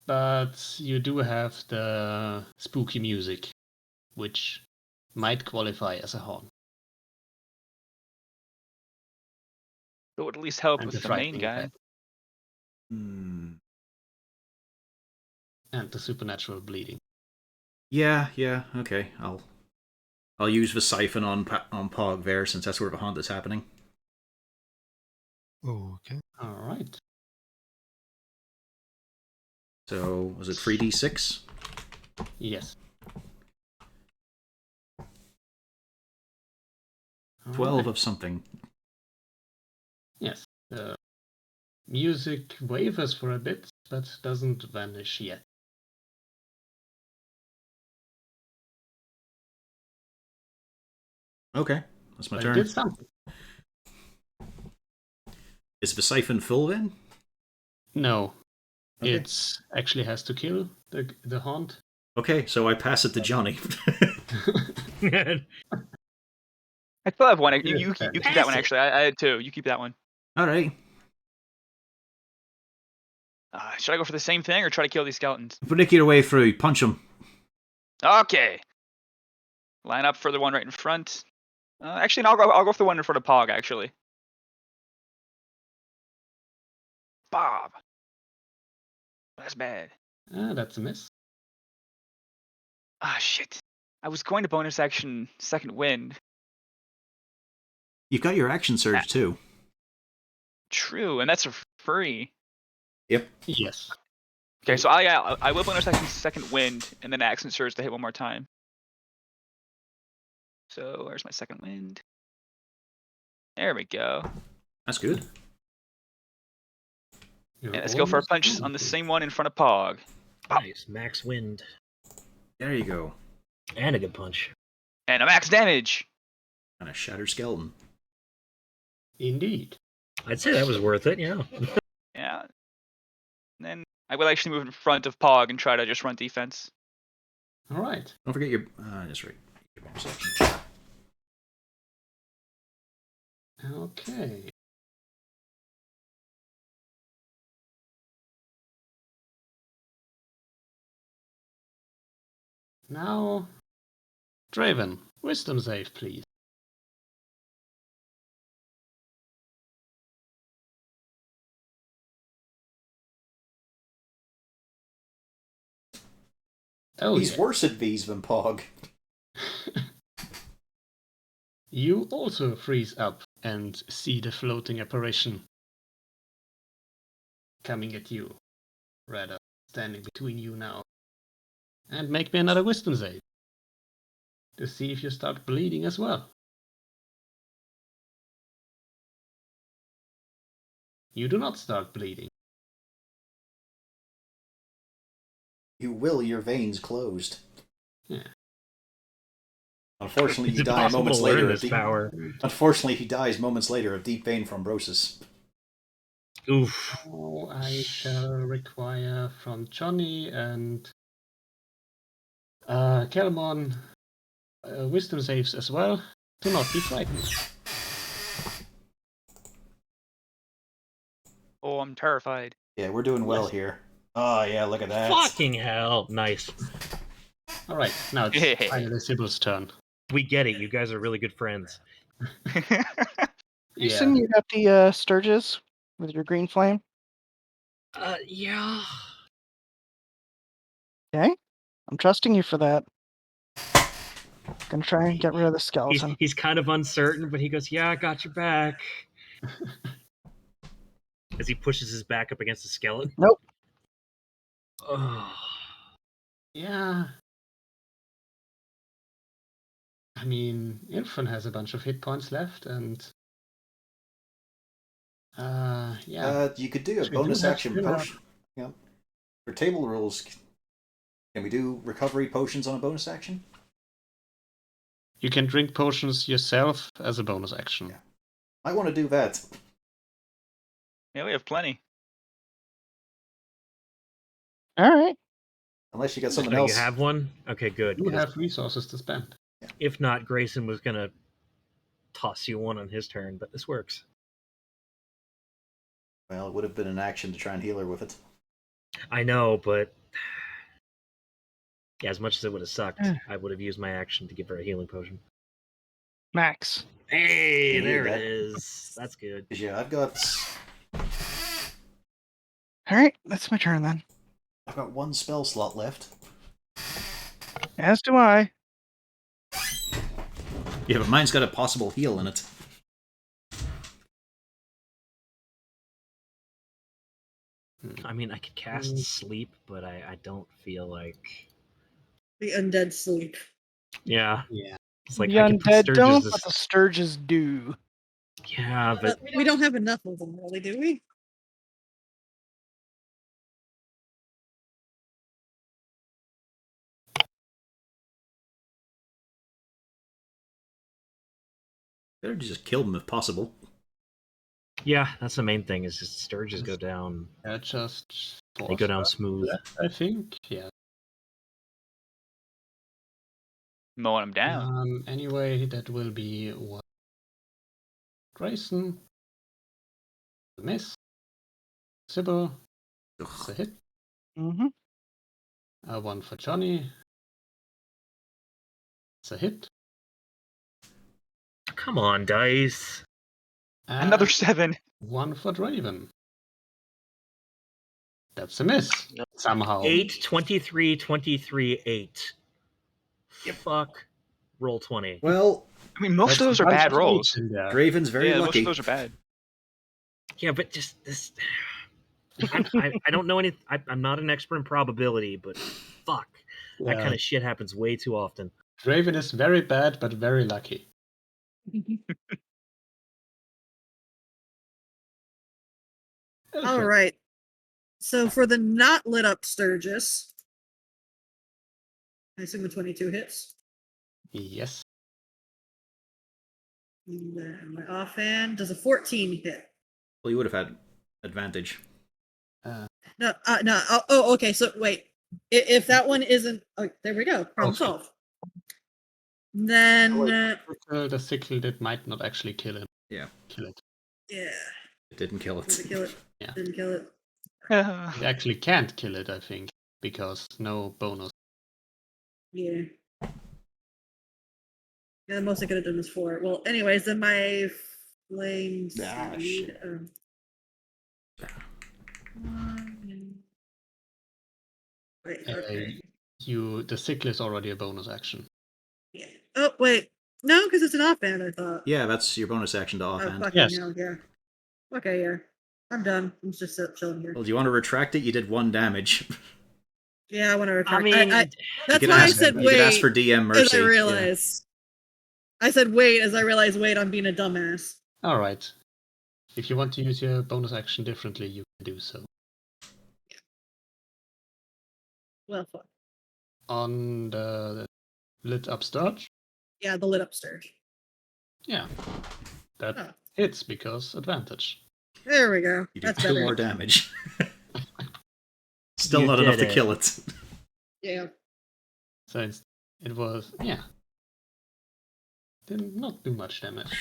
But you do have the spooky music, which might qualify as a haunt. It would at least help And with the the main frightening guy. effect. And the supernatural bleeding. Yeah, okay. I'll use the siphon on Pog there, since that's where the haunt is happening. Okay. Alright. So, was it 3d6? Yes. 12 Alright. of something. Yes. The music wavers for a bit, but doesn't vanish yet. Okay, that's my But it turn. did something. Is the siphon full then? No. Okay. It's actually has to kill the haunt. Okay, so I pass it to Johnny. I still have one. You Yes, keep pass that one, it. actually. I had two. You keep that one. Alright. Should I go for the same thing or try to kill these skeletons? Break your way through. Punch him. Okay. Line up for the one right in front. Actually, no, I'll go for the one in front of Pog, actually. Bob. That's bad. That's a miss. Ah, shit. I was going to bonus action second wind. You've got your action surge too. True, and that's for free. Yep. Yes. Okay, so I will bonus action second wind, and then action surge to hit one more time. So where's my second wind? There we go. That's good. You're And let's go for a almost punch done. on the same one in front of Pog. Nice. Max wind. There you go. And a good punch. And a max damage. And a shattered skeleton. Indeed. I'd say that was worth it, yeah. Yeah. And then I will actually move in front of Pog and try to just run defense. Alright. Don't forget your... that's right. Your bonus action. Okay. Now, Draven, wisdom save, please. Oh, He's yeah. worse at these than Pog. You also freeze up and see the floating apparition coming at you, rather standing between you now. And make me another wisdom save to see if you start bleeding as well. You do not start bleeding. You will your veins closed. Yeah. Unfortunately, It's you die impossible moments to learn later. this power. Unfortunately, he dies moments later of deep vein thrombosis. Oof. Oh, I shall require from Johnny and Kelmon wisdom saves as well. Do not be frightened. Oh, I'm terrified. Yeah, we're doing well Yes. here. Oh yeah, look at that. Fucking hell. Nice. All right, now it's finally Sybil's turn. We get it. You guys are really good friends. Jason, you got the Sturges with your green flame? Yeah. Okay. I'm trusting you for that. Gonna try and get rid of the skeleton. He's kind of uncertain, but he goes, "Yeah, I got your back." As he pushes his back up against the skeleton. Nope. Oh. Yeah. I mean, Ilfrin has a bunch of hit points left, and yeah. You could do a We do bonus have action Scylla. potion. Yeah. For table rules, can we do recovery potions on a bonus action? You can drink potions yourself as a bonus action. Yeah. I want to do that. Yeah, we have plenty. All right. Unless you got something Oh, else. you have one? Okay, good. You 'cause have resources to spend. if not, Grayson was gonna toss you one on his turn, but this works. Well, it would have been an action to try and heal her with it. I know, but yeah, as much as it would have sucked, Eh. I would have used my action to give her a healing potion. Max. Hey, You there need it that. is. That's good. 'Cause, yeah, I've got All right, that's my turn then. one spell slot left. As do I. Yeah, but mine's got a possible heal in it. I mean, I could cast sleep, but I don't feel like. The undead sleep. Yeah. Yeah. It's like the I could put undead Sturgis don't, this. but the Sturges do. Yeah, but We don't have enough of them, really, do we? Better just kill them if possible. yeah, that's the main thing. Is just Sturges go down. Just They go down smooth. I think. Yeah. Mowing them down. Anyway, that will be one. Grayson. Miss. Sybil. It's a hit. Mm-hmm. One for Johnny. It's a hit. Come on, dice. Another And 7. one for Draven. That's a miss. Yep. Somehow. 8, 23, 23, 8. Fuck. Roll 20. Well, I mean, most of those are bad rolls. Draven's very Yeah, most lucky. of those are bad. Yeah, but just this. I don't know any. I'm not an expert in probability, but fuck. That kind of shit happens way too often. Draven is very bad, but very lucky. All right. So for the not lit up Sturgis, I assume the 22 hits. Yes. And then my offhand does a 14 hit. Well, you would have had advantage. No. Oh, okay. So wait, if that one isn't, oh, there we go. Problem solved. Then The sickle that might not actually kill it. Yeah. Kill it. yeah, It didn't kill did it it. kill it? Yeah. Didn't kill it. It actually can't kill it, I think, because no bonus. Yeah. Yeah, the most I could have done was 4. Well, anyways, then my flame Ah, seed. shit. Wait, okay. The sickle is already a bonus action. Yeah. Oh wait, no, because it's an offhand. I thought. Yeah, that's your bonus action to Oh offhand. fucking Yes. hell, yeah. Okay, yeah. I'm done. I'm just chilling here. Well, do you want to retract it? You did 1 damage. Yeah, I want to retract. I mean, that's you could why I ask, said you wait. could ask for DM mercy. As I Yeah. realized. I said wait as I realized wait. I'm being a dumbass. All right. If you want to use your bonus action differently, you can do so. Well, fuck. On the lit up sturge? Yeah, the lit up sturge. Yeah. That Oh. hits because advantage. There we go. You do That's 2 better. more damage. Still You not enough did to it. kill it. Yeah. So it was, yeah. Did not do much damage.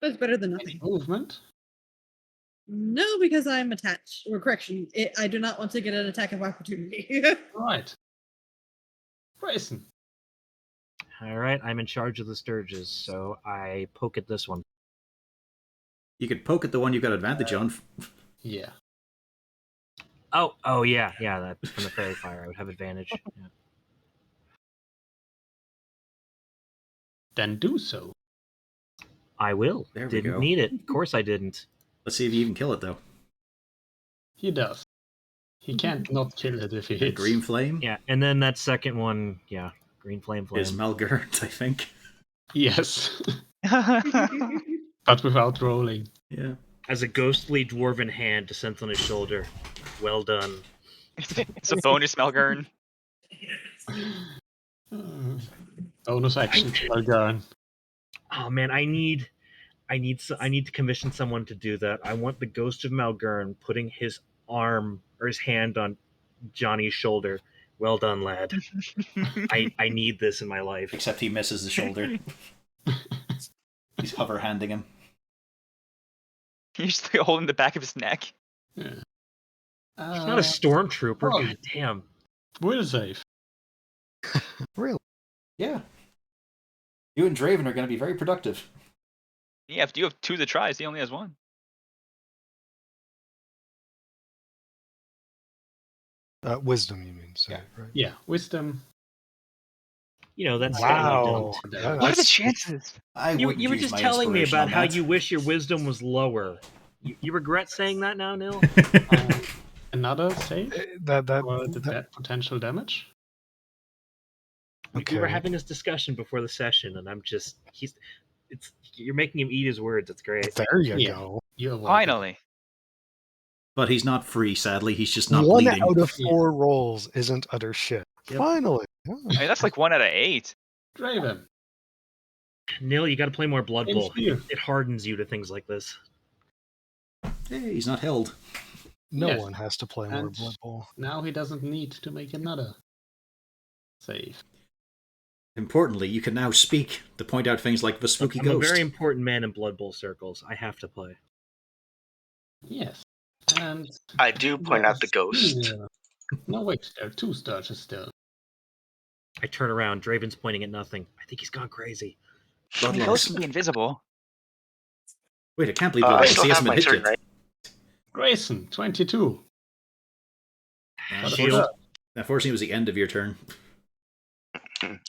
That's better than Any nothing. movement? No, because I'm attached. Or correction, I do not want to get an attack of opportunity. Alright. Grayson. All right, I'm in charge of the Sturges, so I poke at this one. You could poke at the one you got advantage on. Yeah. Oh, yeah, that's from the fairy fire. I would have advantage. Yeah. Then do so. I will. There we Didn't go. need it. Of course I didn't. Let's see if you even kill it, though. He does. He can't not kill it if he A hits. green flame Yeah, and then that second one, yeah, green flame. is Malgert, I think. Yes. But without rolling. Yeah. As a ghostly dwarven hand descends on his shoulder. Well done. It's a bonus, Malgern. Bonus action, Malgern. Oh man, I need to commission someone to do that. I want the ghost of Malgern putting his arm or his hand on Johnny's shoulder. Well done, lad. I need this in my life. Except he misses the shoulder. He's hover handing him. He's just like, holding the back of his neck. Yeah. He's not a stormtrooper. oh. God damn. Will save. Really? Yeah. You and Draven are going to be very productive. Yeah, if you have 2 that tries, he only has 1. Wisdom, you mean? So, Yeah. right? Yeah, wisdom. You know, that's Wow. Yeah, What are the chances? I You wouldn't were use just my telling me inspiration about on how that. you wish your wisdom was lower. You regret saying that now, Nil? Another save That for the potential damage. We were Okay. having this discussion before the session, and you're making him eat his words. It's great. There you Yeah. go. You avoid Finally. But he's not free, sadly. He's just not One bleeding. out of 4 rolls isn't utter shit. Yep. Finally. I mean, that's like 1 out of 8. it. Draven. Nil, you got to play more Blood Same Bowl. spear. It hardens you to things like this. Hey, he's not held. No Yes. one has to play more And- Blood Bowl. Now he doesn't need to make another save. Importantly, you can now speak to point out things like the spooky I'm ghost. a very important man in Blood Bowl circles. I have to play. Yes. And I do point out the ghost. Yeah. No, wait, there are 2 Sturges still. I turn around. Draven's pointing at nothing. I think he's gone crazy. I mean, Bloodlust. ghosts can be invisible. Wait, I can't believe I Bloodlust. still He have hasn't my been hit turn, yet. right? Grayson, 22. Shield. Unfortunately, it was the end of your turn. Okay.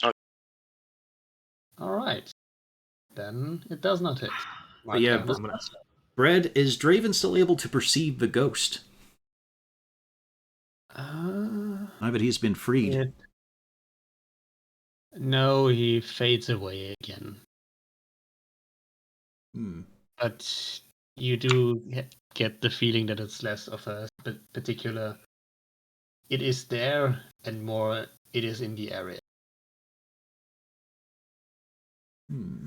Alright. Then it does not hit. But yeah, Mark down I'm gonna- his- Brad, is Draven still able to perceive the ghost? I bet he's been freed. it- No, he fades away again. Hmm. But you do get the feeling that it's less of a particular. It is there, and more it is in the area. Hmm.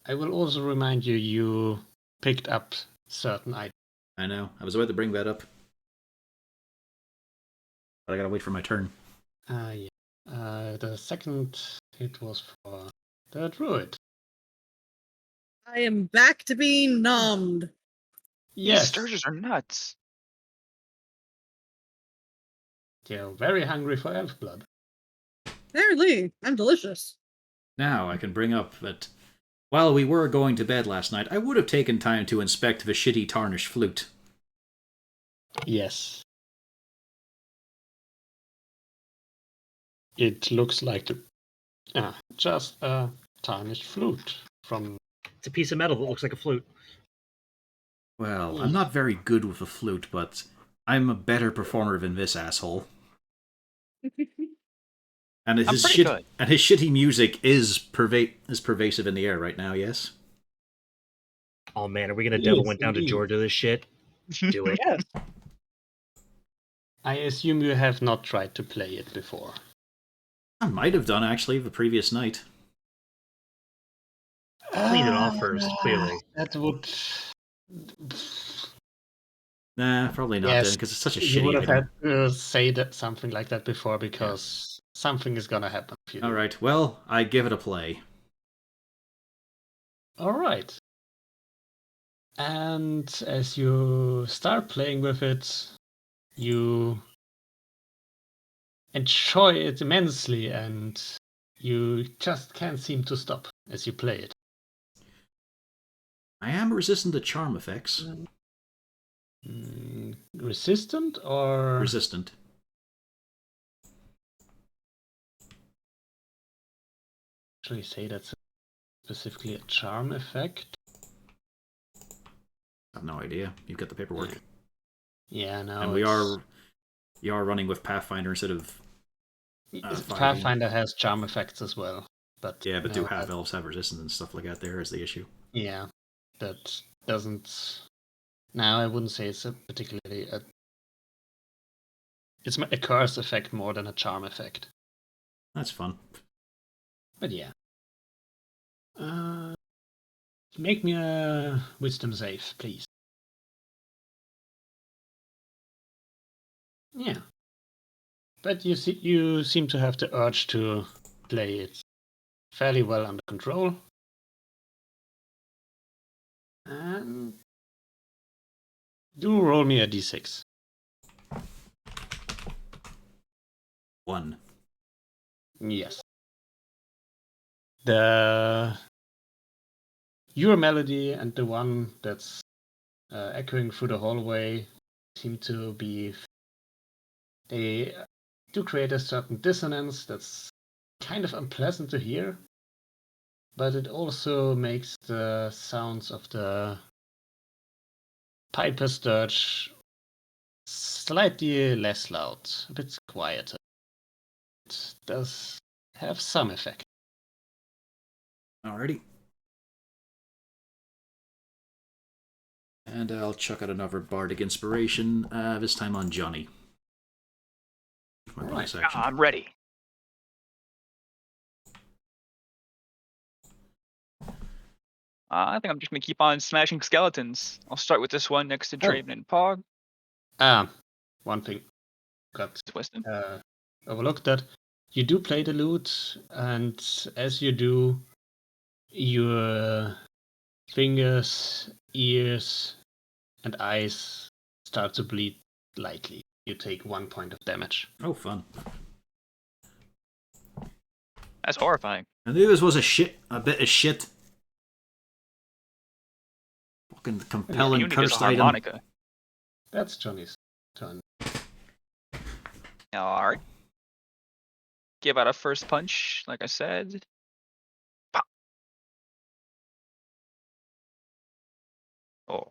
I will also remind you, you picked up certain items. I know. I was about to bring that up. But I gotta wait for my turn. Yeah. The second hit was for the druid. I am back to being numbed. These Yes, Sturges are nuts. they're very hungry for elf blood. Apparently, I'm delicious. Now I can bring up that while we were going to bed last night, I would have taken time to inspect the shitty tarnished flute. Yes. It looks like just a tarnished flute from. It's a piece of metal that looks like a flute. Well, I'm not very good with a flute, but I'm a better performer than this asshole. And I'm his pretty good. shitty music is pervasive in the air right now. Yes. Oh man, are we gonna Yes, Devil Went Down to indeed. Georgia this shit? Do it. Yes. I assume you have not tried to play it before. I might have done actually the previous night. Clean it off first, clearly. That would. Nah, probably not then, Yes, because it's such a you would shitty have item. had to say that something like that before because something is gonna happen. If you do. All right. Well, I give it a play. All right. And as you start playing with it, you enjoy it immensely, and you just can't seem to stop as you play it. I am resistant to charm effects. Resistant or Resistant. actually say that's specifically a charm effect? I have no idea. You've got the paperwork. Yeah, no. And we are running with Pathfinder instead of Pathfinder has charm effects as well, but yeah, but no, do half elves have resistance and stuff like that? There is the issue. Yeah, that doesn't. Now I wouldn't say it's a particularly it's a curse effect more than a charm effect. That's fun. But yeah. Make me a wisdom save, please. Yeah. But you seem to have the urge to play it fairly well under control. And do roll me a d6. 1. Yes. Your melody and the one that's echoing through the hallway seem to be. They do create a certain dissonance that's kind of unpleasant to hear, but it also makes the sounds of the piper's dirge slightly less loud, a bit quieter. It does have some effect. Alrighty. And I'll chuck out another bardic inspiration, this time on Johnny. My bonus action. I'm ready. I think I'm just gonna keep on smashing skeletons. I'll start with this one next to Draven and Pog. One thing got Twisted. overlooked that you do play the lute, and as you do, your fingers, ears, and eyes start to bleed lightly. You take 1 point of damage. Oh, fun. That's horrifying. I knew this was a bit of shit. Fucking compelling You need cursed a item. harmonica. That's Johnny's turn. Alright. Give out a first punch, like I said. Pop. Oh.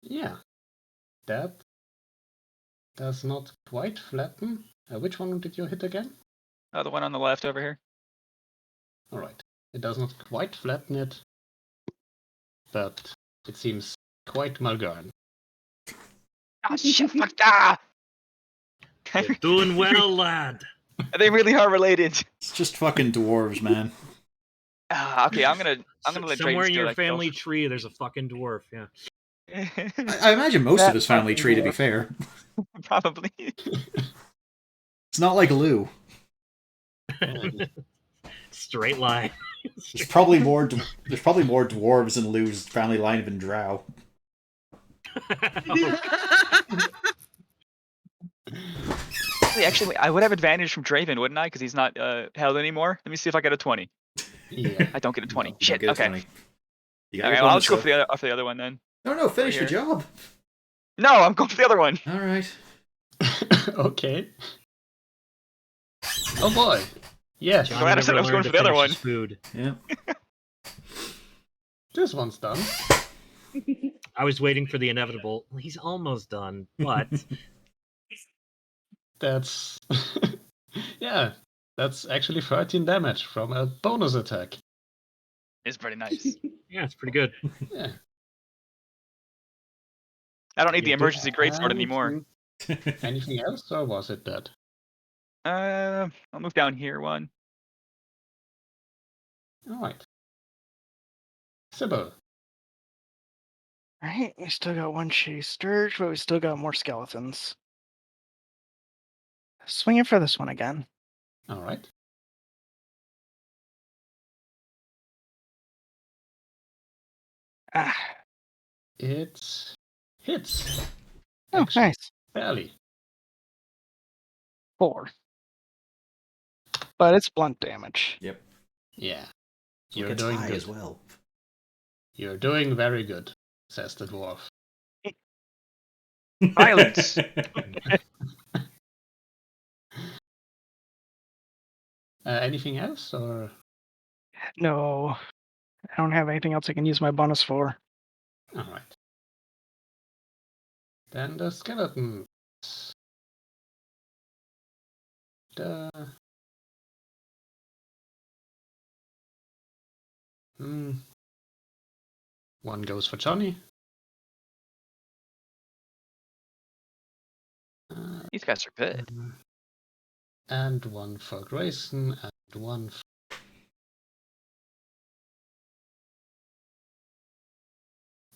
Yeah. That does not quite flatten. Which one did you hit again? The one on the left over here. Alright. It does not quite flatten it, but it seems quite malgarn. Ah, shit, fuck that! You're doing well, lad. They really are related. It's just fucking dwarves, man. Okay, I'm gonna let Somewhere Draven in steal your that kill. family tree, there's a fucking dwarf. Yeah. I imagine most of his family fucking tree, to be dwarf. fair. Probably. It's not like Lou. Straight line. There's probably more dwarves in Lou's family line than Drow. Actually, I would have advantage from Draven, wouldn't I? Because he's not held anymore. Let me see if I get a 20. Yeah. I don't get a 20. No, you Shit. don't get a Okay. 20. You got Okay. your Well, I'll bonus, just go though. for the other one then. No, finish the Right here. job. No, I'm going for the other one. All right. Okay. Oh boy. Yes, John Glad I said I was never going for learned the other to one. finish his Food. Yeah. this one's done. I was waiting for the inevitable. He's almost done, but That's yeah, that's actually 13 damage from a bonus attack. It's pretty nice. Yeah, it's pretty good. Yeah. I don't need the You did emergency greatsword anymore. Anything else, or was it that? I'll move down here one. All right. Sybil. Right, we still got one shitty Sturge, but we still got more skeletons. Swinging for this one again. All right. Ah, It hits. oh, Actually, nice. barely. 4. But it's blunt damage. Yep. Yeah. You're You're doing high good. as well. You're doing very good, says the dwarf. Violence. Anything else, or No, I don't have anything else I can use my bonus for. all right? Then the skeleton. The one goes for Johnny. These guys are good. And one for Grayson, and one.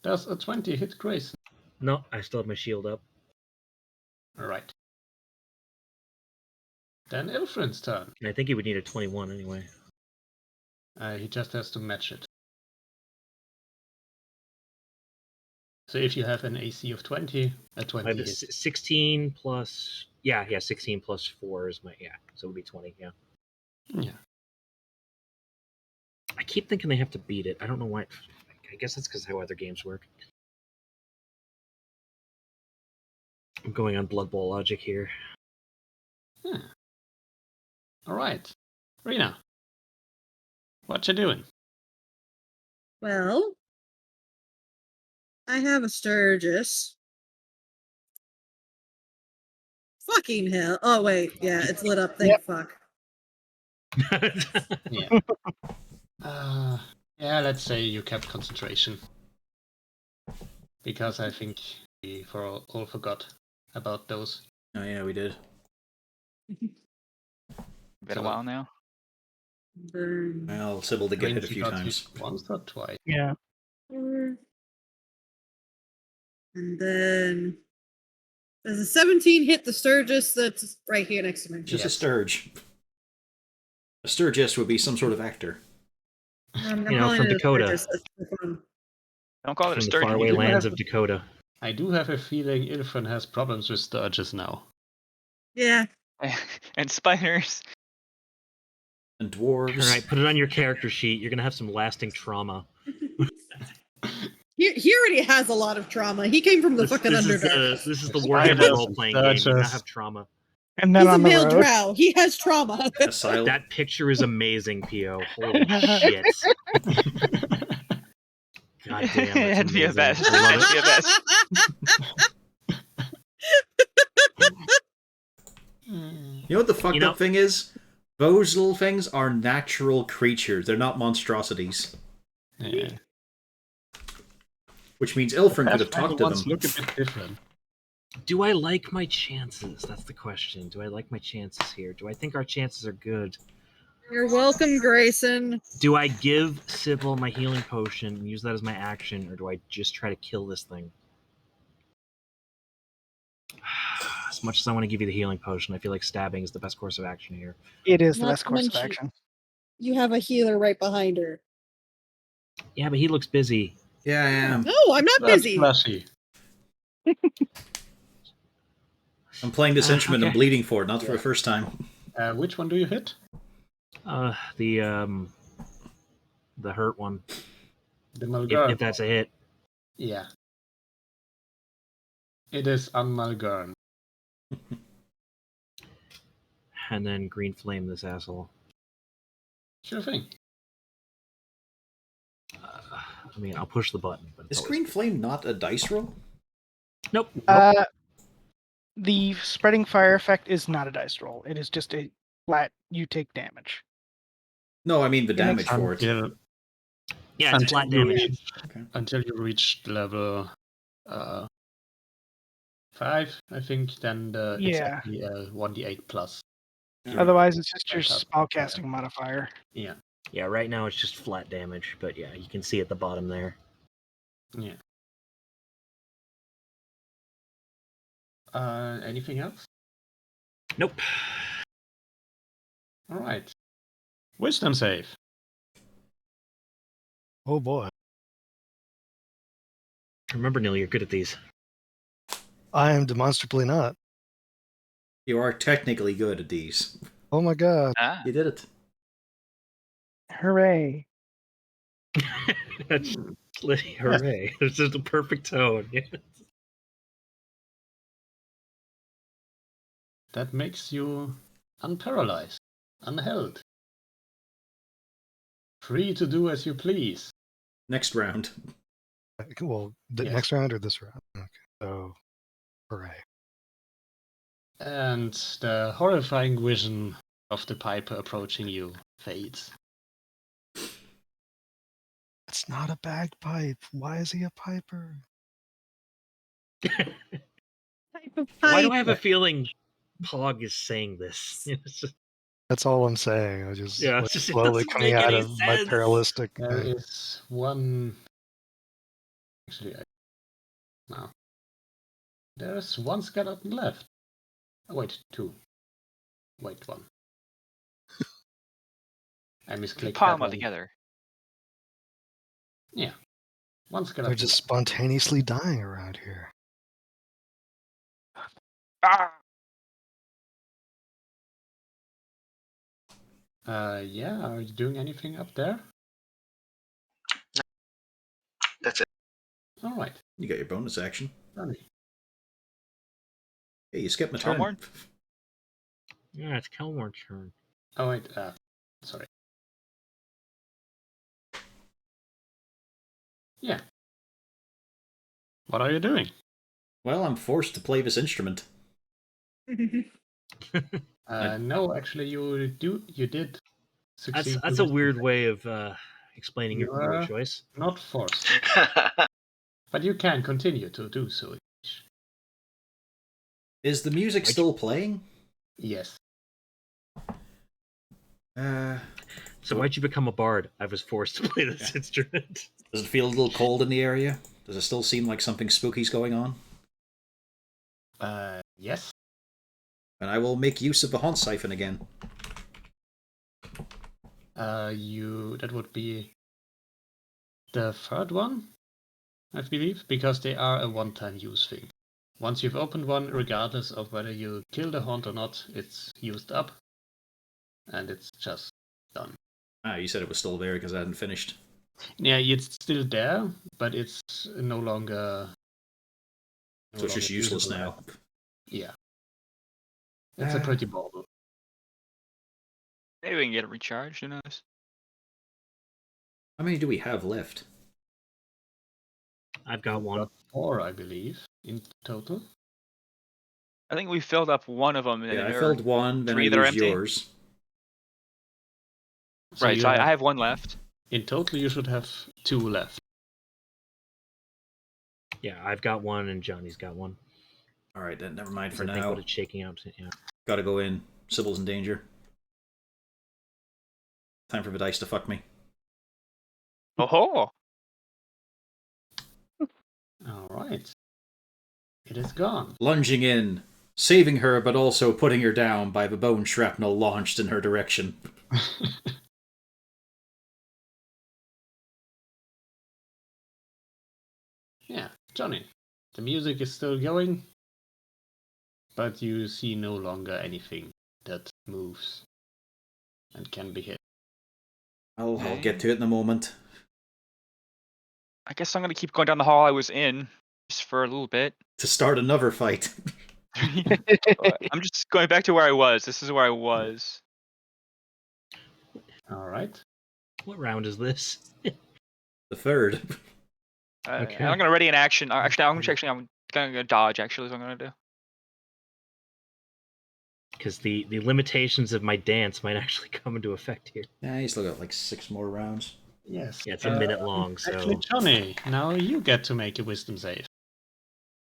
Does a 20 hit Grayson? No, I still have my shield up. All right. Then Ilfrin's turn. And I think he would need a 21 anyway. He just has to match it. So if you have an AC of 20, a I 20 have a hits. 16 plus. Yeah, 16 plus 4 is my. Yeah, so it would be 20. Yeah. Yeah. I keep thinking they have to beat it. I don't know why. I guess that's because how other games work. I'm going on Blood Bowl logic here. Yeah. All right. Rena. What you doing? Well, I have a Sturgis. Fucking hell. Oh, wait. Yeah, it's lit up. Thank fuck. Yeah. Yeah, let's say you kept concentration. Because I think we all forgot about those. Oh yeah, we did. Been a while now. Burn. Well, Sybil did get hit a She few got times. hit once or twice. Yeah. And then does a 17 hit the Sturgis that's right here next to me? Just a Yes. Sturge. A Sturgis would be some sort of actor. I'm You know, calling from it a Dakota. Sturgis, that's for fun. Don't call it a From the sturgeon. faraway You do lands have- of Dakota. I do have a feeling Ilfrin has problems with Sturges now. Yeah. And spiders. And dwarves. All right, put it on your character sheet. You're gonna have some lasting trauma. He already has a lot of trauma. He came from the fucking Underdark. This is the Spiders Warhammer and role-playing game. You do not Sturges. have trauma. And then He's a on the male road. drow. He has trauma. Asylum. That picture is amazing, Pio. Holy shit! God damn, that's It'd be a amazing. best. I love It'd it. be a best. You know what the fucked You know- up thing is? Those little things are natural creatures. They're not monstrosities. Yeah. Which means Ilfrin could have Pathfinder talked to ones them. look a bit different. Do I like my chances? That's the question. Do I like my chances here? Do I think our chances are good? You're welcome, Grayson. Do I give Sybil my healing potion and use that as my action, or do I just try to kill this thing? As much as I want to give you the healing potion, I feel like stabbing is the best course of action here. It is the Not best to course of mention- action. You have a healer right behind her. Yeah, but he looks busy. Yeah, I am. No, I'm not That's busy. flashy. I'm playing this instrument and okay. bleeding for it, not for the first time. Which one do you hit? The hurt one. The Malgern. If that's a hit. Yeah. It is Malgern. And then green flame this asshole. Sure thing. I mean, I'll push the button. But it's Is always- Green Flame not a dice roll? Nope. Uh, The spreading fire effect is not a dice roll. It is just a flat, you take damage. No, I mean the damage for it. Until, Yeah, it's flat until you damage. reach- Okay. Until you reach level 5, I think, then it's Yeah. actually a 1d8 plus. Otherwise, it's just your Right up. spellcasting modifier. Yeah. Yeah, right now it's just flat damage, but yeah, you can see at the bottom there. Yeah. Anything else? Nope. All right. Wisdom save. Oh boy. Remember, Neil, you're good at these. I am demonstrably not. You are technically good at these. Oh my god. Ah. You did it. Hooray. That's hooray. This is the perfect tone. That makes you unparalyzed, unheld. Free to do as you please. Next round. Well, the Yes. next round or this round? Okay. So, hooray. And the horrifying vision of the Piper approaching you fades. It's not a bagpipe. Why is he a piper? Type of Why do pipe. I have a feeling Pog is saying this? It's just- That's all I'm saying. I just Yeah, like, it's just- it slowly doesn't coming make out any of my sense. paralystic. There is one. Actually, no. There's one skeleton left. Oh, wait, 2. Wait, 1. I misclicked Pile that them all one. together. Yeah. One skeleton. They're just spontaneously dying around here. Ah! Yeah, are you doing anything up there? That's it. All right. You got your bonus action. Johnny. Hey, you skipped my turn. Elmore? yeah, it's Kelmore's turn. Oh, wait, sorry. Yeah. What are you doing? Well, I'm forced to play this instrument. No, actually, you did succeed. That's a weird way of explaining your You hero are- choice. Not forced, but you can continue to do so. Is the music still playing? Yes. So why'd you become a bard? I was forced to play this instrument. Does it feel a little cold in the area? Does it still seem like something spooky's going on? Yes. And I will make use of the haunt siphon again. That would be the third one, I believe, because they are a one-time use thing. Once you've opened one, regardless of whether you kill the haunt or not, it's used up, and it's just done. Ah, you said it was still there because I hadn't finished. Yeah, it's still there, but it's no longer. So it's just useless usable. now. Yeah. It's a pretty bauble. Maybe we can get it recharged, who knows? How many do we have left? I've got one. 4, I believe, in total. I think we filled up one of them. Yeah, I filled one, then I 3 that are used empty? yours. Right, you so I have one left. In total, you should have 2 left. Yeah, I've got one, and Johnny's got one. Alright, then never mind for I think now. what it's shaking up. Yeah. Gotta go in. Sybil's in danger. Time for the dice to fuck me. Oh-ho! All right. It is gone. Lunging in, saving her but also putting her down by the bone shrapnel launched in her direction. Yeah, Johnny. The music is still going, but you see no longer anything that moves and can be hit. I'll get to it in a moment. I guess I'm gonna keep going down the hall I was in, just for a little bit. To start another fight. I'm just going back to where I was. This is where I was. All right. What round is this? The third. Okay. I'm gonna ready an action. I'm gonna dodge. Actually, is what I'm gonna do. because the limitations of my dance might actually come into effect here. Yeah, he's still got like 6 more rounds. Yes. Yeah, it's a minute long, so Actually, Johnny, now you get to make a wisdom save.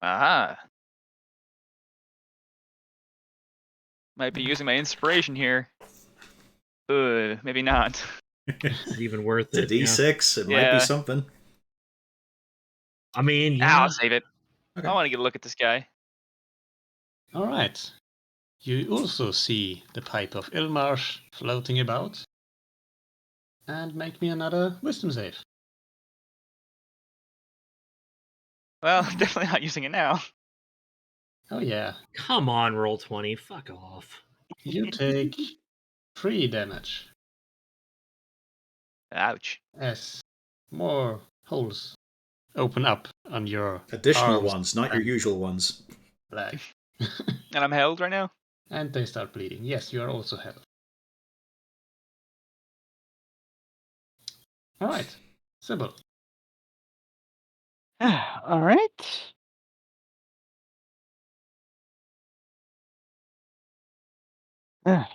Aha. Might be using my inspiration here. Maybe not. it's even worth It's a it. Yeah. D6. It might Yeah. be something. I mean, yeah. I'll save it. Okay. I want to get a look at this guy. All right. You also see the pipe of Ilmarsh floating about. And make me another wisdom save. Well, definitely not using it now. Oh yeah. Come on, roll 20. Fuck off. You take 3 damage Ouch. as more holes open up on your Additional arms ones, not your and usual ones. leg. And I'm held right now? And they start bleeding. Yes, you are also held. All right, Sybil. All right. Well,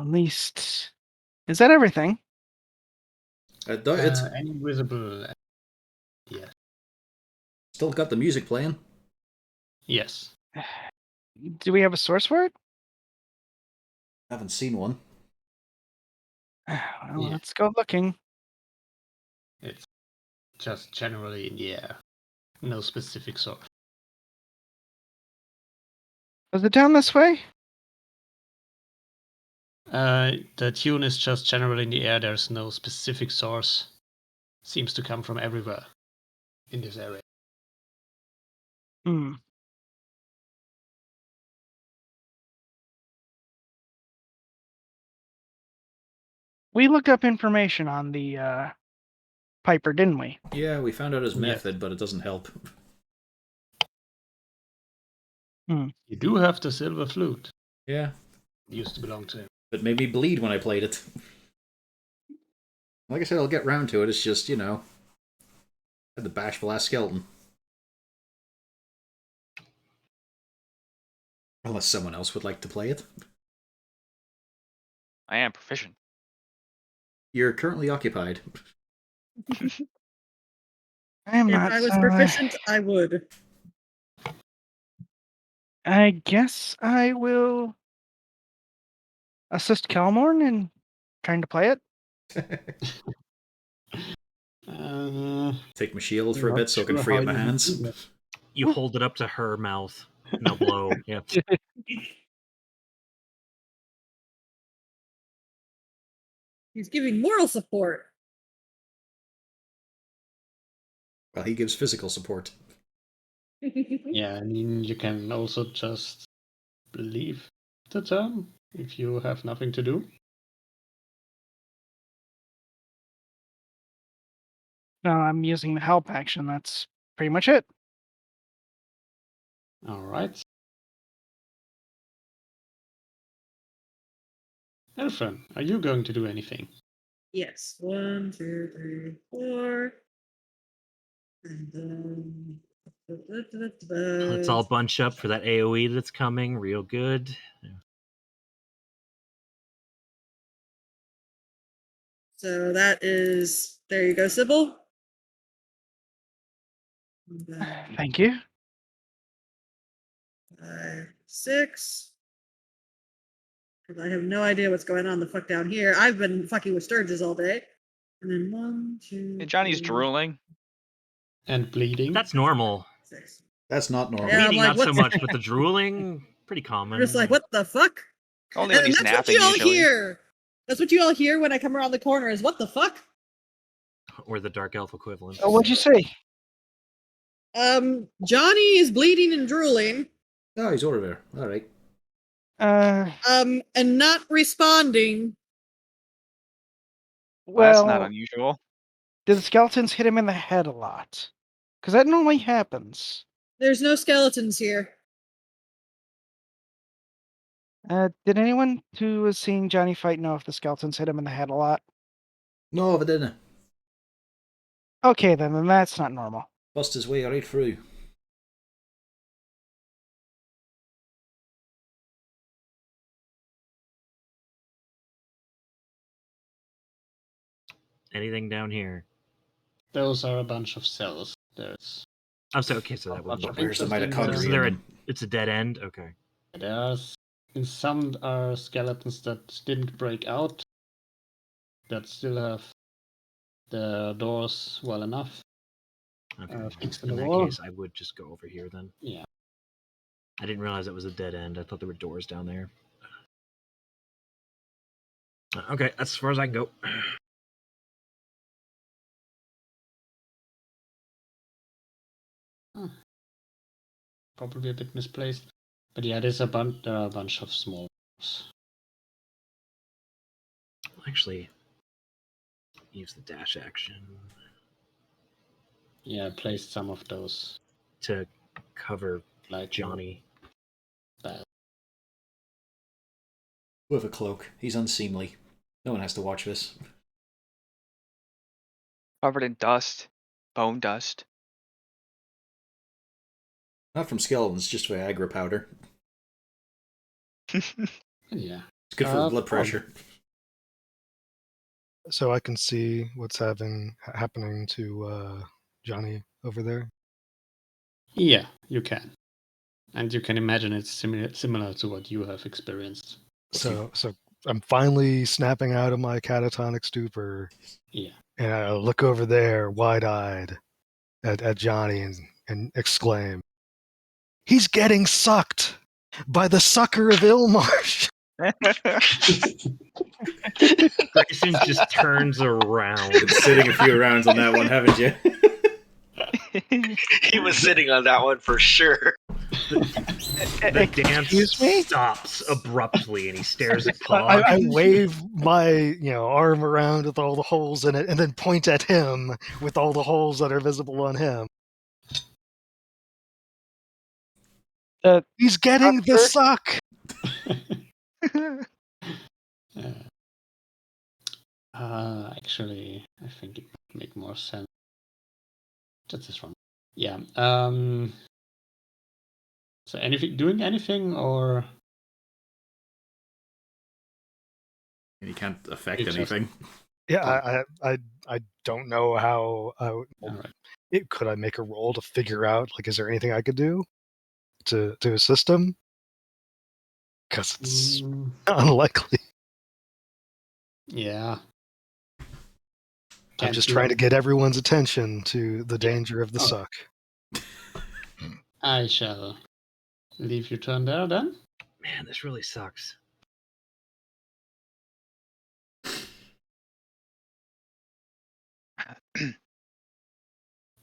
at least is that everything? It's Any visible? Yes. still got the music playing. Yes. Do we have a source for it? Haven't seen one. Well, Yeah. let's go looking. It's just generally in the air. No specific source. Was it down this way? The tune is just generally in the air. There's no specific source. Seems to come from everywhere in this area. Hmm. We looked up information on the Piper, didn't we? Yeah, we found out his Yes. method, but it doesn't help. You do have the silver flute. Yeah, It used to belong to him. but made me bleed when I played it. Like I said, I'll get round to it. It's just, the bashful ass skeleton. Unless someone else would like to play it. I am proficient. You're currently occupied. I am If not. I was so, proficient, I would. I guess I will assist Calmorn in trying to play it. Take my shield for a Not bit so I can sure free how up my you would hands. do that. You hold it up to her mouth. No blow. Yeah. He's giving moral support. Well, he gives physical support. Yeah, I mean, you can also just leave the turn if you have nothing to do. No, I'm using the help action. That's pretty much it. All right. Elfren, are you going to do anything? Yes. 1, 2, 3, 4. And then. Let's all bunch up for that AoE that's coming. Real good. So that is. There you go, Sybil. And then Thank you. 5, 6. Because I have no idea what's going on the fuck down here. I've been fucking with Sturges all day. And then 1, 2. Hey, Johnny's 3, drooling. And bleeding? That's normal. 6. That's not normal. Yeah, I'm Bleeding, like, not so what's- much, but the drooling, pretty common. I'm just like, what the fuck? Only when And he's that's what napping, you all usually. hear. That's what you all hear when I come around the corner is what the fuck? Or the dark elf equivalent. Oh, what'd you say? Johnny is bleeding and drooling. Oh, he's over there. All right. And not responding. Well, that's Well, not unusual. do the skeletons hit him in the head a lot? Because that normally happens. There's no skeletons here. Did anyone who was seeing Johnny fight know if the skeletons hit him in the head a lot? No, but didn't. Okay, then that's not normal. Bust his way right through. Anything down here? Those are a bunch of cells. There's Oh, so okay, so a that bunch would. of Where's the interesting mitochondria? So they're in them? it's a dead end. Okay. There's in some are skeletons that didn't break out, that still have the doors well enough. Okay. Fixed in In the that wall. case, I would just go over here then. Yeah. I didn't realize it was a dead end. I thought there were doors down there. Okay, that's as far as I can go. Probably a bit misplaced. But yeah, there are a bunch of small ones. Actually, use the dash action Yeah, I placed some of those to cover like Johnny. bad. With a cloak. He's unseemly. No one has to watch this. Covered in dust, bone dust. Not from skeletons, just Viagra powder. Yeah. It's good for blood pressure. So I can see what's happening to Johnny over there. Yeah, you can. And you can imagine it's similar to what you have experienced. So I'm finally snapping out of my catatonic stupor. Yeah. And I look over there, wide-eyed, at Johnny and exclaim, "He's getting sucked by the sucker of Ilmarsh!" Grayson just turns around. Been sitting a few rounds on that one, haven't you? He was sitting on that one for sure. The dance stops abruptly, and he stares at Pog. I wave my arm around with all the holes in it, and then point at him with all the holes that are visible on him. He's getting the suck. Actually, I think it would make more sense. That's this one. Yeah. So doing anything or? And he can't affect It's just- anything. Yeah, I don't know how. Could I make a roll to figure out is there anything I could do to assist him? Because it's unlikely. Yeah. I'm just trying to get everyone's attention to the danger of the suck. I shall leave your turn there then. Man, this really sucks.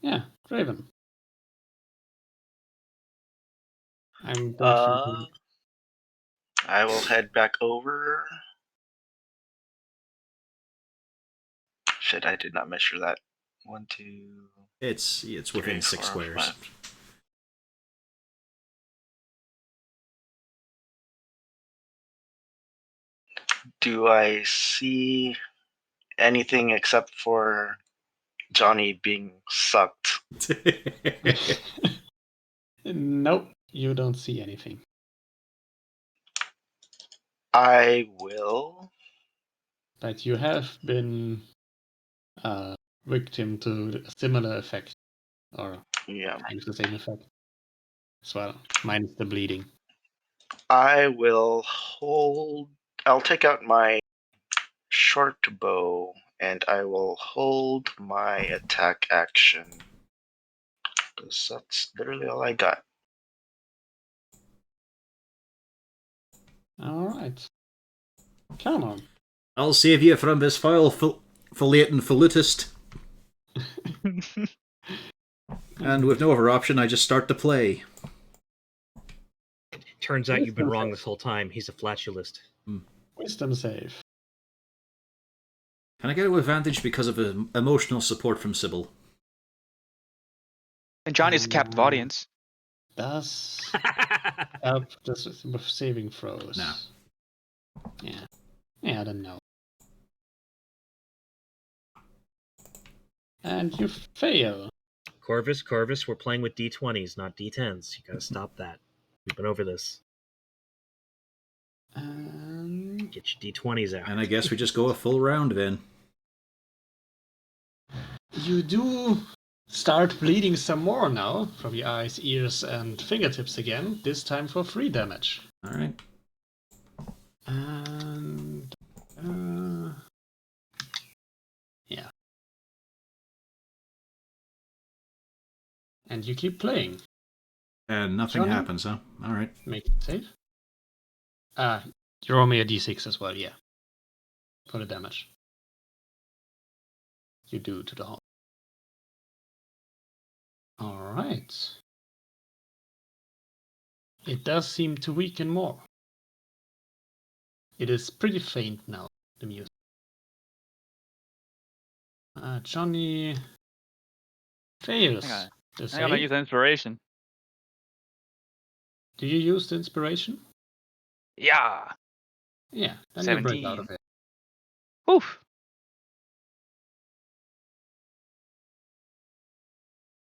Yeah, Draven. I'm I will head back over. Shit, I did not measure that. 1, 2. It's within 6 squares. 5. Do I see anything except for Johnny being sucked? Nope, you don't see anything. I will. But you have been victim to a similar effect, or kind of the same effect as well, minus the bleeding. I will hold. I'll take out my short bow and I will hold my attack action. Because that's literally all I got. Alright. Come on. I'll save you from this foul filleting flutist. And with no other option, I just start to play. Turns out you've been wrong this whole time. He's a flatulist. Wisdom save. Can I get it with advantage because of emotional support from Sybil? And Johnny's a captive audience. Does help with saving throws. No. Yeah, I don't know. And you fail. Corvus, we're playing with D20s, not D10s. You gotta stop that. We've been over this. Get your D20s out. And I guess we just go a full round then. You do start bleeding some more now from your eyes, ears, and fingertips again. This time for 3 damage. All right. And yeah. And you keep playing. And nothing Johnny? happens, huh? All right. Make it safe. You roll me a d6 as well, yeah. For the damage. You do to the hole. Alright. It does seem to weaken more. It is pretty faint now, the music. Johnny fails Hang on. the I'm gonna save. use inspiration. Do you use the inspiration? Yeah. Yeah, then you break out 17. of it. Oof.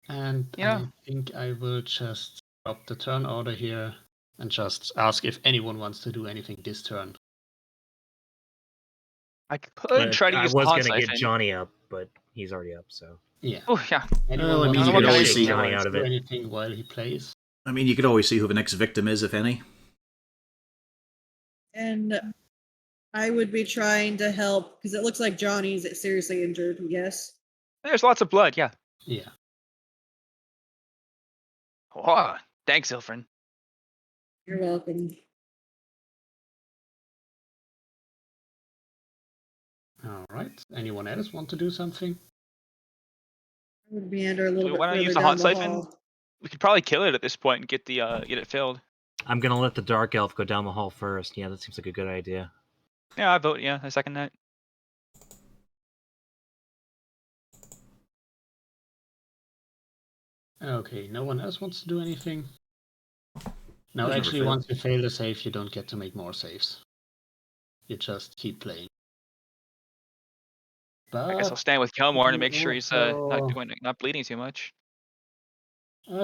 And Yeah. I think I will just stop the turn order here and just ask if anyone wants to do anything this turn. I could But try to I use was the going haunt to get siphon. Johnny up, but he's already up, so. Yeah. Oh yeah. Anyone Well, I mean, wants you to could always anything see Johnny else, out of do it. anything while he plays? I mean, you could always see who the next victim is, if any. And I would be trying to help because it looks like Johnny's seriously injured. Yes. There's lots of blood. Yeah. Yeah. Oh, thanks, Ilfrin. You're welcome. All right. Anyone else want to do something? I would meander a little bit Why don't I further use the down haunt the siphon? hall. We could probably kill it at this point and get the get it filled. I'm going to let the Dark Elf go down the hall first. Yeah, that seems like a good idea. Yeah, I vote. Yeah, I second that. Okay, no one else wants to do anything? No, Never actually, fail. once you fail the save, you don't get to make more saves. You just keep playing. But I guess I'll stand with Kelmore to make sure he's also- not bleeding too much.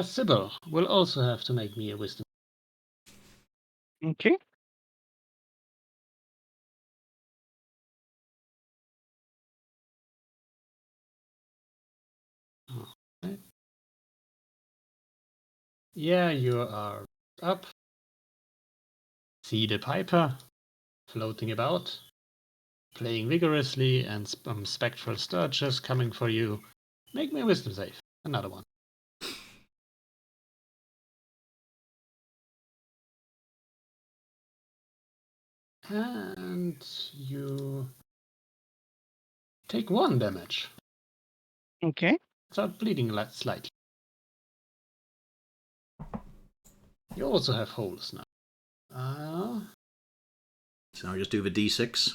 Sybil will also have to make me a wisdom. Okay. Okay. Yeah, you are up. See the Piper floating about, playing vigorously, and spectral sturges coming for you. Make me a wisdom save. Another one. And you take 1 damage. Okay. Start bleeding slightly. You also have holes now. So I just do the d6.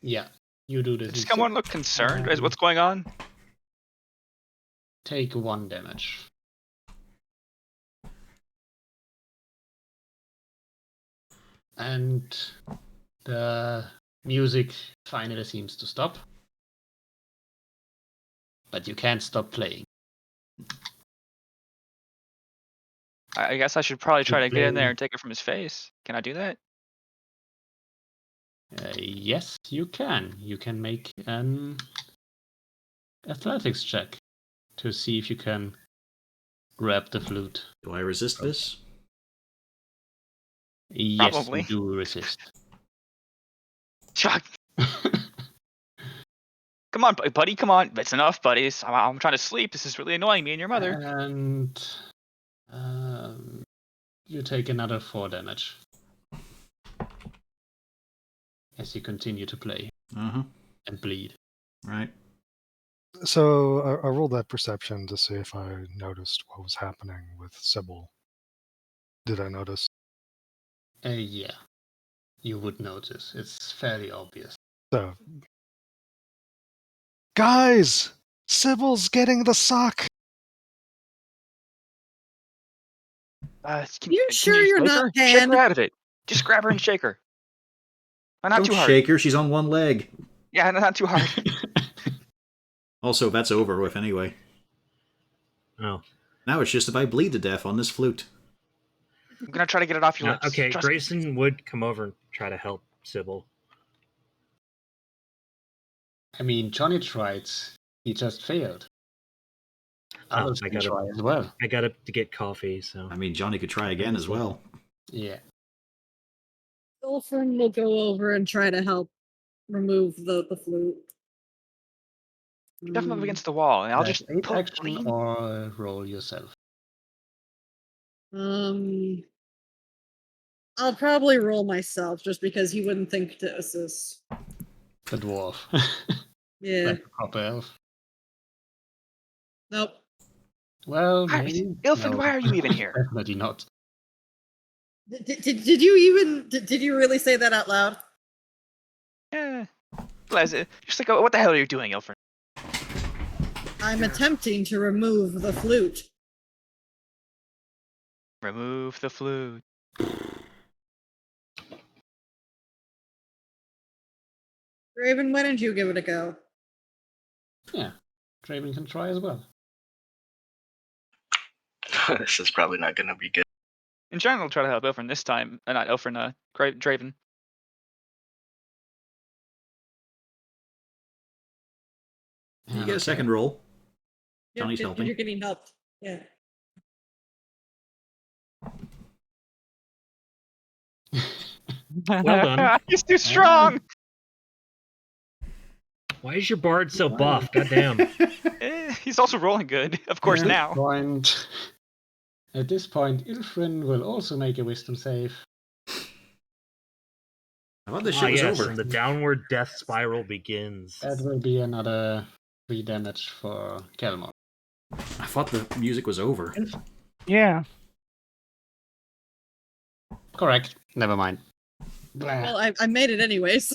Yeah, you do this. Does Kelmore look concerned? What's going on? Take 1 damage. And the music finally seems to stop. But you can't stop playing. I guess I should probably try to get in playing. there and take it from his face. Can I do that? Yes, you can. You can make an athletics check to see if you can grab the flute. Do I resist this? Yes, Probably. you do resist. Chuck, come on, buddy. Come on. It's enough, buddies. I'm trying to sleep. This is really annoying me and your mother. And you take another 4 damage as you continue to play Uh-huh. and bleed. Right. So I rolled that perception to see if I noticed what was happening with Sybil. Did I notice? Yeah, you would notice. It's fairly obvious. So, guys, Sybil's getting the sock. Can You sure you're shake not her? Shake Pan? her out of it. Just grab her and shake her. Not Don't too hard. shake her, she's on one leg. Yeah, not too hard. Also, that's over with anyway. Oh. Now it's just if I bleed to death on this flute. I'm gonna try to get it off your lips. Okay, Trust me. Grayson would come over and try to help Sybil. I mean, Johnny tried. He just failed. Others I can gotta- try as well. I got to get coffee, so. I mean, Johnny could try again as well. Yeah. Dolphin will go over and try to help remove the flute. Shove him up against the wall, and I'll just Eight pull action clean. or roll yourself. I'll probably roll myself just because he wouldn't think to assist. The dwarf. Yeah. Like a proper elf. Nope. Well, Why- maybe. Ilfin, No. why are you even here? Definitely not. Did you even did you really say that out loud? Yeah. Just like, what the hell are you doing, Ilfin? I'm attempting to remove the flute. Remove the flute. Raven, why don't you give it a go? Yeah. Draven can try as well. This is probably not going to be good. In general, I'll try to help Ilfin this time. Not Ilfin, Draven. You get a second roll. Yep, Johnny's helping. You're getting helped. Yeah. Well done. He's too strong. Why is your bard so buff? Goddamn. He's also rolling good, of course. At this Now. point- At this point, Ilfrin will also make a wisdom save. I thought this Ah, shit was yes, over. and the downward death spiral begins. That will be another 3 damage for Kelmon. I thought the music was over. Yeah. Correct. Never mind. Blah. Well, I made it anyways.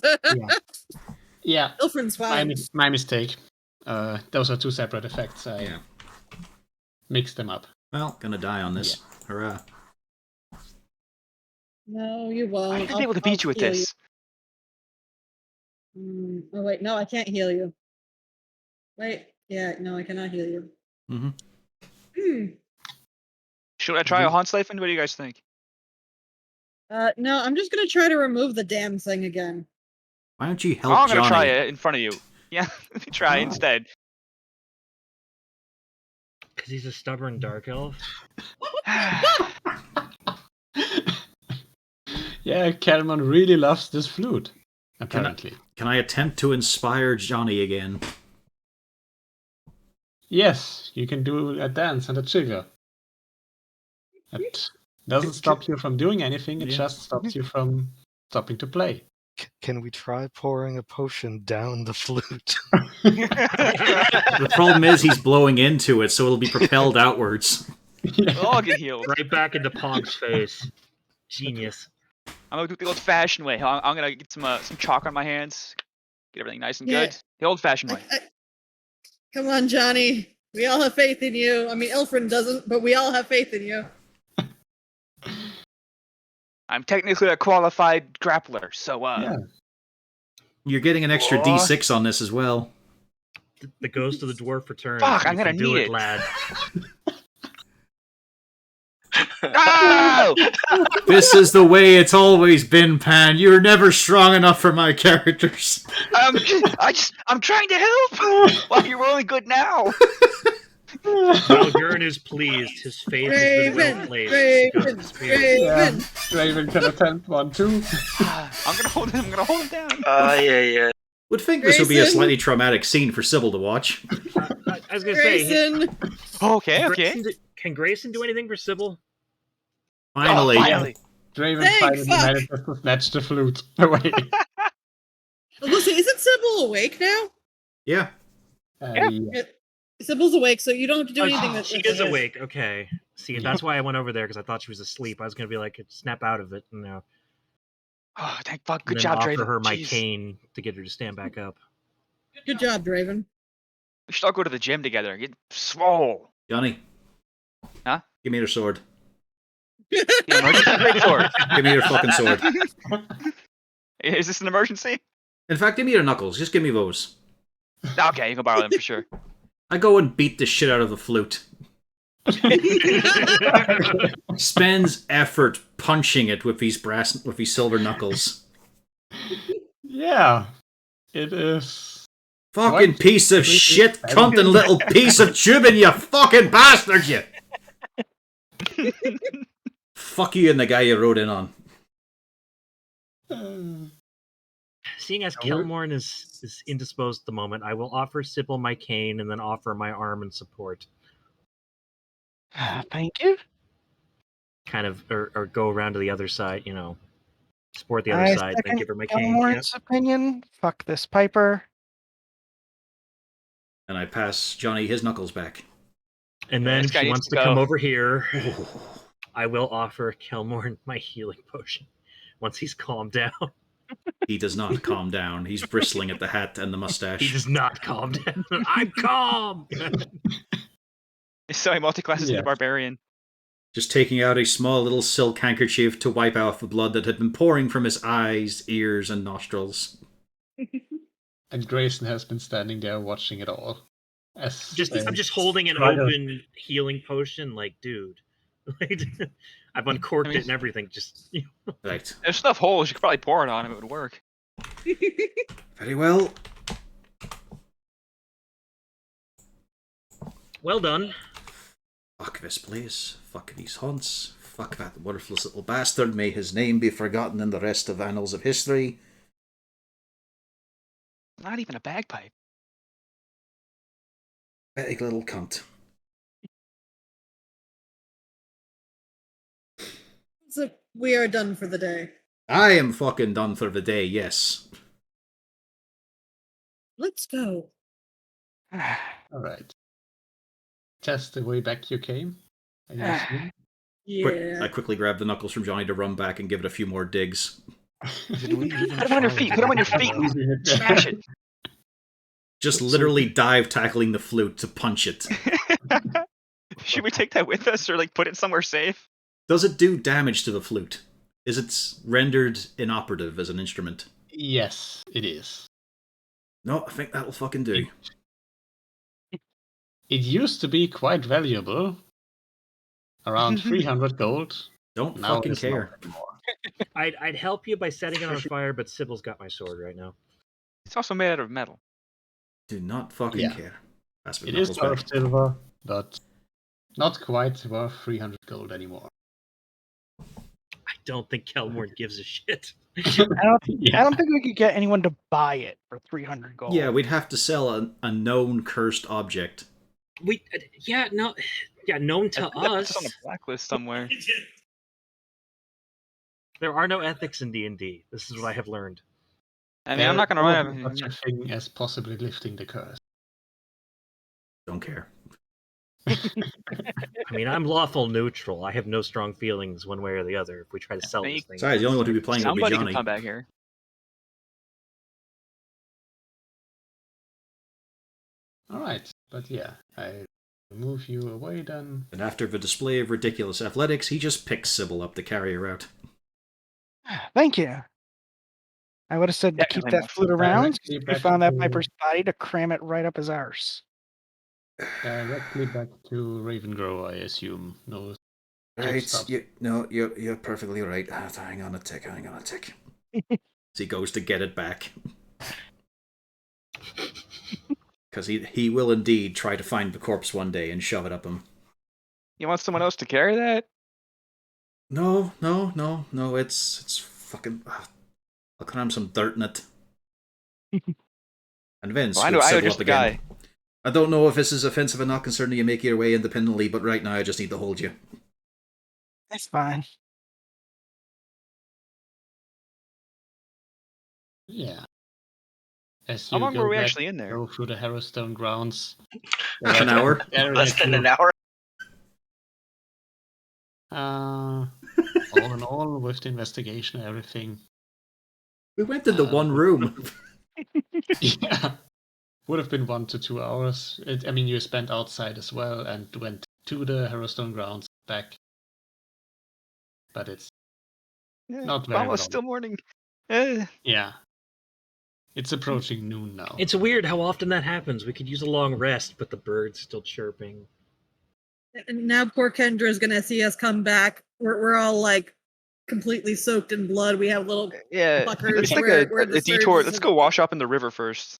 Yeah, Ilfrin's fine. my mistake. Those are 2 separate effects. I Yeah. mixed them up. Well, gonna die on this. Hurrah. No, you won't. I should be able to beat you with heal this. Oh wait, no, I can't heal you. Wait, yeah, no, I cannot heal you. Mm-hmm. Should I try a Hansleifen? What do you guys think? No, I'm just gonna try to remove the damn thing again. Why don't you help I'm gonna Johnny? try it in front of you. Yeah, let me try Oh. instead. Because he's a stubborn dark elf. Yeah, Kelmon really loves this flute. Apparently. Can I attempt to inspire Johnny again? Yes, you can do a dance and a jiggle. It doesn't stop you from doing anything, it Yeah. just stops you from stopping to play. Can we try pouring a potion down the flute? The problem is he's blowing into it, so it'll be propelled outwards. We'll all get healed. Right back into Pog's face. Genius. I'm gonna do it the old-fashioned way. I'm gonna get some chalk on my hands, get everything nice and Yeah. good. The old-fashioned way. Come on, Johnny. We all have faith in you. I mean, Ilfrin doesn't, but we all have faith in you. I'm technically a qualified grappler, so Yeah. You're getting an extra Aw. D6 on this as well. The ghost of the dwarf returns. Fuck, You I'm gonna can do need it, it. lad. Oh! This is the way it's always been, Pan. You're never strong enough for my characters. I'm trying to help. Well, you're rolling good now. Valgurn is pleased. His faith has been well Raven, placed. Raven, Ghost spirit. Raven. Draven can attempt one too. I'm gonna hold him down. Yeah. Would think this would be a Grayson. slightly traumatic scene for Sybil to watch. I was gonna say, Grayson. Okay. Can Grayson do anything for Sybil? Finally. Oh, finally. Draven Thank finally fuck. manages to snatch the flute away. Lucy, isn't Sybil awake now? Yeah. Yeah. Sybill's awake, so you don't have to do anything. That She is awake. Okay. See, that's why I went over there because I thought she was asleep. I was gonna be like, snap out of it, you know. Oh, thank fuck. And Good then job, offer Draven. her my Jeez. cane to get her to stand back up. Good job, Draven. We should all go to the gym together and get swole. Johnny. Huh? Give me your sword. The emergency great sword. Give me your fucking sword. Is this an emergency? In fact, give me your knuckles. Just give me those. Okay, you can borrow them for sure. I go and beat the shit out of the flute. Spends effort punching it with these silver knuckles. Yeah. It is Fucking What? piece of shit, cunt and little piece of tubing, you fucking bastard, you! Fuck you and the guy you rode in on. Seeing as We're- Kelmorn is indisposed at the moment, I will offer Sybil my cane and then offer my arm and support. Thank you. Kind of, or go around to the other side, support the other I side, then second give her my cane. Gilmore's opinion. Fuck this Piper. And I pass Johnny his knuckles back. And Yeah, then this if guy she needs wants to to come go. over here, I will offer Kelmorn my healing potion once he's calmed down. He does not calm down. He's bristling at the hat and the He mustache. does not calm down. I'm calm. So he multiclasses Yeah. into barbarian. Just taking out a small little silk handkerchief to wipe off the blood that had been pouring from his eyes, ears, and nostrils. And Grayson has been standing there watching it all. I'm just holding an open healing potion, like, dude. I've uncorked it and everything. Just Right. There's enough holes, you could probably pour it on him, it would work. Very well. well done. Fuck this place. Fuck these haunts. Fuck that worthless little bastard. May his name be forgotten in the rest of annals of history. Not even a bagpipe. Pathetic little cunt. So we are done for the day. I am fucking done for the day, yes. Let's go. Alright. Test the way back you came. I assume. Yeah. I quickly grab the knuckles from Johnny to run back and give it a few more digs. Did we even Put him on your try feet, to put him on get your feet. that? Smash it. Just literally dive tackling the flute to punch it. Should we take that with us or like put it somewhere safe? Does it do damage to the flute? Is it rendered inoperative as an instrument? Yes, it is. No, I think that'll fucking do. It used to be quite valuable. Around 300 gold. Don't Now fucking it's not care. anymore. I'd help you by setting it on fire, but Sybil's got my sword right now. It's also made out of metal. Do not fucking Yeah. care. That's It is worth silver, but not quite worth 300 gold anymore. I don't think Kelmorn gives a shit. I don't think we could get anyone to buy it for 300 gold. Yeah, we'd have to sell a known cursed object. Known to It's us. on a blacklist somewhere. There are no ethics in D&D. This is what I have learned. I mean, I'm not gonna lie. There is such a thing as possibly lifting the curse. Don't care. I mean, I'm lawful neutral. I have no strong feelings one way or the other if we try to sell this thing. Sorry, the only one to be playing will be Somebody Johnny. can come back here. Alright, but yeah, I move you away then. And after the display of ridiculous athletics, he just picks Sybil up to carry her out. Thank you. I would have said to keep Definitely that not flute around. directly We back found that to- Piper's body to cram it right up his arse. Directly back to Ravengrow, I assume. No. Right, stuff. you're perfectly right. Hang on a tick. As he goes to get it back. Because he will indeed try to find the corpse one day and shove it up him. You want someone else to carry that? No, it's fucking... I'll cram some dirt in it. And then Well, I know Sybil just up the again. guy. I don't know if this is offensive or not, concerning you make your way independently, but right now I just need to hold you. That's fine. Yeah. As How you long go were we back, actually in there? Go through the Harrowstone grounds. Half an hour. Less than an hour. All in all, with the investigation and everything. We went into one room. Yeah. Would have been 1 to 2 hours. I mean, you spent outside as well and went to the Harrowstone grounds back. But it's not very Almost long. still morning. Yeah. It's approaching noon now. It's weird how often that happens. We could use a long rest, but the bird's still chirping. And now poor Kendra's gonna see us come back. We're all like completely soaked in blood. We have little Yeah, fuckers let's take where the a detour. surges Let's have- go wash up in the river first.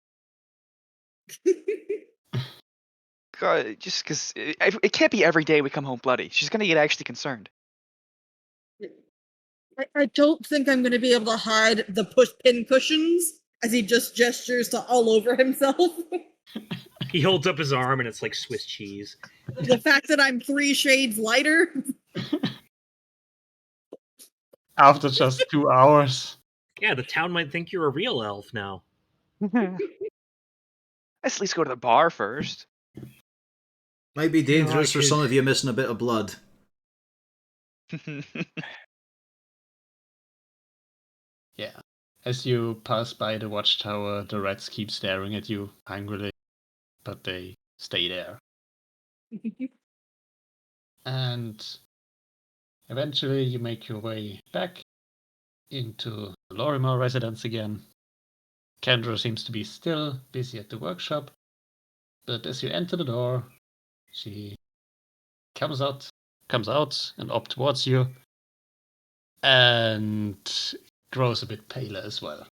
God, just because it can't be every day we come home bloody. She's gonna get actually concerned. I don't think I'm going to be able to hide the pin cushions as he just gestures to all over himself. He holds up his arm and it's like Swiss cheese. The fact that I'm 3 shades lighter. After just 2 hours. Yeah, the town might think you're a real elf now. Let's at least go to the bar first. Might be dangerous for could- some of you missing a bit of blood. Yeah. As you pass by the watchtower, the rats keep staring at you angrily, but they stay there. And eventually you make your way back into the Lorimer residence again. Kendra seems to be still busy at the workshop, but as you enter the door, she comes out and up towards you, and grows a bit paler as well.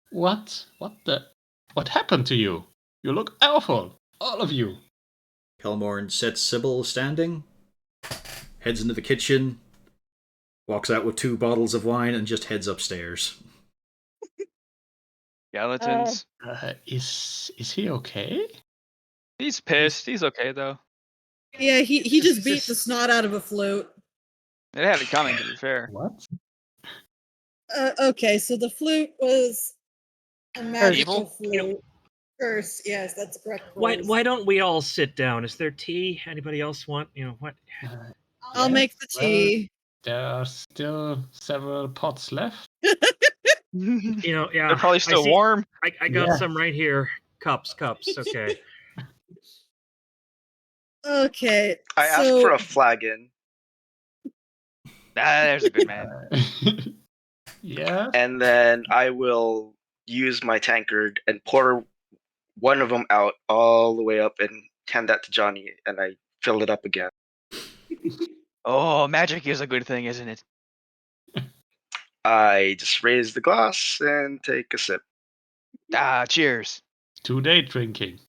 What happened to you? You look awful, all of you. Kelmorn sets Sybil standing, heads into the kitchen, walks out with 2 bottles of wine, and just heads upstairs. Skeletons. Is he okay? He's pissed. He's okay though. Yeah, he just beat the snot out of a flute. It had it coming, to be fair. What? Okay, so the flute was a magical Evil? flute. Curse, yes, that's correct. Why don't we all sit down? Is there tea? Anybody else want? What? I'll Yes, make the tea. There are still several pots left. Yeah. They're probably I still see- warm. I got Yeah. some right here. Cups. Okay. Okay. I asked so, for a flagon, There's a good man. Yeah. and then I will use my tankard and pour one of them out all the way up and hand that to Johnny, and I fill it up again. Oh, magic is a good thing, isn't it? I just raise the glass and take a sip. Cheers. 2-day drinking.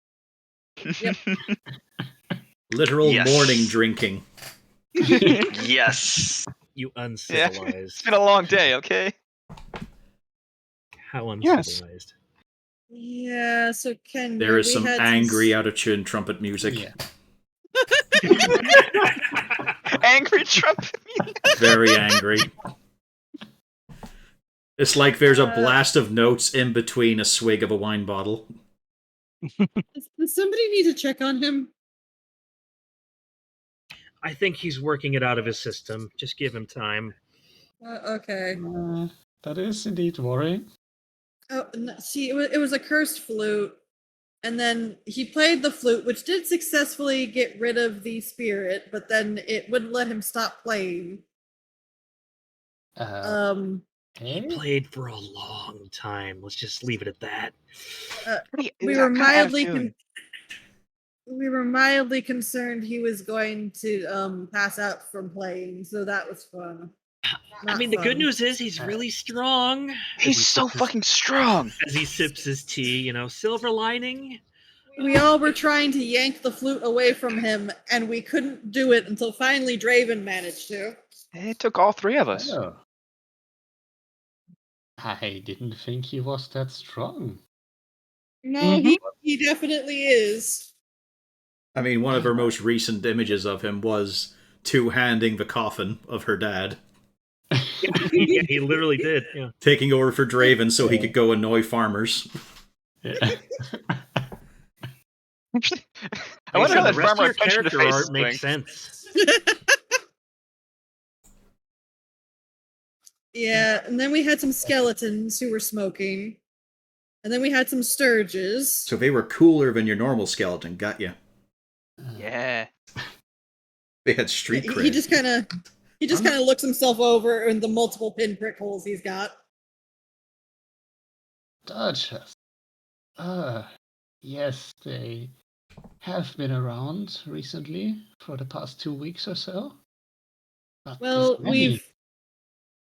Literal Yes. morning drinking. Yes. You It's uncivilized. been a long day, okay? How Yes. uncivilized. yeah, so Kendra, There is we some had angry, out-of-tune trumpet music. Yeah. Angry trumpet. Very angry. It's like there's a blast of notes in between a swig of a wine bottle. Does somebody need to check on him? I think he's working it out of his system. Just give him time. Okay. That is indeed worrying. Oh, no, see, it was a cursed flute, and then he played the flute, which did successfully get rid of the spirit, but then it wouldn't let him stop playing. He played for a long time. Let's just leave it at that. We were mildly concerned he was going to pass out from playing, so that was fun. I mean, the good news is he's really strong. He's so fucking strong. As he sips his tea, silver lining. We all were trying to yank the flute away from him, and we couldn't do it until finally Draven managed to. It took all 3 of us. Oh. I didn't think he was that strong. No, he definitely is. I mean, one of her most recent images of him was two-handing the coffin of her dad. Yeah, he literally did. Yeah. Taking over for Draven so he could go annoy farmers. Yeah. I wonder how that the rest farmer of your attention to character face art is makes doing. sense. Yeah, and then we had some skeletons who were smoking. And then we had some sturges. So they were cooler than your normal skeleton, got you. Yeah. They had street cred. He just kind of looks himself over in the multiple pinprick holes he's got. Duchess. Yes, they have been around recently for the past 2 weeks or so. But Well, this many-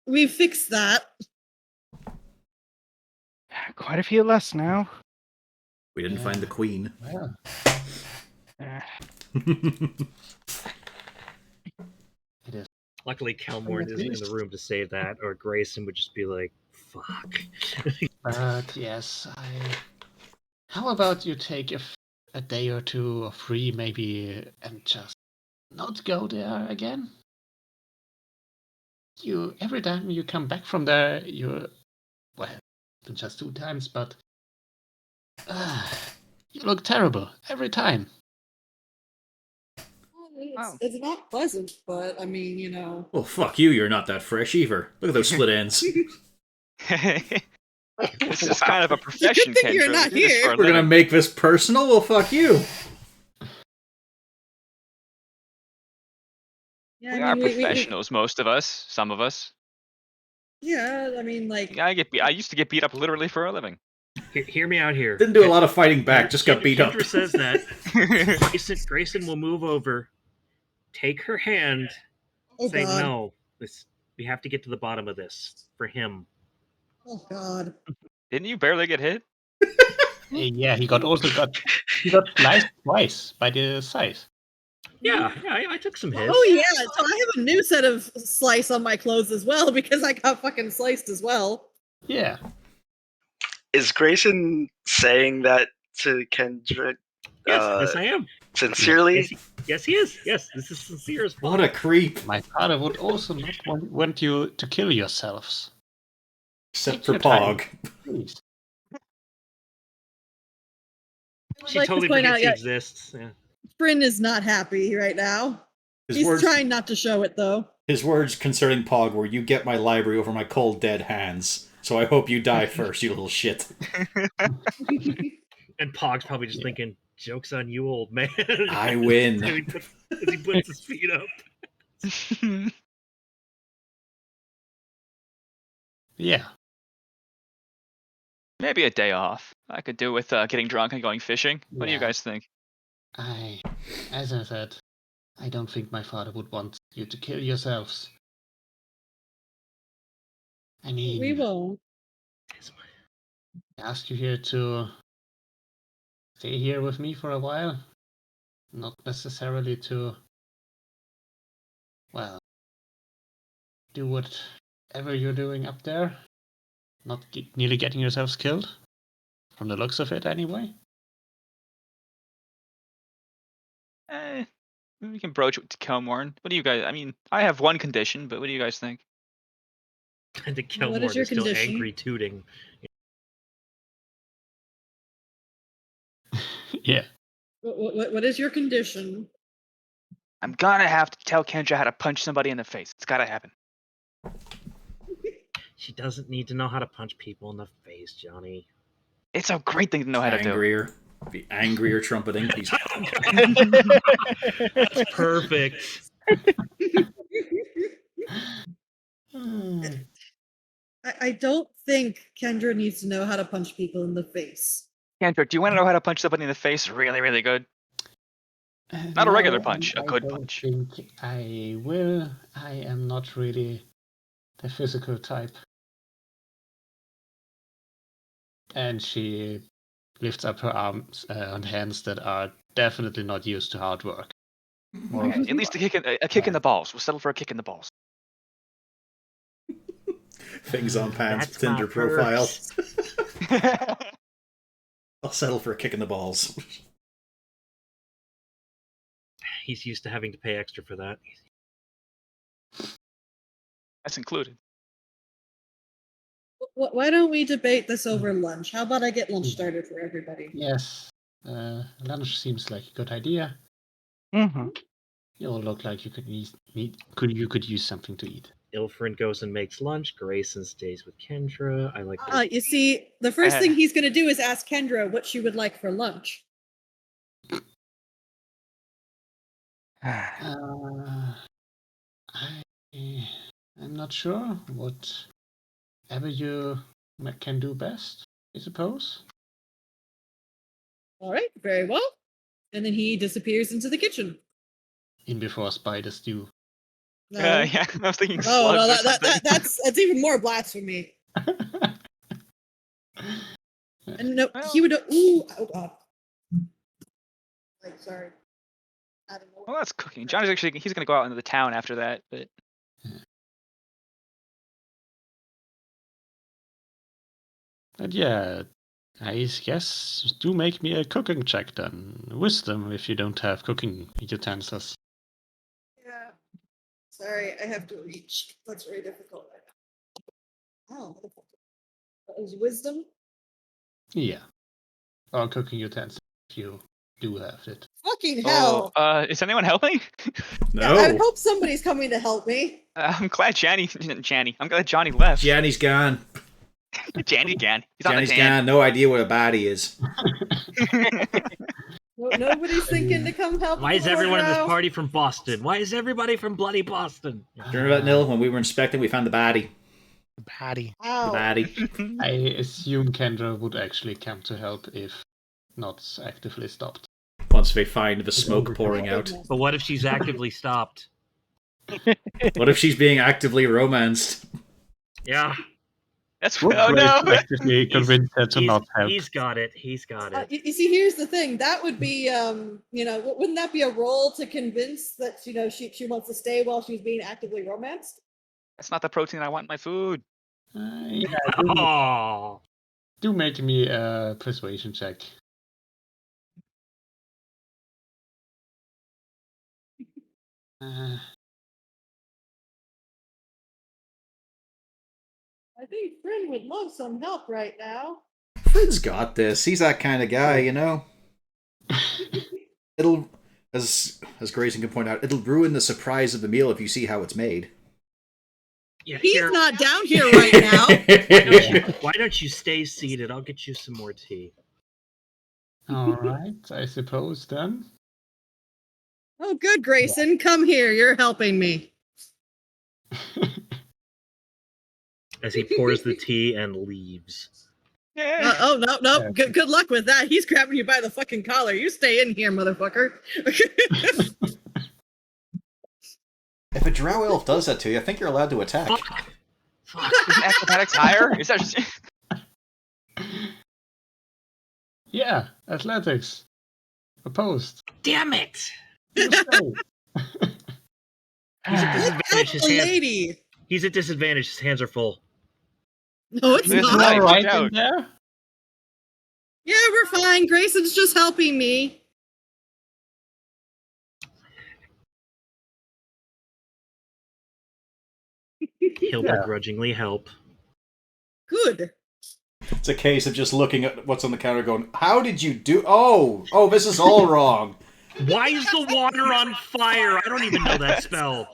we've fixed that. Quite a few less now. We didn't find the queen. Well, it is. Luckily, Kelmorn isn't in the room to say that, or Grayson would just be like, fuck. But yes, how about you take a day or two free, maybe, and just not go there again? Every time you come back from there, well, just 2 times, but you look terrible every time. It's not pleasant, but I mean, you know. Well, fuck you, you're not that fresh either. Look at those split ends. This is kind of a profession, thing Kendra. you're not We do this here. for a We're gonna living. make this personal? Well, fuck you. Yeah, We I are mean, professionals, most of us. Some of us. yeah, I mean, like. I used to get beat up literally for a living. Hear me out here. Didn't do a lot of fighting back, just got beat up. Kendra says that. Grayson will move over, take her hand, Oh say, God. no, we have to get to the bottom of this for him. Oh God. Didn't you barely get hit? Yeah, he got sliced twice by the scythe. Yeah, I took some hits. Oh yeah, so I have a new set of slice on my clothes as well because I got fucking sliced as well. Yeah. Is Grayson saying that to Kendrick Yes, I am. sincerely? Yes, he is. Yes, this is sincere as fuck. What a creep. My father would also not want you to kill yourselves. Except Take for your time, Pog. please. She I'd like to totally point forgets out, he yeah, exists. Yeah. Bryn is not happy right now. His He's words, trying not to show it though. his words concerning Pog were, "You get my library over my cold dead hands, so I hope you die first, you little shit." And Pog's probably just thinking, joke's on you, old man. I win. as he puts his feet up. Yeah. Maybe a day off. I could do with getting drunk and going fishing. What do you Yeah. guys think? As I said, I don't think my father would want you to kill yourselves. I mean, We won't. I asked you here to stay here with me for a while. Not necessarily to, well, do whatever you're doing up there. Not nearly getting yourselves killed. From the looks of it, anyway. We can broach it to Kelmorn. What do you guys? I mean, I have one condition, but what do you guys think? And the What Kelmorn is your is still condition? angry tooting. Yeah. What is your condition? I'm gonna have to tell Kendra how to punch somebody in the face. It's gotta happen. She doesn't need to know how to punch people in the face, Johnny. It's a great thing to know how to do. Angrier. Be angrier trumpeting. He's... That's perfect. I don't think Kendra needs to know how to punch people in the face. Kendra, do you want to know how to punch somebody in the face really, really good? Not a regular punch, a good punch. I don't think I will. I am not really the physical type. And she lifts up her arms and hands that are definitely not used to hard work. More of At least a kick in the balls. We'll settle for a kick in the balls. Things on Pan's That's Tinder my profile. purse. I'll settle for a kick in the balls. He's used to having to pay extra for that. That's included. Why don't we debate this over lunch? How about I get lunch started for everybody? Yes, lunch seems like a good idea. Mm-hmm. You all look like you could use something to eat. Ilfrin goes and makes lunch. Grayson stays with Kendra. I like You see, the first thing he's going to do is ask Kendra what she would like for lunch. I'm not sure. Whatever you can do best, I suppose. All right, very well. And then he disappears into the kitchen. In before spider stew. No. Yeah, I was thinking Oh slugs no, or something. that's even more blasphemy. And no, Well- he would. Ooh, oh god. Like, sorry. I don't know. Well, that's cooking. Johnny's actually he's gonna go out into the town after that, but And yeah, I guess do make me a cooking check then. Wisdom if you don't have cooking utensils. Yeah. Sorry, I have to reach. That's very difficult. Oh, that was wisdom. Yeah. Or cooking utensils if you do have it. Fucking hell! is anyone helping? Yeah, I would No. hope somebody's coming to help me. I'm glad I'm glad Johnny left. Gianni's gone. Johnny gone. He's on the Gianni's tan. gone. No idea what a baddie is. Nobody's thinking to come help. Why is the everyone in this Lord out? party from Boston? Why is everybody from bloody Boston? Do you remember that, Nil? When we were inspecting, we found the baddie. Patty. The Ow. baddie. I assume Kendra would actually come to help if not actively stopped. Once they find the smoke pouring out. But what if she's actively stopped? What if she's being actively romanced? Yeah, That's Would oh no. actively convince her to not help. he's got it. He's got it. You see, here's the thing. That would be, wouldn't that be a role to convince that she wants to stay while she's being actively romanced? That's not the protein I want in my food. Yeah, Oh, do make me a persuasion check. I think Frin would love some help right now. Fred's got this. He's that kind of guy, you know? It'll, as Grayson can point out, it'll ruin the surprise of the meal if you see how it's made. yeah. He's Here, not down here right now. why don't you stay seated? I'll get you some more tea. All right, I suppose then. Oh, good, Grayson. Come here. You're helping me. As he pours the tea and leaves. Yeah. No. Yeah. Good luck with that. He's grabbing you by the fucking collar. You stay in here, motherfucker. If a drow elf does that to you, I think you're allowed to attack. Fuck. Isn't acrobatics higher? Is that just... Yeah, athletics. Opposed. Damn it! You stay. He's at disadvantage. His Help the hands. lady. He's at disadvantage. His hands are full. No, it's There's not. light. All Watch right out. in there. Yeah, we're fine. Grayson's just helping me. He'll Yeah. begrudgingly help. Good. It's a case of just looking at what's on the counter going, how did you do... Oh, this is all wrong. Why is the water on fire? I don't even know that spell.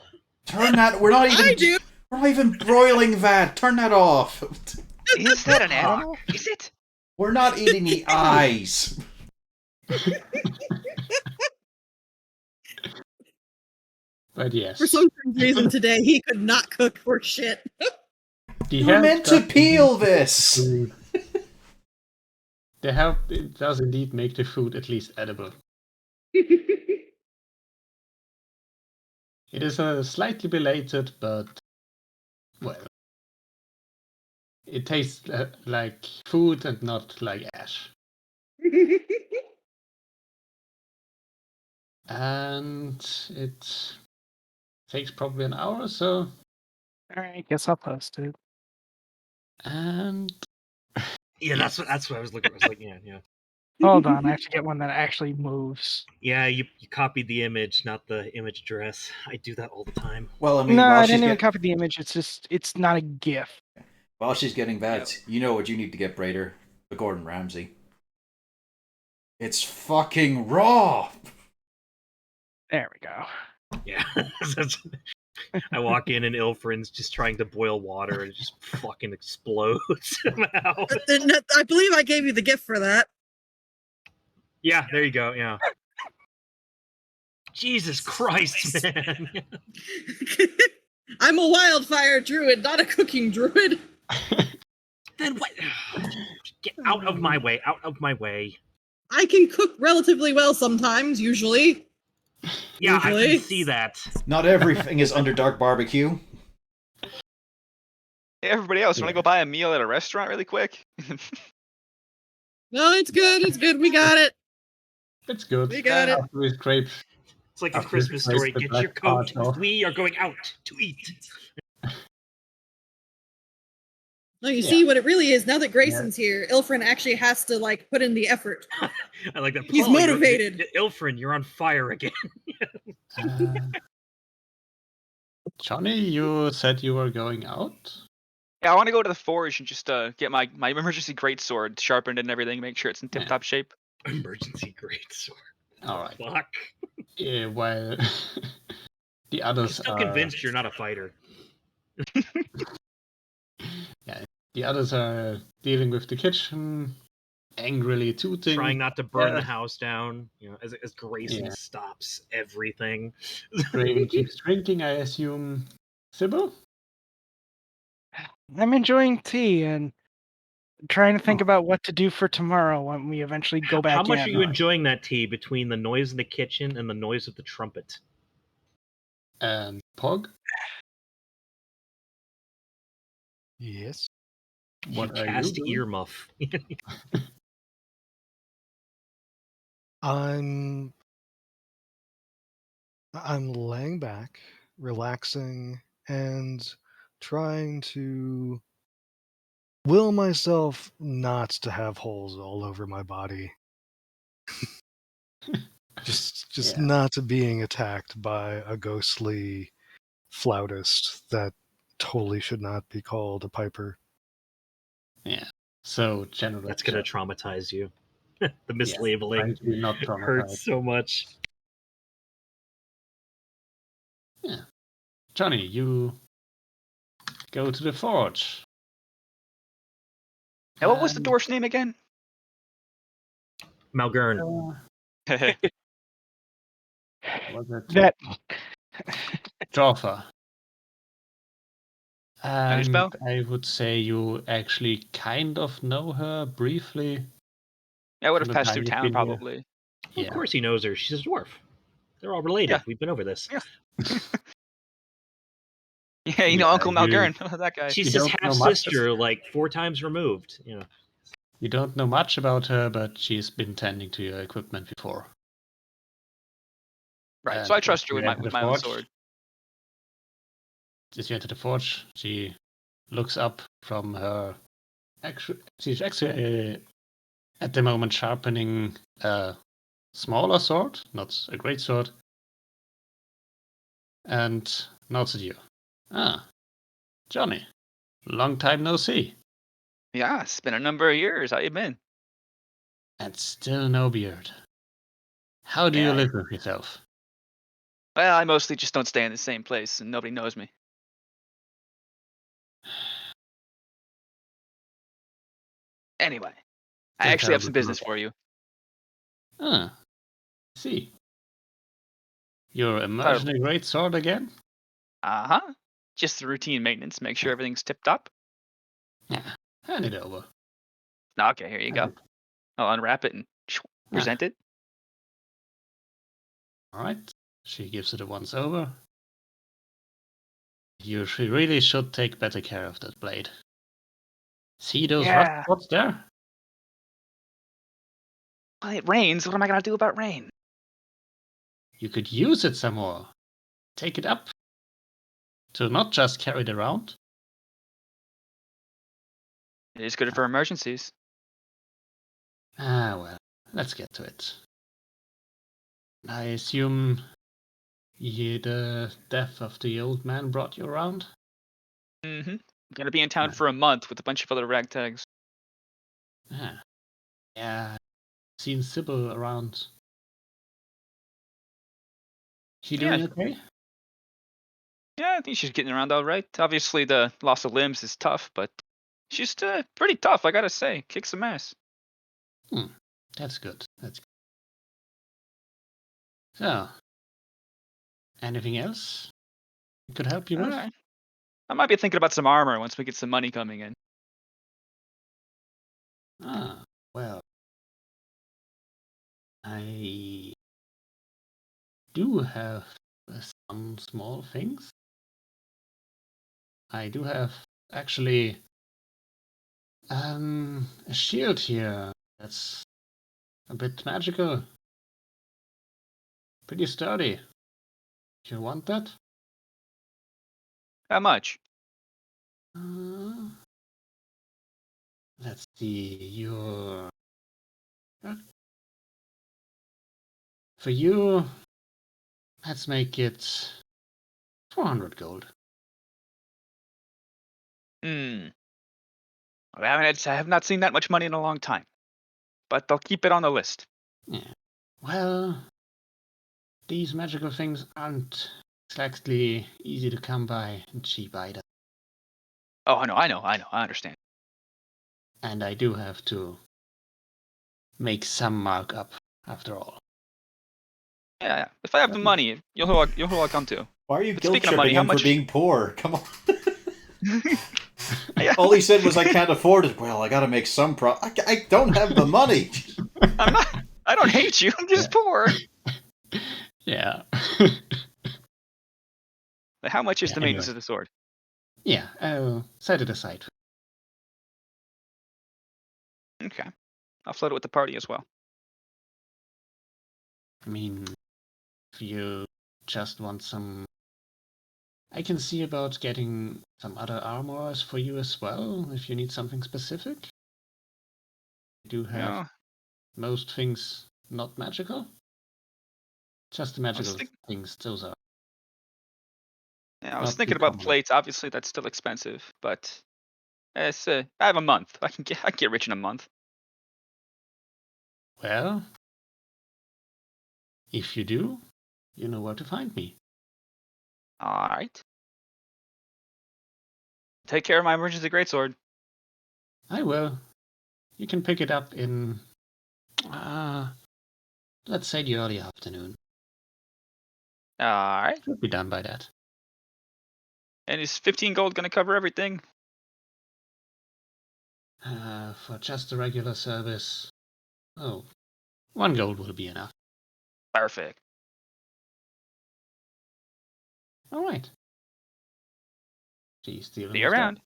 Turn that... We're not even... I do. We're not even broiling that. Turn that off. Is that an animal? Is it? We're not eating the eyes. But yes. For some reason today, he could not cook for shit. The You're help meant to does peel indeed this. make the food- The help it does indeed make the food at least edible. It is slightly belated, but well, it tastes like food and not like ash. And it takes probably an hour or so. All right, guess I'll post it. And Yeah, that's what I was looking. I was like, yeah. Hold on, I have to get one that actually moves. Yeah, you copied the image, not the image address. I do that all the time. Well, I mean, No, while I she's, didn't even copy the image. It's not a GIF. while she's getting that, you know what you need to get, Brader? The Gordon Ramsay. It's fucking raw! There we go. Yeah. I walk in and Ilfrin's just trying to boil water and it just fucking explodes somehow. I believe I gave you the gift for that. Yeah, there you go. Yeah. Jesus Christ, man. I'm a wildfire druid, not a cooking druid. Then what? Get out of my way. Out of my way. I can cook relatively well sometimes, usually. Yeah, I Usually. can see that. Not everything is under dark barbecue. Hey, everybody else, want to go buy a meal at a restaurant really quick? No, it's good. It's good. We got it. It's good. We got it. After we scrape, It's like a After Christmas scrape story. the Get black your coat. part off. We are going out to eat. No, you Yeah. see what it really is. Now that Grayson's here, Ilfrin actually has to like put in the effort. I like that. He's Paul, motivated. Ilfrin, you're on fire again. Johnny, you said you were going out? Yeah, I want to go to the forge and just get my emergency greatsword sharpened and everything, make sure it's in Yeah. tip-top shape. Emergency greatsword. All right. Fuck. Yeah, while the I'm others still are convinced you're not a fighter. the others are dealing with the kitchen, angrily tooting. Trying not to burn Yeah. the house down, as Grayson Yeah. stops everything. Draven keeps drinking, I assume. Sybil? I'm enjoying tea and trying to think Oh. about what to do for tomorrow when we eventually go back How much in. are you enjoying that tea between the noise in the kitchen and the noise of the trumpet? And Pog? Yes. What are you Cast doing? earmuff. I'm laying back, relaxing, and trying to will myself not to have holes all over my body. just Yeah. not to being attacked by a ghostly flautist that totally should not be called a piper. Yeah. So general. That's gonna traumatize you. The mislabeling trying to not hurts traumatize. so much. Yeah. Johnny, you go to the forge. Now, what was the And, dwarf's name again? Malgern. Was it That Joffa? How do you And spell? I would say you actually kind of know her briefly. Yeah, I would have From the passed time through you've town been here. probably. Yeah. Of course he knows her. She's a dwarf. They're all related. Yeah. We've been over this. Yeah. Yeah, you know Yeah, Uncle you- Malgern, that guy. She's You his don't know half much. sister, like 4 times removed. You don't know much about her, but she's been tending to your equipment before. Right, And so I trust her you with my enter with the my own forge. sword. As you enter the forge, she looks up from her. She's actually at the moment sharpening a smaller sword, not a great sword, and nods at you. Ah, Johnny, long time no see, Yeah, it's been a number of years. How you been? and still no beard. How do you Yeah. live with yourself? Well, I mostly just don't stay in the same place, and nobody knows me. Anyway, I Still actually have terrible some to business look for you. Ah, see. You're immersing a great sword again? Uh-huh. Just the routine maintenance. Make sure everything's tip-top. Yeah, hand it over. Okay, here you go. I'll unwrap it and present it. Alright, she gives it a once over. You really should take better care of that blade. See those rust Yeah. spots there? Well, it rains. What am I going to do about rain? You could use it some more. Take it up. To not just carry it around. It is good for emergencies. Ah, well, let's get to it. I assume the death of the old man brought you around? Mm-hmm. Gonna be in town for a month with a bunch of other ragtags. Ah, yeah, seen Sybil around. She doing okay? Yeah, I think she's getting around all right. Obviously, the loss of limbs is tough, but she's pretty tough, I gotta say. Kicks some ass. That's good. That's good. So, anything else I could help you with? Alright. I might be thinking about some armor once we get some money coming in. Ah, well, I do have some small things. I do have actually a shield here That's a bit magical. Pretty sturdy. You want that? How much? Uh, let's see. For you, let's make it 400 gold. Hmm. I have not seen that much money in a long time, but they'll keep it on the list. Yeah. Well, these magical things aren't exactly easy to come by and cheap either. Oh, I know, I understand. And I do have to make some markup after all. Yeah. If I have the money, you'll who I'll come to. Why are you But guilt speaking of tripping money, how him for much- being poor? Come on. Yeah. All he said was, "I can't afford it." Well, I got to make some I don't have the money. I don't hate you. I'm just poor. Yeah. But how much is Yeah, the maintenance anyway. of the sword? Yeah, I'll set it aside. Okay. I'll float it with the party as well. I mean, if you just want some... I can see about getting some other armors for you as well, if you need something specific. I do have Yeah. most things not magical. Just the magical think- things, those are. Yeah, I was Not thinking too about common. plates. Obviously, that's still expensive, but it's I have a month. I can get rich in a month. Well, if you do, you know where to find me. All right. Take care of my emergency greatsword. I will. You can pick it up in, let's say the early afternoon. All right. Should be done by that. And is 15 gold gonna cover everything? For just the regular service, 1 gold will be enough. Perfect. All right. See you See you around.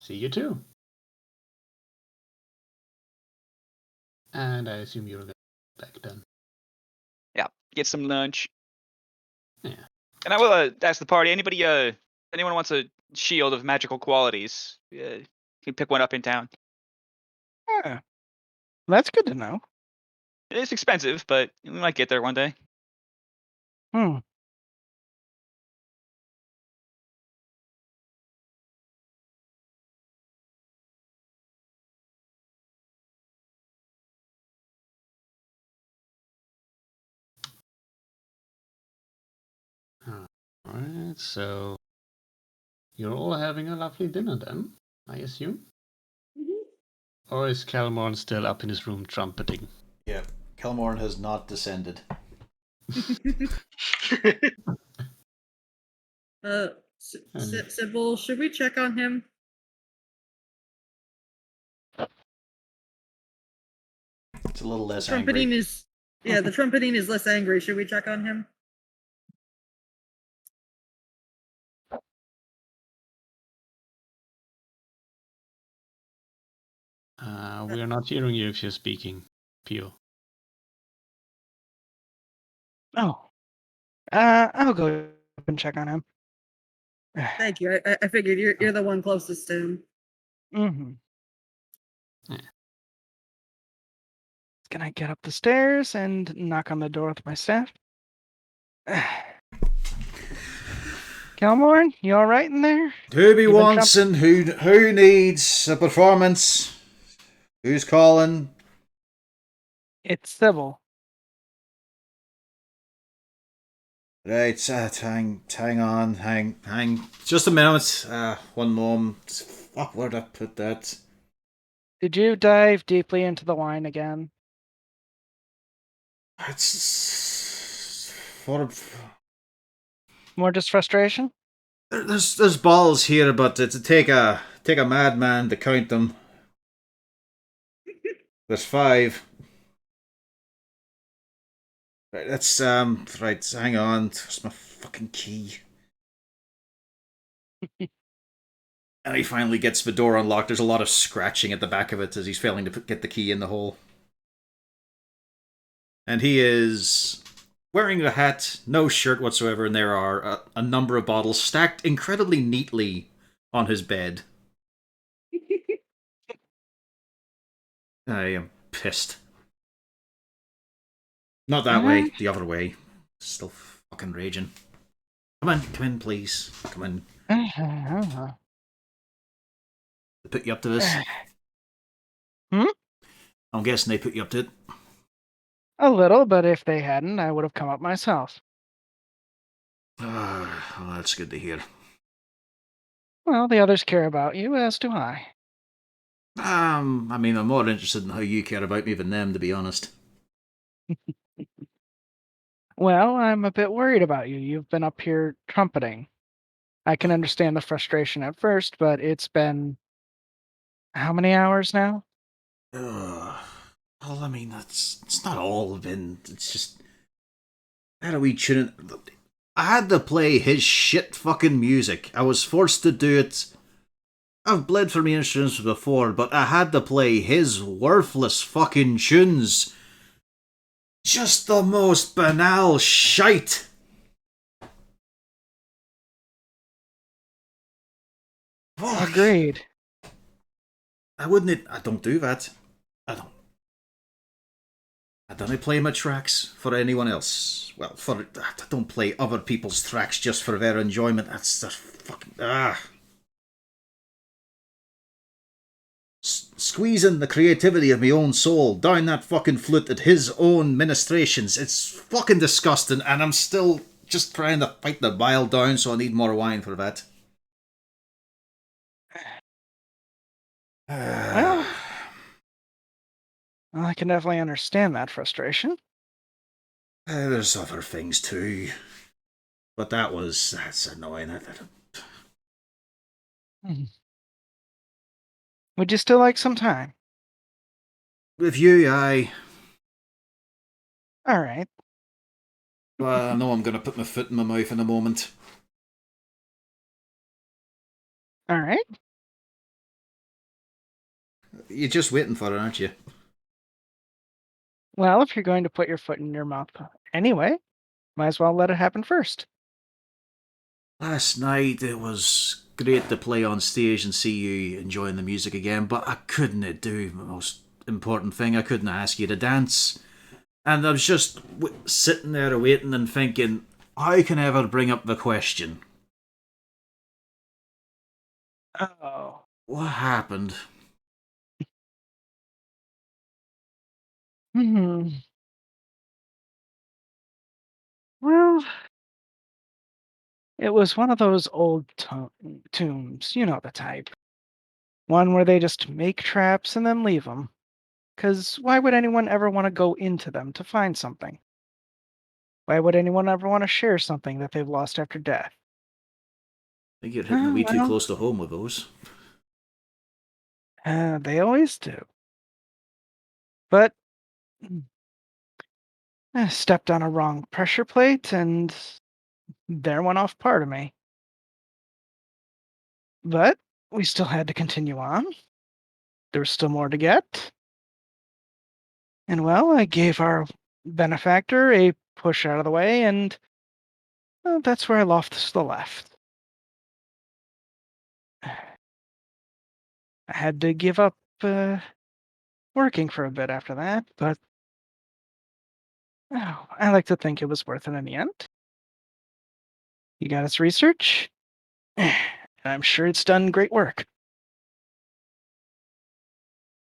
See you too. And I assume you'll get back then. Yeah. Get some lunch. Yeah. And I will ask the party. Anyone wants a shield of magical qualities? You can pick one up in town. Yeah. That's good to know. It's expensive, but we might get there one day. Hmm. Alright, so you're all having a lovely dinner then, I assume? Or is Calmorn still up in his room trumpeting? Yeah, Kelmorn has not descended. Sybil, should we check on him? It's a little less Trumpeting angry. is the trumpeting is less angry. Should we check on him? We are not hearing you if you're speaking, Pio. Oh. I'll go up and check on him. Thank you. I figured you're the one closest to him. Mm-hmm. Yeah. Can I get up the stairs and knock on the door with my staff? Kelmorn, you all right in there? Who be You've been wants and who needs a performance? Who's calling? It's Sybil. Right, hang on, hang. Just a minute. One moment. Fuck, where'd I put that? Did you dive deeply into the wine again? It's what. More just frustration? There's balls here, but to take a madman to count them. There's 5. Right, that's right. Hang on. Where's my fucking key? And he finally gets the door unlocked. There's a lot of scratching at the back of it as he's failing to get the key in the hole. And he is wearing a hat, no shirt whatsoever, and there are a number of bottles stacked incredibly neatly on his bed. I am pissed. Not that way, the other way. Still fucking raging. Come in, please. Come in. They put you up to this? Hmm? I'm guessing they put you up to it. A little, but if they hadn't, I would have come up myself. Well, that's good to hear. Well, the others care about you, as do I. I mean, I'm more interested in how you care about me than them, to be honest. Well, I'm a bit worried about you. You've been up here trumpeting. I can understand the frustration at first, but it's been how many hours now? Well, I mean, it's not all been. It's just. How do we tune it? I had to play his shit fucking music. I was forced to do it. I've played for me instruments before, but I had to play his worthless fucking tunes. Just the most banal shite. Fuck. Agreed. I wouldn't. I don't do that. I don't play my tracks for anyone else. Well, I don't play other people's tracks just for their enjoyment. That's just fucking Squeezing the creativity of my own soul down that fucking flute at his own ministrations. It's fucking disgusting, and I'm still just trying to fight the bile down, so I need more wine for that. Well, I can definitely understand that frustration. There's other things too. But that's annoying. Would you still like some time? With you, aye. All right. Well, I know I'm going to put my foot in my mouth in a moment. All right. You're just waiting for it, aren't you? Well, if you're going to put your foot in your mouth anyway, might as well let it happen first. Last night it was great to play on stage and see you enjoying the music again, but I couldn't do the most important thing. I couldn't ask you to dance. And I was just sitting there waiting and thinking, how can I ever bring up the question? Oh. What happened? Well, it was one of those old tombs, you know the type. One where they just make traps and then leave them. 'Cause why would anyone ever want to go into them to find something? Why would anyone ever want to share something that they've lost after death? I think you're hitting a wee too Well, close to home with those. they always do. But I stepped on a wrong pressure plate and there went off part of me. But we still had to continue on. There was still more to get. And well, I gave our benefactor a push out of the way, and well, that's where I lost the left. I had to give up working for a bit after that, but oh, I like to think it was worth it in the end. You got its research, and I'm sure it's done great work.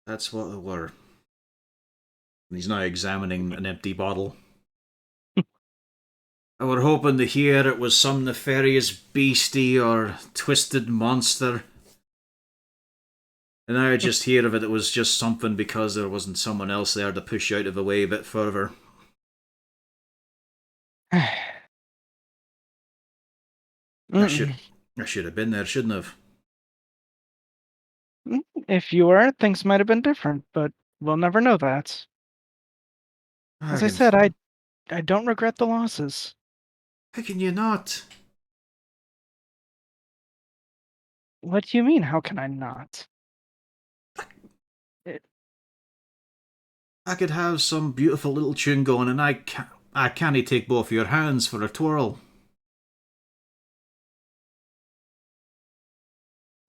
That's what they were. He's now examining an empty bottle. I were hoping to hear it was some nefarious beastie or twisted monster. And now I just hear of it was just something because there wasn't someone else there to push out of the way a bit further. I should have been there, shouldn't have. If you were, things might have been different, but we'll never know that. As I said, I don't regret the losses. How can you not? What do you mean? How can I not? I could have some beautiful little tune going, and I can't take both your hands for a twirl.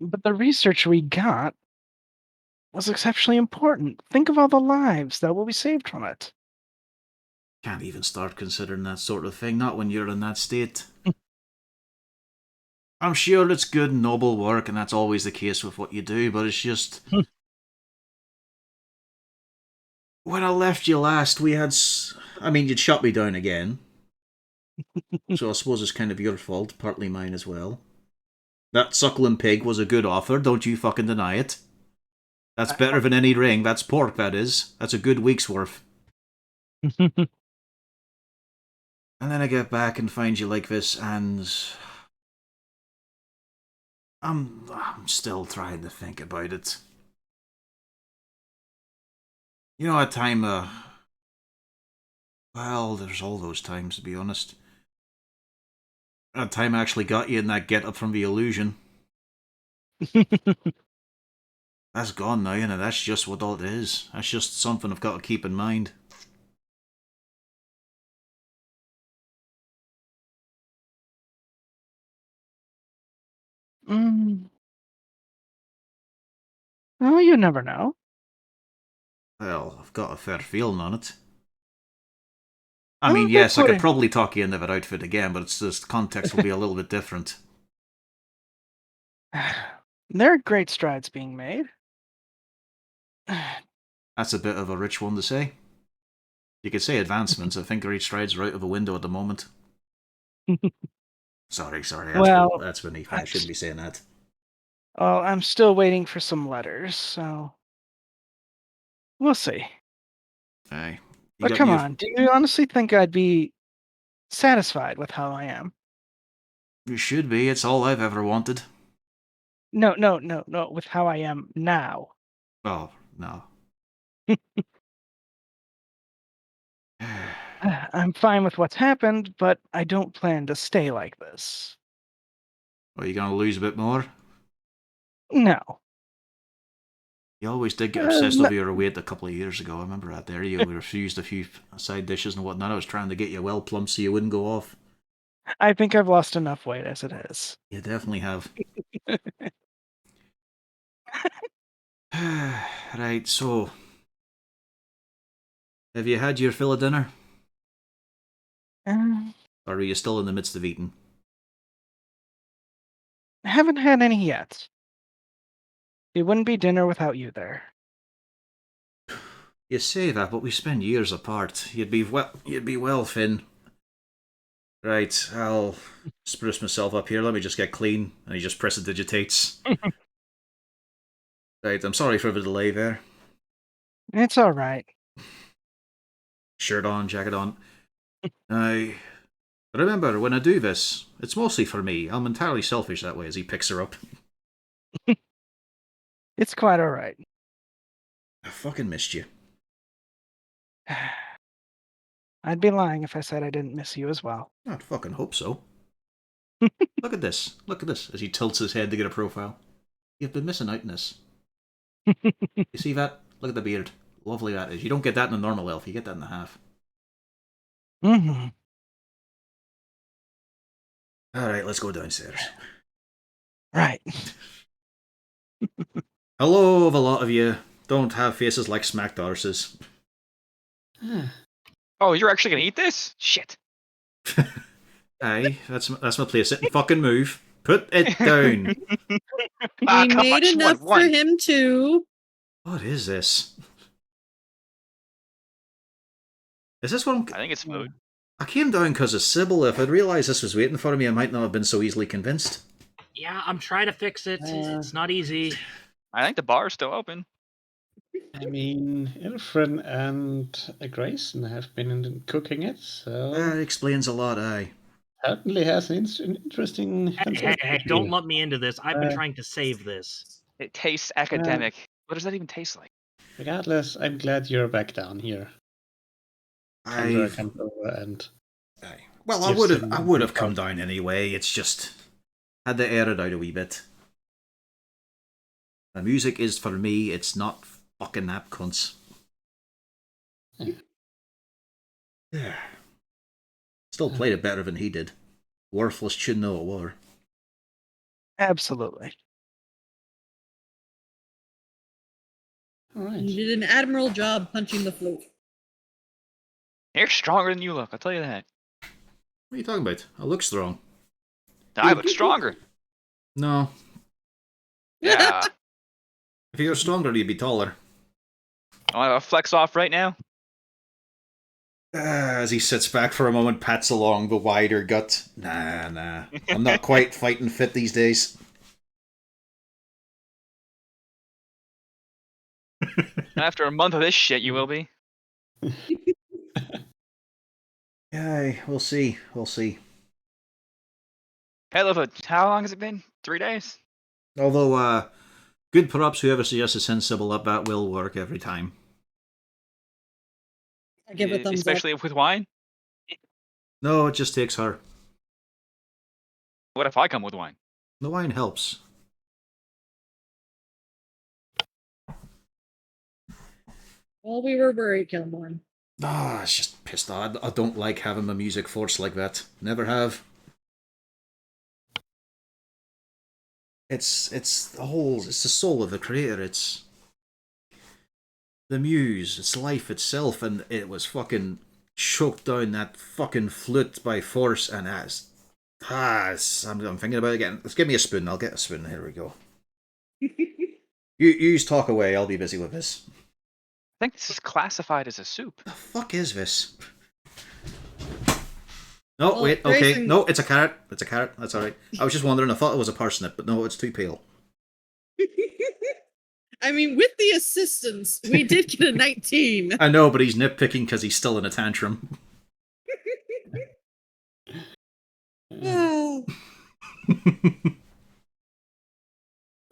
But the research we got was exceptionally important. Think of all the lives that will be saved from it. Can't even start considering that sort of thing, not when you're in that state. I'm sure it's good and noble work, and that's always the case with what you do, but it's just... When I left you last, we had... I mean, you'd shut me down again. So I suppose it's kind of your fault, partly mine as well. That suckling pig was a good offer, don't you fucking deny it. That's better than any ring, that's pork, that is. That's a good week's worth. And then I get back and find you like this, and... I'm still trying to think about it. You know, at time, well, there's all those times, to be honest. At time I actually got you in that get-up from the illusion. That's gone now, and that's just what all it is. That's just something I've got to keep in mind. Well, you never know. Well, I've got a fair feeling on it. I mean, yes, I could probably talk you into that outfit again, but it's just the context will be a little bit different. There are great strides being made. That's a bit of a rich one to say. You could say advancements. I think great strides are out of the window at the moment. Sorry. That's beneath me. I shouldn't be saying that. Well, I'm still waiting for some letters, so we'll see. Aye. But come on, do you honestly think I'd be satisfied with how I am? You should be. It's all I've ever wanted. No, with how I am now. Oh, no. I'm fine with what's happened, but I don't plan to stay like this. Are you going to lose a bit more? No. You always did get obsessed over your weight a couple of years ago. I remember that there. You refused a few side dishes and whatnot. I was trying to get you well plump so you wouldn't go off. I think I've lost enough weight as it is. You definitely have. Right, so... Have you had your fill of dinner? Or are you still in the midst of eating? I haven't had any yet. It wouldn't be dinner without you there. You say that, but we spend years apart. You'd be well, Finn. Right, I'll spruce myself up here. Let me just get clean. And he just prestidigitates. Right, I'm sorry for the delay there. It's alright. Shirt on, jacket on. Now, remember, when I do this, it's mostly for me. I'm entirely selfish that way as he picks her up. It's quite alright. I fucking missed you. I'd be lying if I said I didn't miss you as well. I'd fucking hope so. Look at this, as he tilts his head to get a profile. You've been missing out in this. You see that? Look at the beard. Lovely that is. You don't get that in a normal elf, you get that in the half. Mm-hmm. Alright, let's go downstairs. Right. Hello, the lot of you. Don't have faces like smacked arses. Oh, you're actually gonna eat this? Shit. Aye, that's my place. Sit and fucking move. Put it down. We made enough for him too. What is this? Is this one? I think it's food. I came down because of Sybil. If I'd realised this was waiting for me, I might not have been so easily convinced. Yeah, I'm trying to fix it. It's not easy. I think the bar's still open. I mean, Ilfrin and Grayson have been cooking it, so... That explains a lot, aye. Certainly has an interesting... Hey, don't lump me into this. I've been trying to save this. It tastes academic. What does that even taste like? Regardless, I'm glad you're back down here. Come over and... Aye. Well, I would have come down anyway. It's just... had to air it out a wee bit. The music is for me, it's not fucking nap cunts. Yeah. Still played it better than he did. Worthless should know a war. Absolutely. All right. You did an admirable job punching the flute. You're stronger than you look, I'll tell you that. What are you talking about? I look strong. I look stronger. No. Yeah. If you were stronger, you'd be taller. I want to flex off right now. As he sits back for a moment, pats along the wider gut. Nah. I'm not quite fighting fit these days. After a month of this shit, you will be. Yeah, we'll see. Hell of a... How long has it been? 3 days? Although, good props, whoever suggests a sensible up, that will work every time. I give a thumbs up. Especially with wine? No, it just takes her. What if I come with wine? The wine helps. Well, we were worried, Kilmorn. It's just pissed off. I don't like having my music forced like that. Never have. It's the soul of the creator. It's the muse. It's life itself, and it was fucking choked down that fucking flute by force, and I'm thinking about it again. Let's give me a spoon. I'll get a spoon. Here we go. You talk away. I'll be busy with this. I think this is classified as a soup. The fuck is this? No, Well, wait, okay. Grayson- No, it's a carrot. It's a carrot. That's alright. I was just wondering, I thought it was a parsnip, but no, it's too pale. I mean, with the assistance, we did get a 19. I know, but he's nitpicking because he's still in a tantrum. Oh.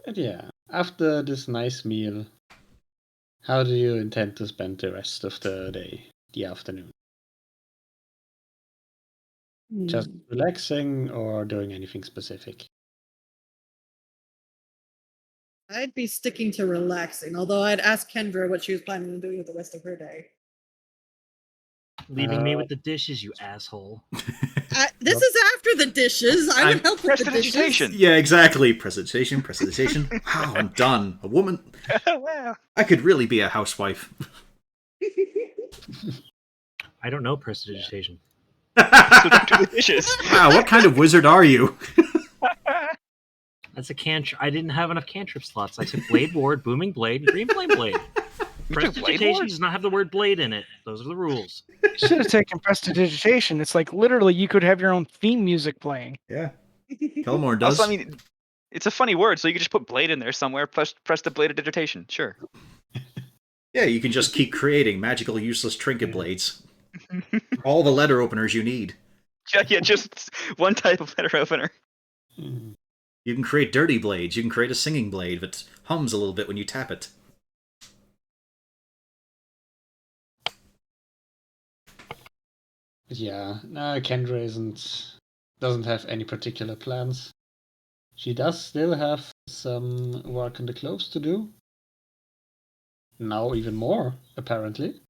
But yeah, after this nice meal, how do you intend to spend the rest of the day, the afternoon? Just relaxing or doing anything specific? I'd be sticking to relaxing, although I'd ask Kendra what she was planning on doing with the rest of her day. Leaving me with the dishes, you asshole. This is after the dishes. I would help with the dishes. Prestidigitation. Yeah, exactly. Presentation. Wow, I'm done. A woman. Wow. I could really be a housewife. I don't know prestidigitation. So don't do the dishes. Wow, what kind of wizard are you? That's a cantrip. I didn't have enough cantrip slots. I took Blade Ward, Booming Blade, and Green Flame Blade. You took Blade Prestidigitation Ward? does not have the word blade in it. Those are the rules. You should have taken prestidigitation. It's like literally you could have your own theme music playing. Yeah. Kelmore does. Also, I mean, it's a funny word, so you could just put blade in there somewhere. Press the blade of digitation. Sure. Yeah, you can just keep creating magical useless trinket blades. All the letter openers you need. Yeah, just one type of letter opener. You can create dirty blades. You can create a singing blade that hums a little bit when you tap it. Yeah, no, Kendra doesn't have any particular plans. She does still have some work on the clothes to do. Now even more, apparently.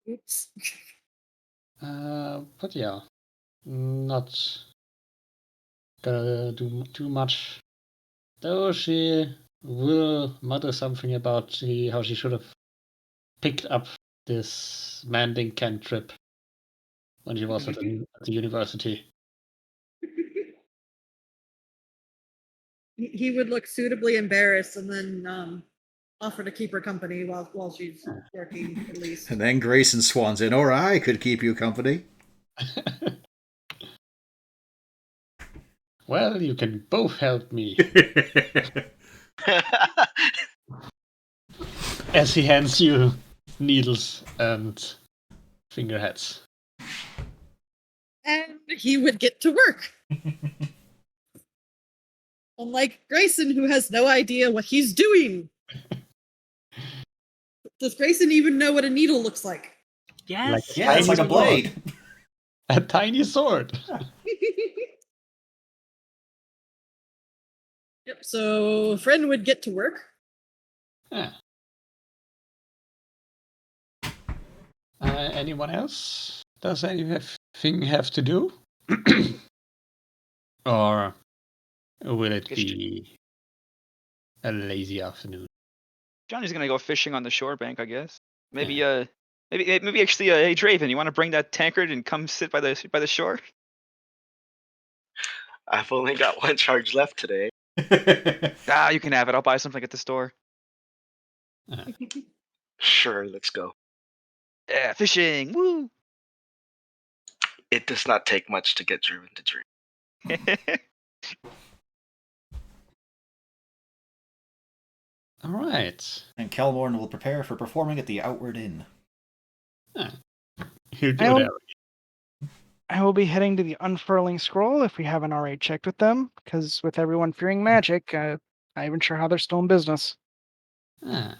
Oops. But yeah, not gonna do too much. Though she will mutter something about how she should have picked up this mending cantrip when she was at the university. He would look suitably embarrassed and then offer to keep her company while she's working, at least. And then Grayson swans in, or I could keep you company. Well, you can both help me. As he hands you needles and finger heads. And he would get to work. Unlike Grayson, who has no idea what he's doing. Does Grayson even know what a needle looks like? Yes. Yeah, it's like a blade. A tiny sword. Yep. So friend would get to work. Yeah. Anyone else? Does anything have to do? Or will it Guess be a lazy afternoon? Johnny's gonna go fishing on the shore bank, I guess. Maybe Yeah. maybe actually, hey Draven, you want to bring that tankard and come sit by the shore? I've only got one charge left today. Ah, you can have it. I'll buy something at the store. Sure, let's go. Yeah, fishing. Woo! It does not take much to get driven to dream. All right. And Kelmorn will prepare for performing at the Outward Inn. You do I that. I will be heading to the Unfurling Scroll if we haven't already checked with them, because with everyone fearing magic, I'm not even sure how they're still in business. Ah.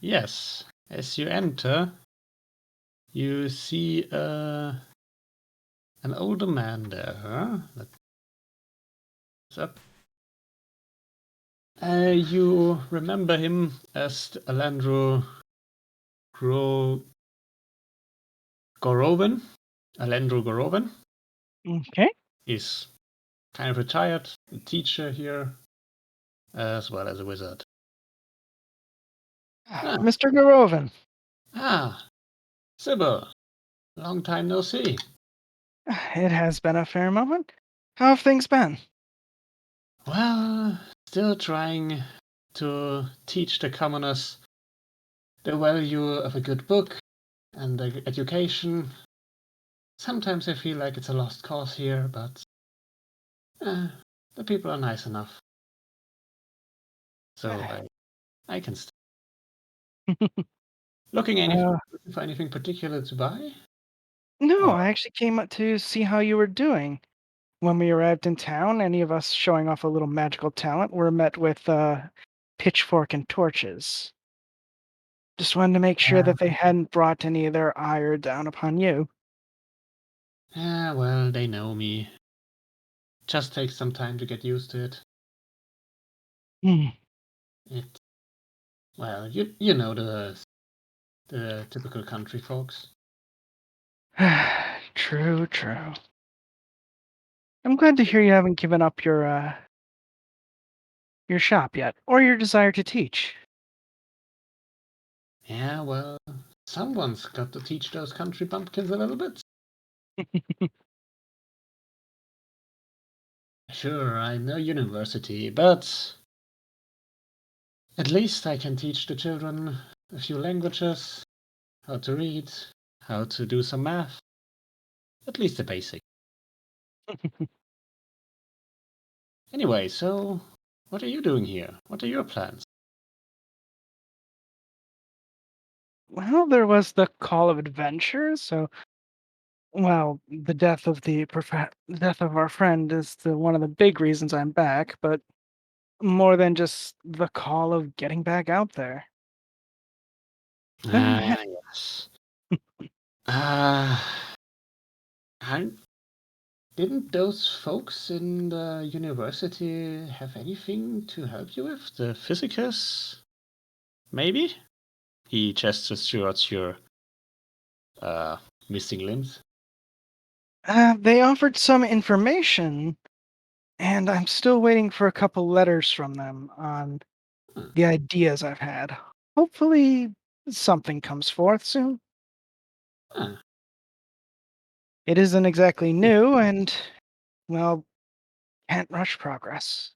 Yes. As you enter, you see an older man there. Huh? What's up? You remember him as Alendro Gorovan? Alendro Gorovan? Okay. He's kind of retired, a teacher here, as well as a wizard. Ah. Mr. Gorovan. Ah, Sybil. Long time no see. It has been a fair moment. How have things been? Well, still trying to teach the commoners the value of a good book and the education. Sometimes I feel like it's a lost cause here, but the people are nice enough. So I can stay. Looking for anything particular to buy? No, I actually came up to see how you were doing. When we arrived in town, any of us showing off a little magical talent were met with pitchfork and torches. Just wanted to make sure that they hadn't brought any of their ire down upon you. Yeah, well, they know me. Just takes some time to get used to it. Well, you know the typical country folks. True. I'm glad to hear you haven't given up your shop yet, or your desire to teach. Yeah, well, someone's got to teach those country bumpkins a little bit. Sure, I'm no university, but at least I can teach the children a few languages, how to read, how to do some math. At least the basic. Anyway, so what are you doing here? What are your plans? Well, there was the call of adventure, so the death of our friend is one of the big reasons I'm back, but more than just the call of getting back out there. Yes. Didn't those folks in the university have anything to help you with? The physicus? Maybe? He gestures towards your missing limbs. They offered some information, and I'm still waiting for a couple letters from them on the ideas I've had. Hopefully, something comes forth soon. Huh. It isn't exactly new, and, can't rush progress.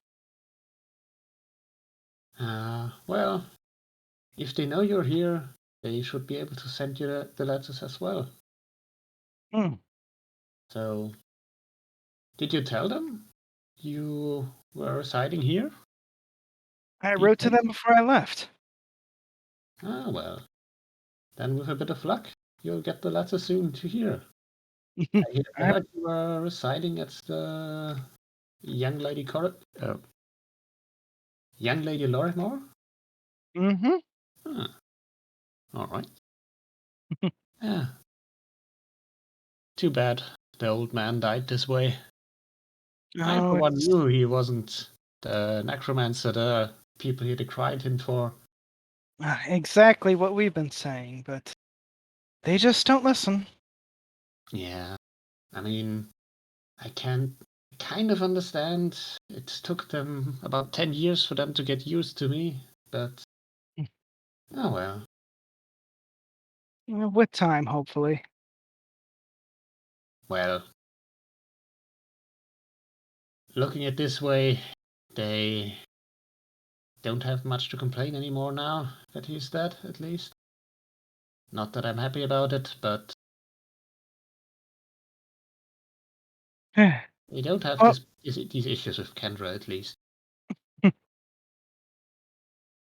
Well, if they know you're here, they should be able to send you the letters as well. So, did you tell them you were residing here? I wrote to them before I left. Ah, well. Then with a bit of luck, you'll get the letter soon to hear. I heard you were residing at the young lady young lady Lorimore? Mm-hmm. All right. Yeah. Too bad the old man died this way. I, for one, knew he wasn't The necromancer, the people he decried him for. Exactly what we've been saying, but they just don't listen. Yeah, I mean, I can kind of understand. It took them about 10 years for them to get used to me, but oh well. With time, hopefully. Well, looking it this way, they don't have much to complain anymore now that he's dead, at least. Not that I'm happy about it, but they don't have Well- these issues with Kendra, at least.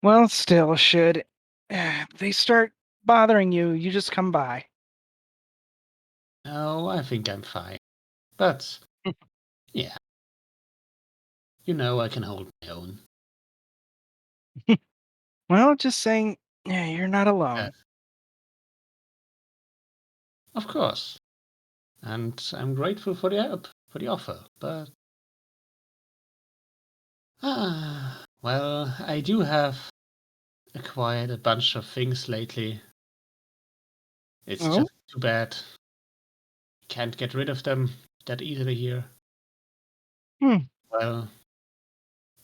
Well, still, should they start bothering you, you just come by. Oh, I think I'm fine. But, yeah. You know I can hold my own. Well, just saying, you're not alone. Of course. And I'm grateful for the help, for the offer, but... well, I do have acquired a bunch of things lately. It's Oh? just too bad. Can't get rid of them that easily here. Well,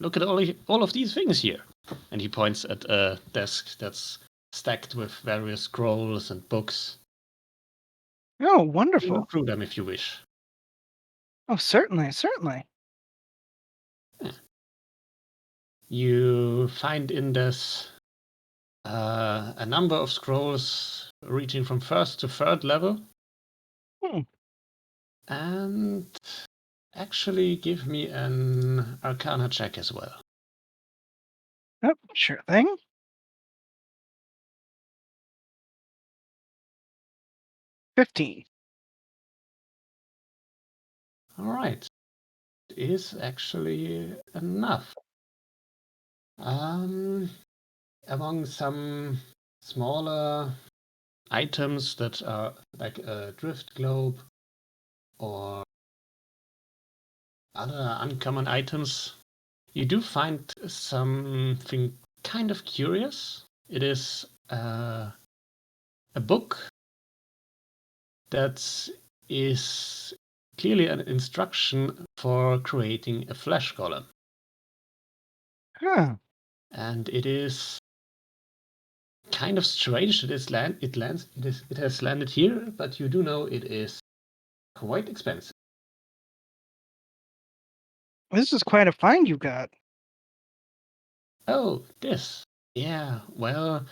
look at all of these things here. And he points at a desk that's stacked with various scrolls and books. Oh, You can wonderful. look through them if you wish. Oh, certainly, certainly. You find in this a number of scrolls reaching from first to third level. And actually give me an Arcana check as well. Oh, sure thing. $15. All right. It is actually enough. Among some smaller items that are like a drift globe or other uncommon items, you do find something kind of curious. It is a book that is clearly an instruction for creating a flesh golem. Huh. And it is kind of strange that it has landed here, but you do know it is quite expensive. This is quite a find you got. Oh, this. Yeah, well,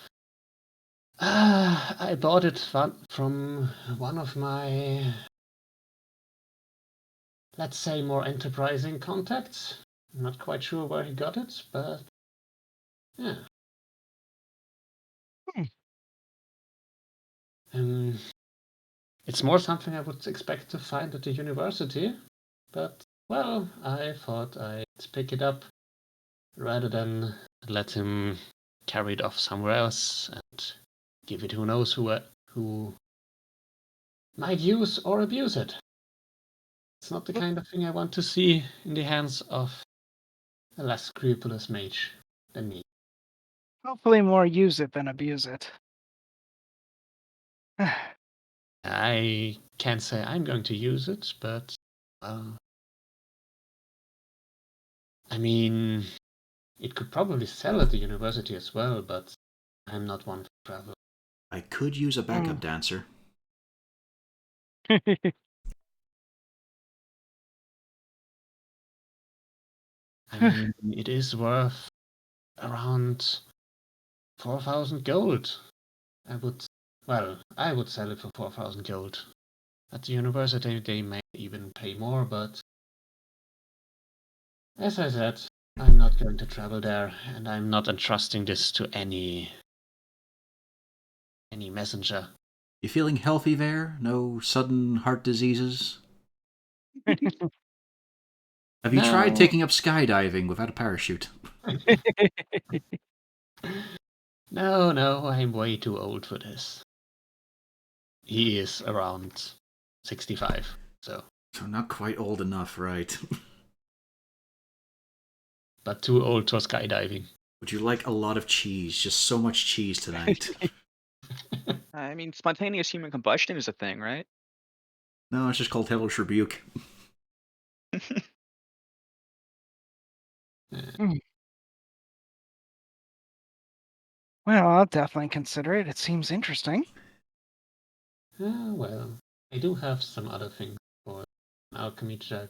I bought it from one of my, let's say, more enterprising contacts. I'm not quite sure where he got it, but yeah. It's more something I would expect to find at the university, but, well, I thought I'd pick it up rather than let him carry it off somewhere else and give it who knows who might use or abuse it. It's not the kind of thing I want to see in the hands of a less scrupulous mage than me. Hopefully more use it than abuse it. I can't say I'm going to use it, but, well, I mean, it could probably sell at the university as well, but I'm not one for travel. I could use a backup dancer. I mean, it is worth around 4,000 gold. I would sell it for 4,000 gold. At the university, they may even pay more, but as I said, I'm not going to travel there, and I'm not entrusting this to any messenger. You feeling healthy there? No sudden heart diseases? Have you tried taking up skydiving without a parachute? No, I'm way too old for this. He is around 65, so. So not quite old enough, right? but too old for skydiving. Would you like a lot of cheese? Just so much cheese tonight. I mean, spontaneous human combustion is a thing, right? No, it's just called Hellish Rebuke. Well, I'll definitely consider it. It seems interesting. Well, I do have some other things for an alchemy check.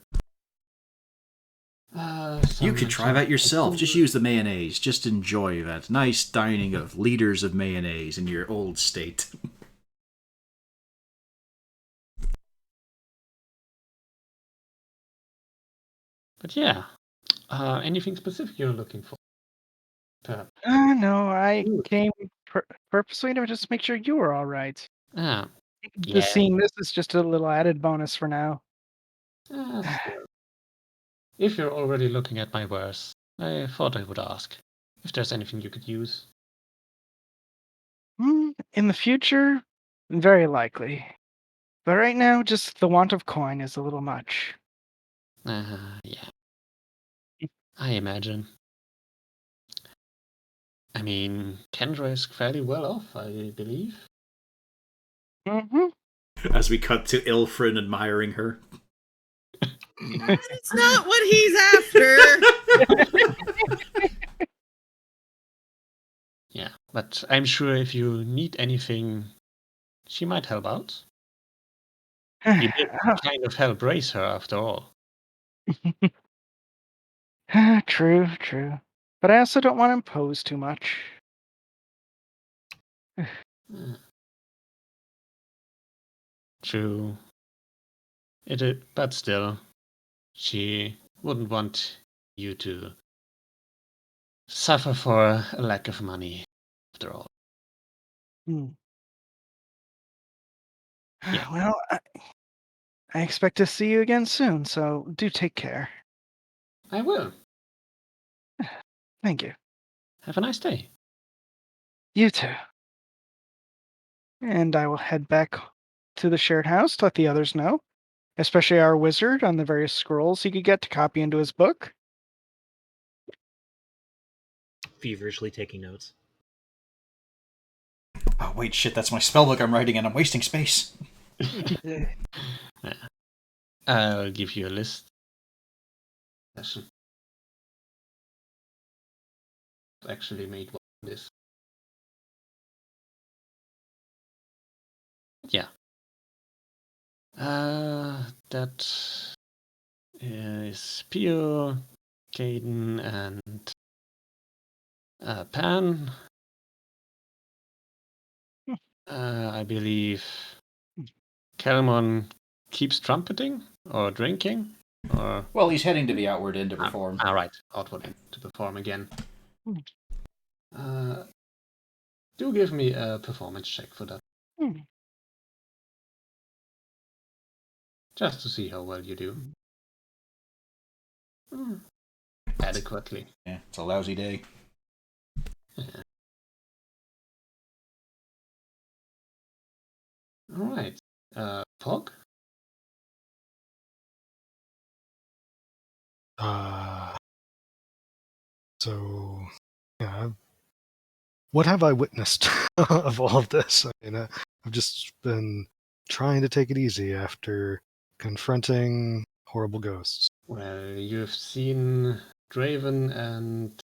You could try that yourself. Just use the mayonnaise. Just enjoy that nice dining of liters of mayonnaise in your old state. But yeah, anything specific you're looking for? Perhaps. No, I came purposely to just make sure you were all right. Yeah. Just seeing this is just a little added bonus for now. Still. If you're already looking at my wares, I thought I would ask if there's anything you could use. In the future, very likely. But right now, just the want of coin is a little much. Yeah. I imagine. I mean, Kendra is fairly well off, I believe. As we cut to Ilfrin admiring her. That's not what he's after. Yeah, but I'm sure if you need anything, she might help out. You did kind of help raise her after all. True. But I also don't want to impose too much. True. But still, she wouldn't want you to suffer for a lack of money, after all. Yeah. Well, I expect to see you again soon, so do take care. I will. Thank you. Have a nice day. You too. And I will head back to the shared house to let the others know, especially our wizard, on the various scrolls he could get to copy into his book. Feverishly taking notes. Oh, wait, shit, that's my spellbook I'm writing and I'm wasting space. I'll give you a list. Session. Actually made one of this. Yeah. That is Pio, Caden, and Pan. I believe Kelmon keeps trumpeting or drinking, or Well, he's heading to the Outward Inn to perform. right, Outward Inn to perform again. Do give me a performance check for that. Just to see how well you do. Adequately. Yeah, it's a lousy day. Yeah. Alright. Pog? So, yeah. What have I witnessed of all of this? I mean, I've just been trying to take it easy after confronting horrible ghosts. Well, you've seen Draven and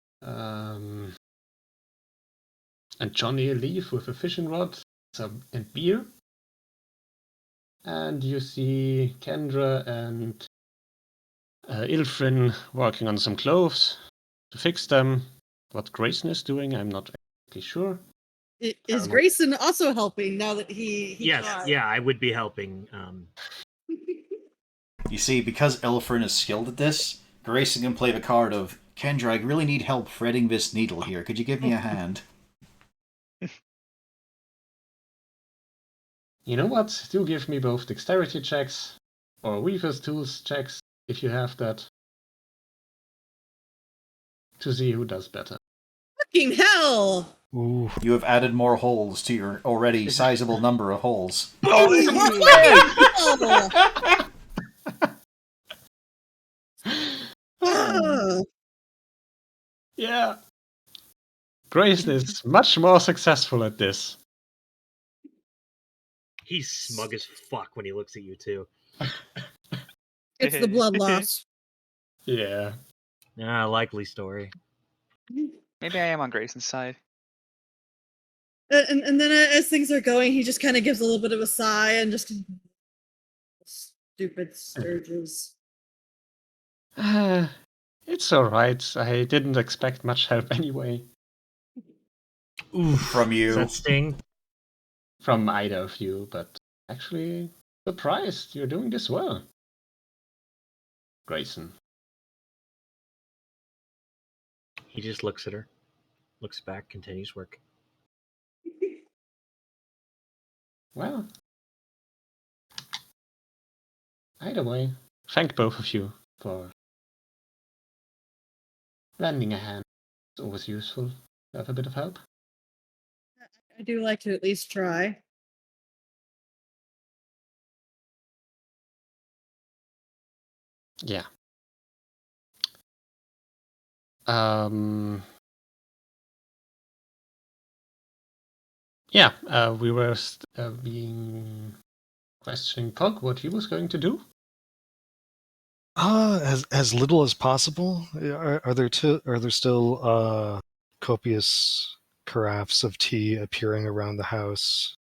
Johnny leave with a fishing rod and beer. And you see Kendra and Ilfrin working on some clothes to fix them. What Grayson is doing, I'm not exactly sure. Is Grayson also helping now that he Yes, shot? yeah, I would be helping. You see, because Ilfrin is skilled at this, Grayson can play the card of, Kendra, I really need help threading this needle here. Could you give me a hand? You know what? Do give me both dexterity checks or Weaver's Tools checks, if you have that, to see who does better. Fucking hell! Ooh. You have added more holes to your already sizable number of holes. Fucking hell! Yeah. Grayson is much more successful at this. He's smug as fuck when he looks at you too. It's the blood loss. Yeah. Likely story. Maybe I am on Grayson's side. And then as things are going, he just kind of gives a little bit of a sigh and just stupid sturges. It's alright. I didn't expect much help anyway. Oof. From Does you. that sting? From either of you, but actually surprised you're doing this well. Grayson. He just looks at her, looks back, continues work. Well, either way, thank both of you for lending a hand. It's always useful to have a bit of help. I do like to at least try. Yeah. We were being questioning Pug what he was going to do. As little as possible. Are there still copious carafes of tea appearing around the house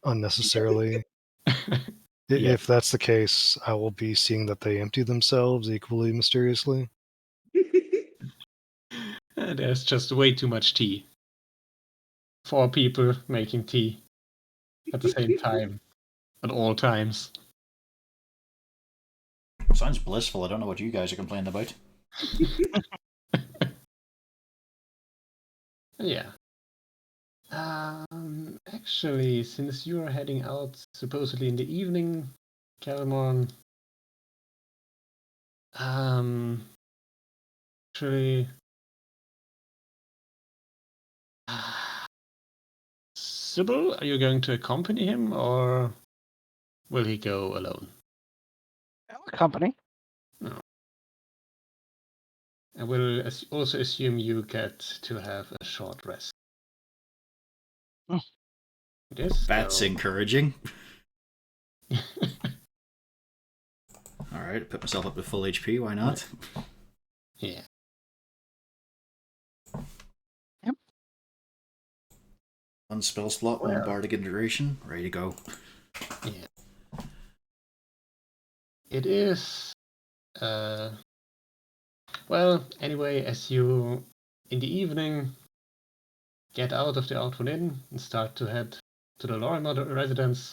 unnecessarily? Yeah. If that's the case, I will be seeing that they empty themselves equally mysteriously. There's just way too much tea. 4 people making tea at the same time, at all times. Sounds blissful. I don't know what you guys are complaining about. Yeah. Actually, since you are heading out supposedly in the evening, Calamon, actually, Sybil, are you going to accompany him, or will he go alone? Company. I will also assume you get to have a short rest. Oh. Yes, That's go. encouraging. Alright, put myself up to full HP, why not? Yeah. Yep. One spell slot, one Well. bardic duration, ready to go. Yeah. It is. Well, anyway, as you in the evening get out of the Outwood Inn and start to head to the Lorimer residence,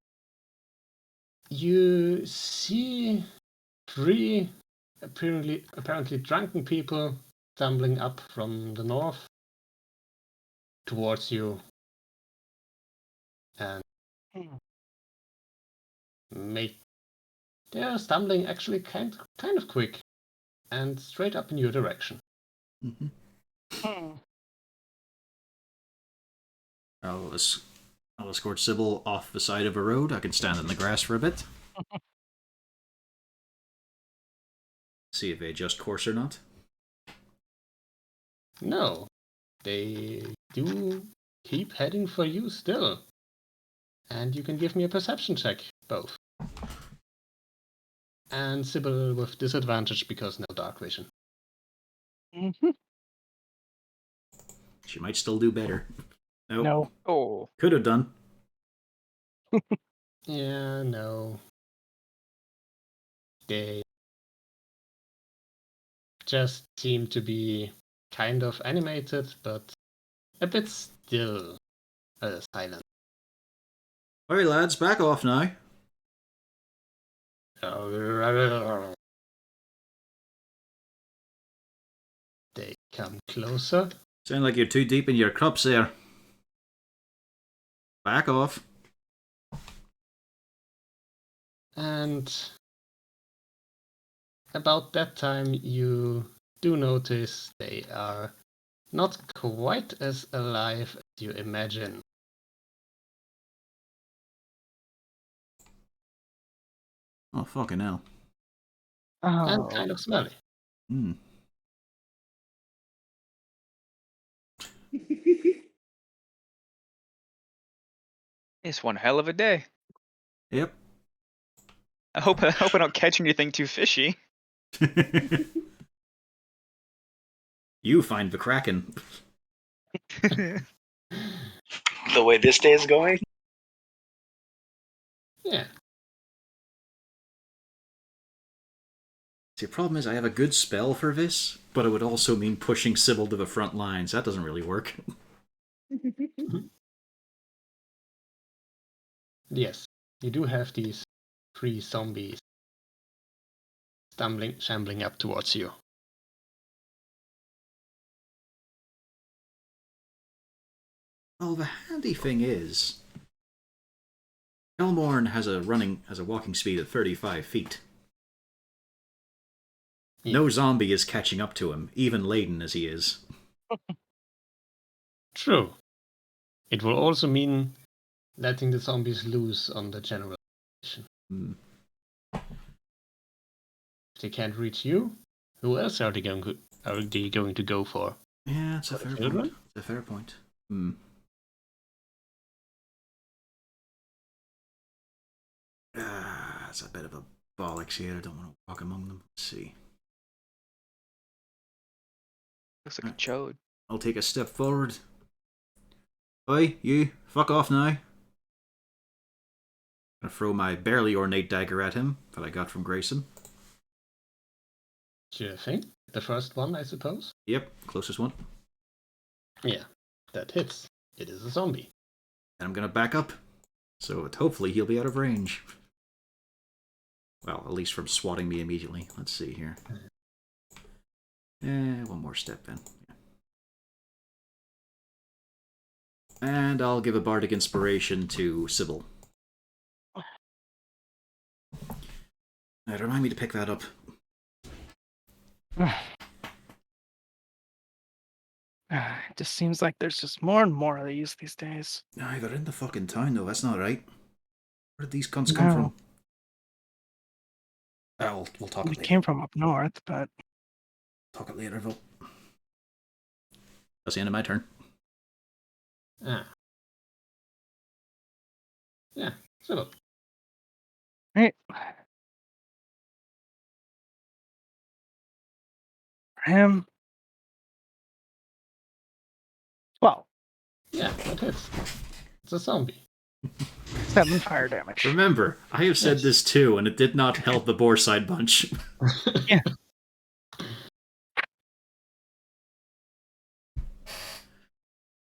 you see 3 apparently drunken people stumbling up from the north towards you, and they're stumbling actually kind of quick and straight up in your direction. Mm-hmm. I'll escort Sybil off the side of a road. I can stand in the grass for a bit. See if they adjust course or not. No, they do keep heading for you still. And you can give me a perception check, both. And Sybil with disadvantage because no dark vision. Mm-hmm. She might still do better. Nope. No. Oh. Could have done. Yeah, no. They just seem to be kind of animated, but a bit still silent. Alright lads, back off now. They come closer. Sound like you're too deep in your cups there. Back off. And about that time, you do notice they are not quite as alive as you imagine. Oh, fucking hell. And Oh. kind of smelly. Hmm. It's one hell of a day. Yep. I hope I don't catch anything too fishy. You find the Kraken. The way this day is going? Yeah. See, the problem is I have a good spell for this, but it would also mean pushing Sybil to the front lines. That doesn't really work. Yes, you do have these 3 zombies shambling up towards you. Well, the handy thing is, Elmorn has a walking speed of 35 feet. Yeah. No zombie is catching up to him, even laden as he is. True. It will also mean letting the zombies loose on the general station. Hmm. If they can't reach you, who else are they going to go for? Yeah, it's a For the fair children? point. It's a fair point. Hmm. It's a bit of a bollocks here. I don't want to walk among them. Let's see. Looks like a chode. I'll take a step forward. Oi, you, fuck off now. I'm gonna throw my barely ornate dagger at him that I got from Grayson. Sure thing. The first one, I suppose? Yep, closest one. Yeah, that hits. It is a zombie. And I'm gonna back up. So hopefully he'll be out of range. Well, at least from swatting me immediately. Let's see here. One more step then. And I'll give a bardic inspiration to Sybil. Remind me to pick that up. It just seems like there's just more and more of these days. Aye, they're in the fucking town though, that's not right. Where did these cunts come No. from? We'll talk They it later. came from up north, but Talk it later, Vol. That's the end of my turn. Ah. Yeah, so right. For him. Well, yeah, that hits. It's a zombie. 7 fire damage. Remember, I have said Yes. this too, and it did not help the Boarside bunch. Yeah.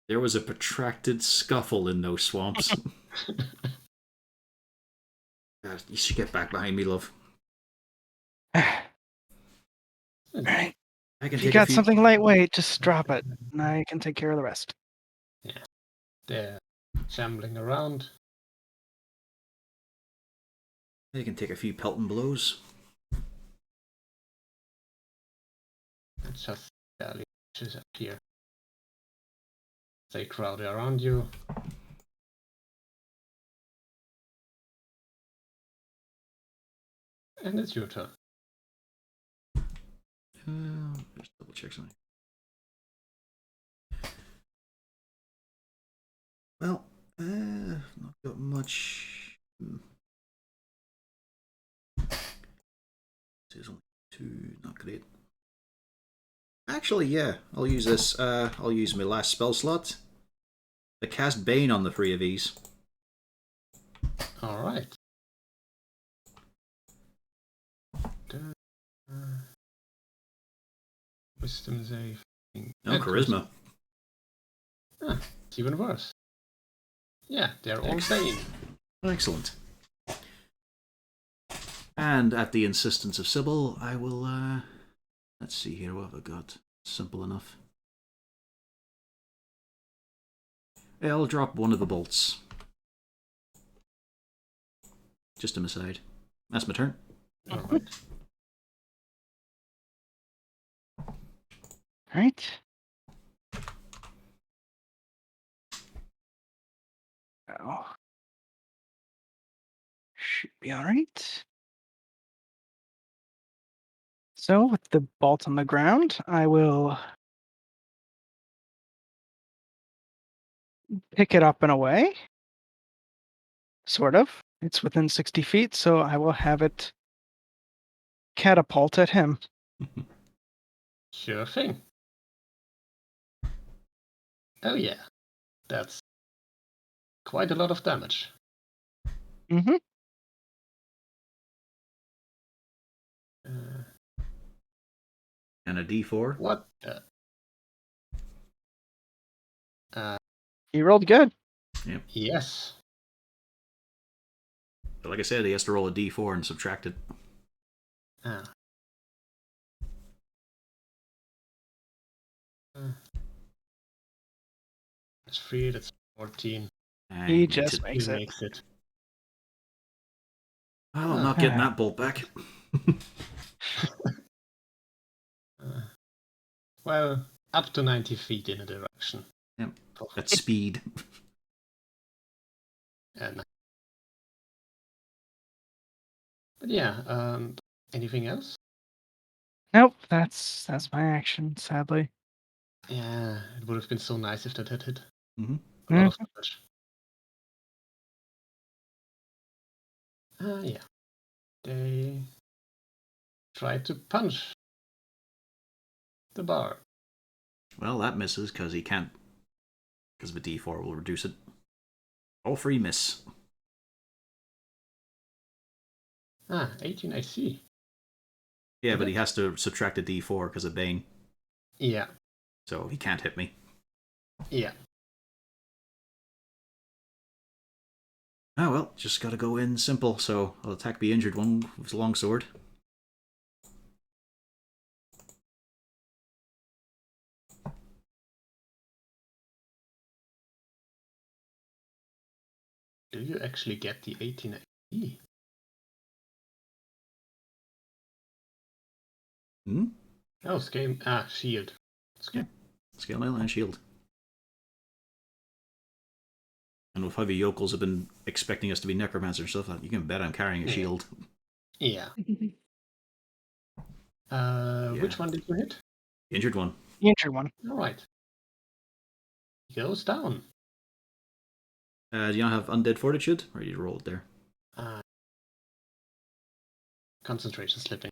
There was a protracted scuffle in those swamps. God, you should get back behind me, love. Alright. I can If you take got a few... something lightweight, just drop it, and I can take care of the rest. Yeah. They're shambling around. I can take a few pelting blows. It's just barely pushes up here. They crowd around you. And it's your turn. Just double check something. Well, not got much. There's only 2, not great. Actually, yeah, I'll use this. I'll use my last spell slot to cast Bane on the 3 of these. Alright. Wisdom save. No, charisma. Ah, it's even worse. Yeah, they're all Bane. Excellent. And at the insistence of Sybil, I will, let's see here, what have I got? Simple enough. Yeah, I'll drop one of the bolts. Just to my side. That's my turn. Alright. Alright. Oh. Should be alright. So, with the bolt on the ground, I will pick it up in a way. Sort of. It's within 60 feet, so I will have it catapult at him. Sure thing. Oh yeah, that's quite a lot of damage. Mm-hmm. And a D4. What the? He rolled good. Yes. But like I said, he has to roll a D4 and subtract it. Ah. That's 3, that's 14. And He makes just it. makes He it. makes it. Oh, I'm not getting that bolt back. Well, up to 90 feet in a direction. Yep. That's speed. And but yeah, anything else? Nope, that's my action, sadly. Yeah, it would have been so nice if that had hit. Mm-hmm. A lot of damage. Yeah. They try to punch the bar. Well, that misses because he can't. Because of a D4 will reduce it. All 3 miss. 18, I see. Yeah, but he has to subtract a D4 because of Bane. Yeah. So he can't hit me. Yeah. Oh well, just gotta go in simple, so I'll attack the injured one with his longsword. Do you actually get the 18 AC? Hmm? Oh, scale. Shield. Yeah. Scale mail and shield. And with how the yokels have been expecting us to be necromancer and stuff, you can bet I'm carrying a shield. Yeah. Which one did you hit? Injured one. The injured one. All right. He goes down. Do you not have undead fortitude? Or you roll it there? Concentration slipping.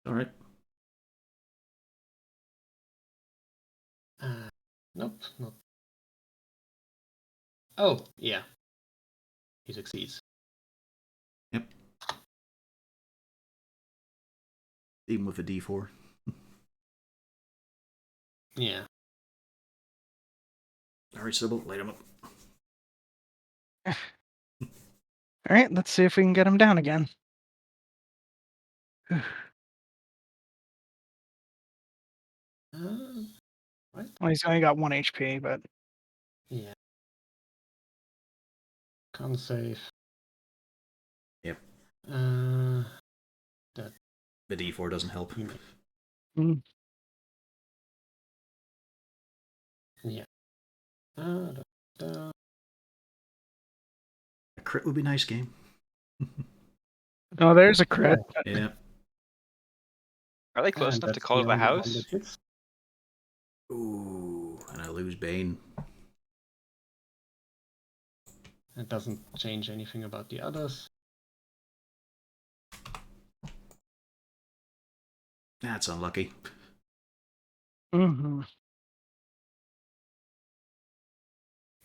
Alright. Nope, not. Oh, yeah. He succeeds. Yep. Even with a D4. Yeah. Alright, Sybil, light him up. Alright, let's see if we can get him down again. Right. Well, he's only got 1 HP, but Yeah. Con save. Yep. That. The D4 doesn't help. Yeah. A crit would be nice, game. oh, there's a crit. Yeah. Are they close enough to call it a house? Ooh, and I lose Bane. It doesn't change anything about the others. That's unlucky. Mm-hmm.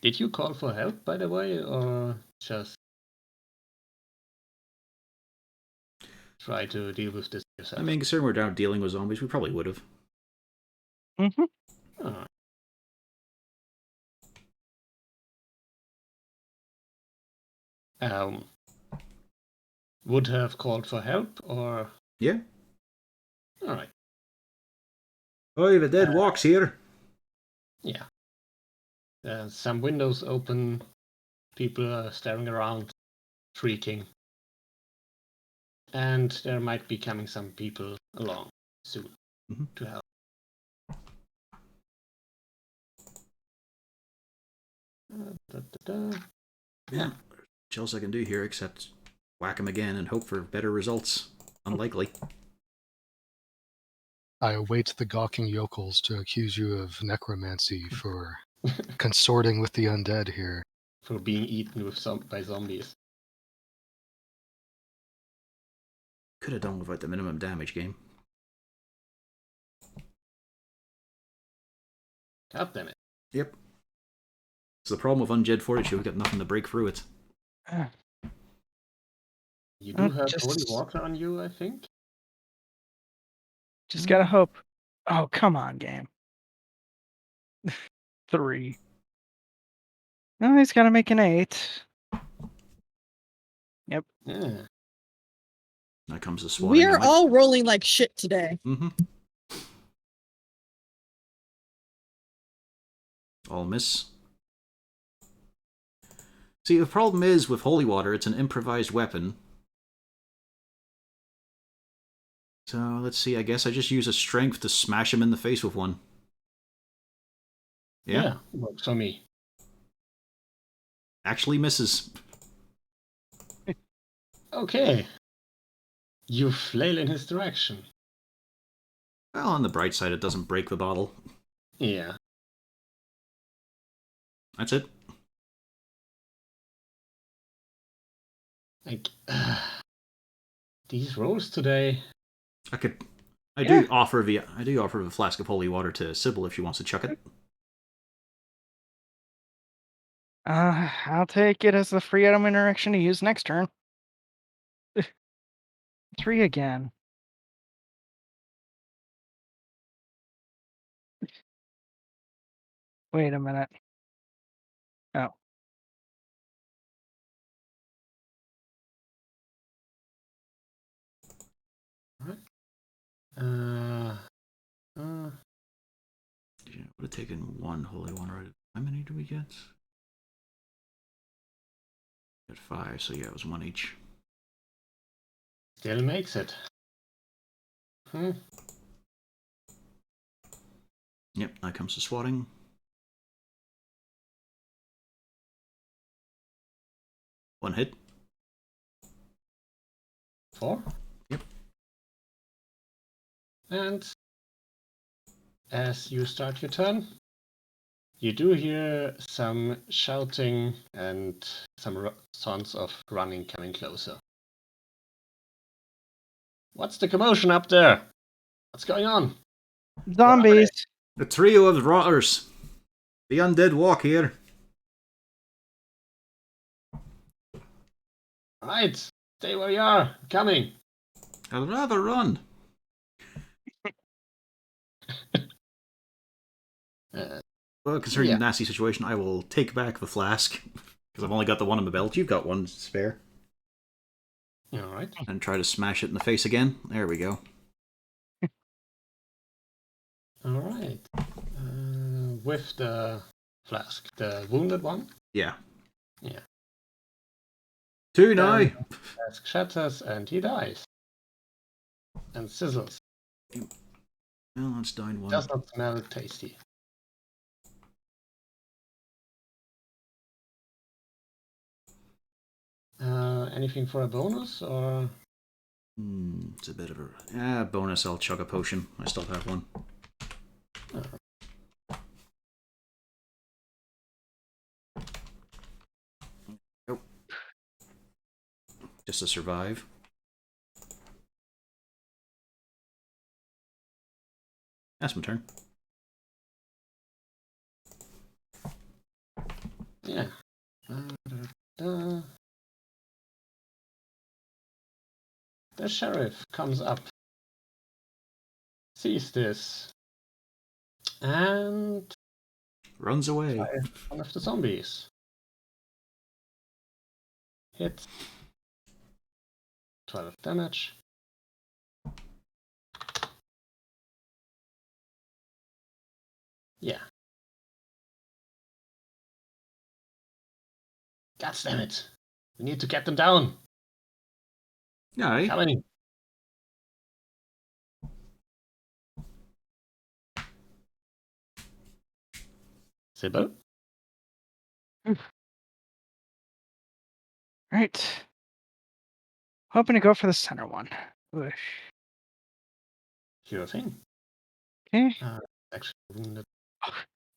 Did you call for help, by the way, or just try to deal with this yourself? I mean, considering we're down dealing with zombies, we probably would have. Mm-hmm. Would have called for help, or Yeah. all right. Oh, the dead walks here. Yeah. Some windows open. People are staring around, shrieking, and there might be coming some people along soon to help. Yeah. What else I can do here except whack him again and hope for better results? Unlikely. I await the gawking yokels to accuse you of necromancy for consorting with the undead here. for being eaten by zombies. Could have done without the minimum damage game. God damn it. Yep. It's the problem with Undead Fortitude, we've got nothing to break through it. You do have just- holy water on you, I think? Just gotta hope. Oh, come on, game. 3. No, he's gotta make an 8. Yep. Yeah. That comes the swatting. We are all rolling like shit today. Mm-hmm. All miss. See, the problem is with holy water, it's an improvised weapon. So, let's see, I guess I just use a strength to smash him in the face with one. Yeah. Works for me. Actually misses. Okay. You flail in his direction. Well, on the bright side, it doesn't break the bottle. Yeah. That's it. Like, these rolls today. I do offer a flask of holy water to Sybil if she wants to chuck it. I'll take it as the free item interaction to use next turn. 3 again. Wait a minute. Oh. Yeah, would have taken one holy water. How many do we get? Got 5, so yeah, it was 1 each. Still makes it. Yep, now comes the swatting. One hit. 4? Yep. And as you start your turn, you do hear some shouting and some sounds of running coming closer. What's the commotion up there? What's going on? Zombies! The trio of rotters. The undead walk here. Right, stay where you are. Coming. I'd rather run. Well, considering the nasty situation, I will take back the flask. Because I've only got the one in my belt. You've got one spare. Alright. And try to smash it in the face again. There we go. Alright. With the flask. The wounded one? Yeah. Yeah. 2 now. The flask shatters and he dies. And sizzles. Well, that's down 1. Does not smell tasty. Anything for a bonus or? It's a bit of a bonus. I'll chug a potion. I still have one. Nope. Just to survive. That's my turn. Yeah. The sheriff comes up, sees this, and runs away. Fires one of the zombies. Hits. 12 damage. Yeah. God damn it. We need to get them down. Aye. Coming. Sybil? Right. Hoping to go for the center one. Whoosh. Sure thing. Okay. Actually, wounded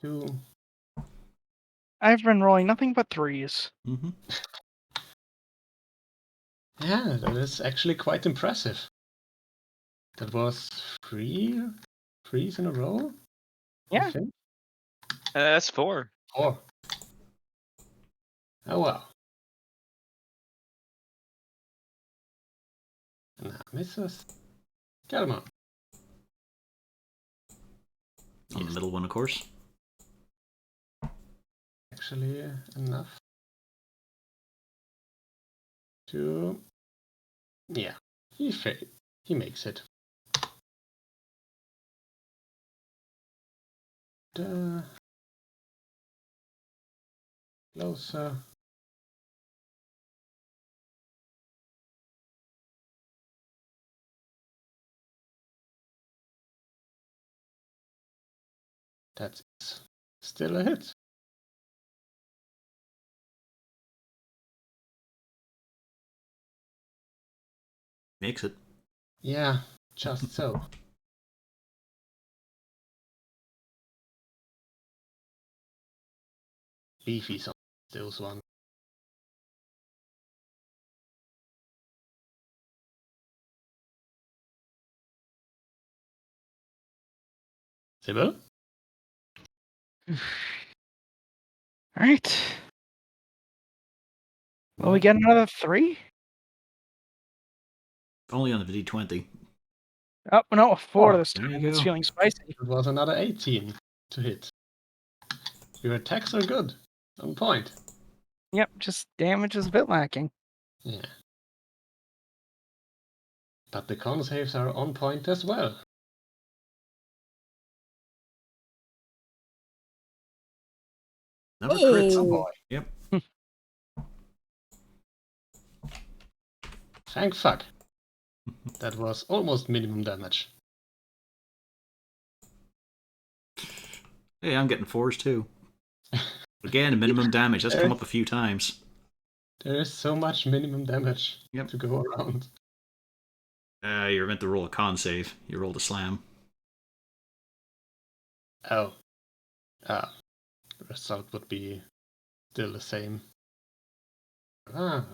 2. I've been rolling nothing but 3s. Mm-hmm. Yeah, that is actually quite impressive. That was 3s in a row? Yeah. I think. That's 4. 4. Oh well. And now misses. Come on. On the middle one, of course. Actually, enough to. Yeah, he makes it. Closer. That's still a hit. Makes it. Yeah, just so. Beefy's on Stills one. Sybil? Alright. Will we get another 3? Only on the D20. Oh, no, 4 Oh, this there time. you It's go. feeling spicy. It was another 18 to hit. Your attacks are good. On point. Yep, just damage is a bit lacking. Yeah. But the con saves are on point as well. Never crits. Oh. Boy. Yep. Thank fuck. That was almost minimum damage. Hey, I'm getting 4s too. Again, minimum damage. That's come up a few times. There is so much minimum damage Yep. to go around. You're meant to roll a con save. You rolled a slam. Oh. The result would be still the same. Ah.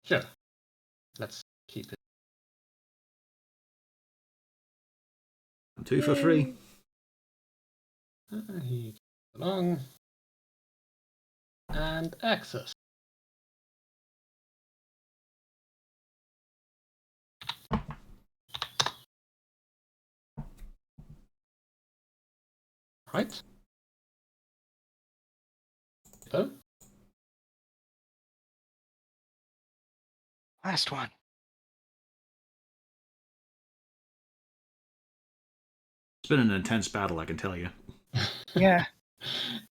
Sure. Let's keep it. 2 for 3. He goes along. And access. Right. Oh. Last one. It's been an intense battle, I can tell you. Yeah.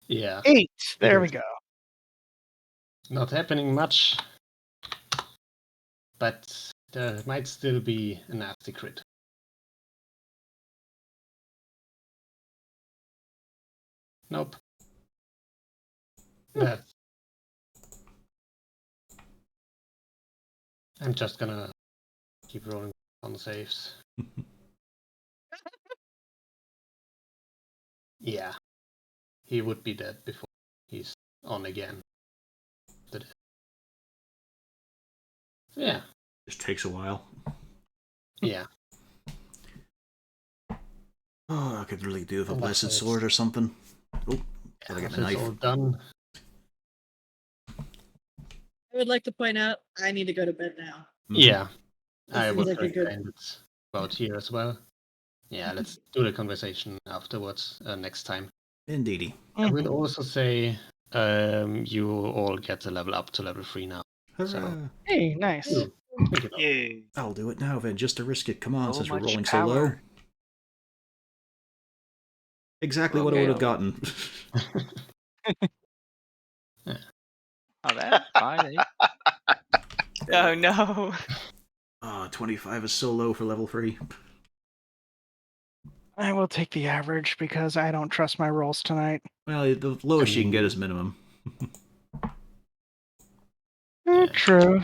Yeah. 8. There we go. Not happening much. But there might still be a nasty crit. Nope. That. I'm just gonna keep rolling on saves. Yeah. He would be dead before he's on again. Yeah. Just takes a while. Yeah. Oh, I could really do with a Well, blessed that's- sword or something. Oh, gotta get If my it's all knife. done. I would like to point out I need to go to bed now. Yeah. This I seems was like a good- recommend it about here as well. Yeah, let's do the conversation afterwards next time. Indeedy. I will also say you all get a level up to level 3 now. Hurrah. Hey, nice. Ooh, thank you. Yay. I'll do it now, then, just to risk it. Come on, So since we're much rolling so low. power. Exactly what I would have gotten. Oh, that? Fine. Oh, no. Ah, 25 is so low for level 3. I will take the average because I don't trust my rolls tonight. Well, the lowest you can get is minimum. Yeah. True.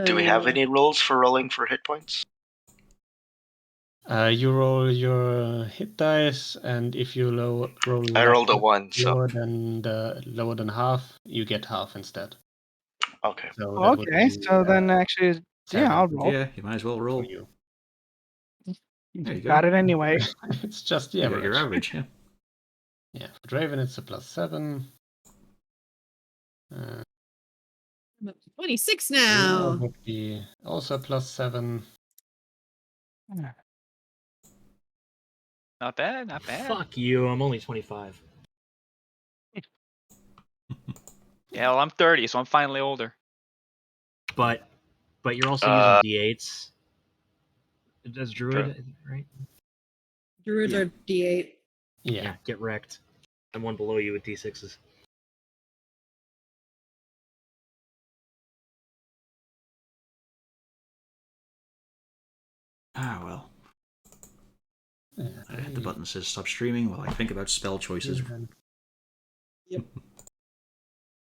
Do we have any rules for rolling for hit points? You roll your hit dice, and if you roll I rolled a less- 1, so lower than half, you get half instead. okay. So that would Okay, be, so then actually, yeah, 7 I'll roll. Yeah, you might as well for roll. you. There you go. Got it anyway. It's just the You got average. your average, yeah. Yeah, for Draven it's a +7. I'm up to 26 Now now. would be also +7. Not bad, not bad. Fuck you, I'm only 25. Yeah, well, I'm 30, so I'm finally older. But you're also Uh, using D8s. As Druid, right? Druids Yeah. are D8. Yeah. Get wrecked. I'm one below you with D6s. Ah, well. Yeah, I hit the button that says stop streaming while I think about spell choices. Draven. Yep.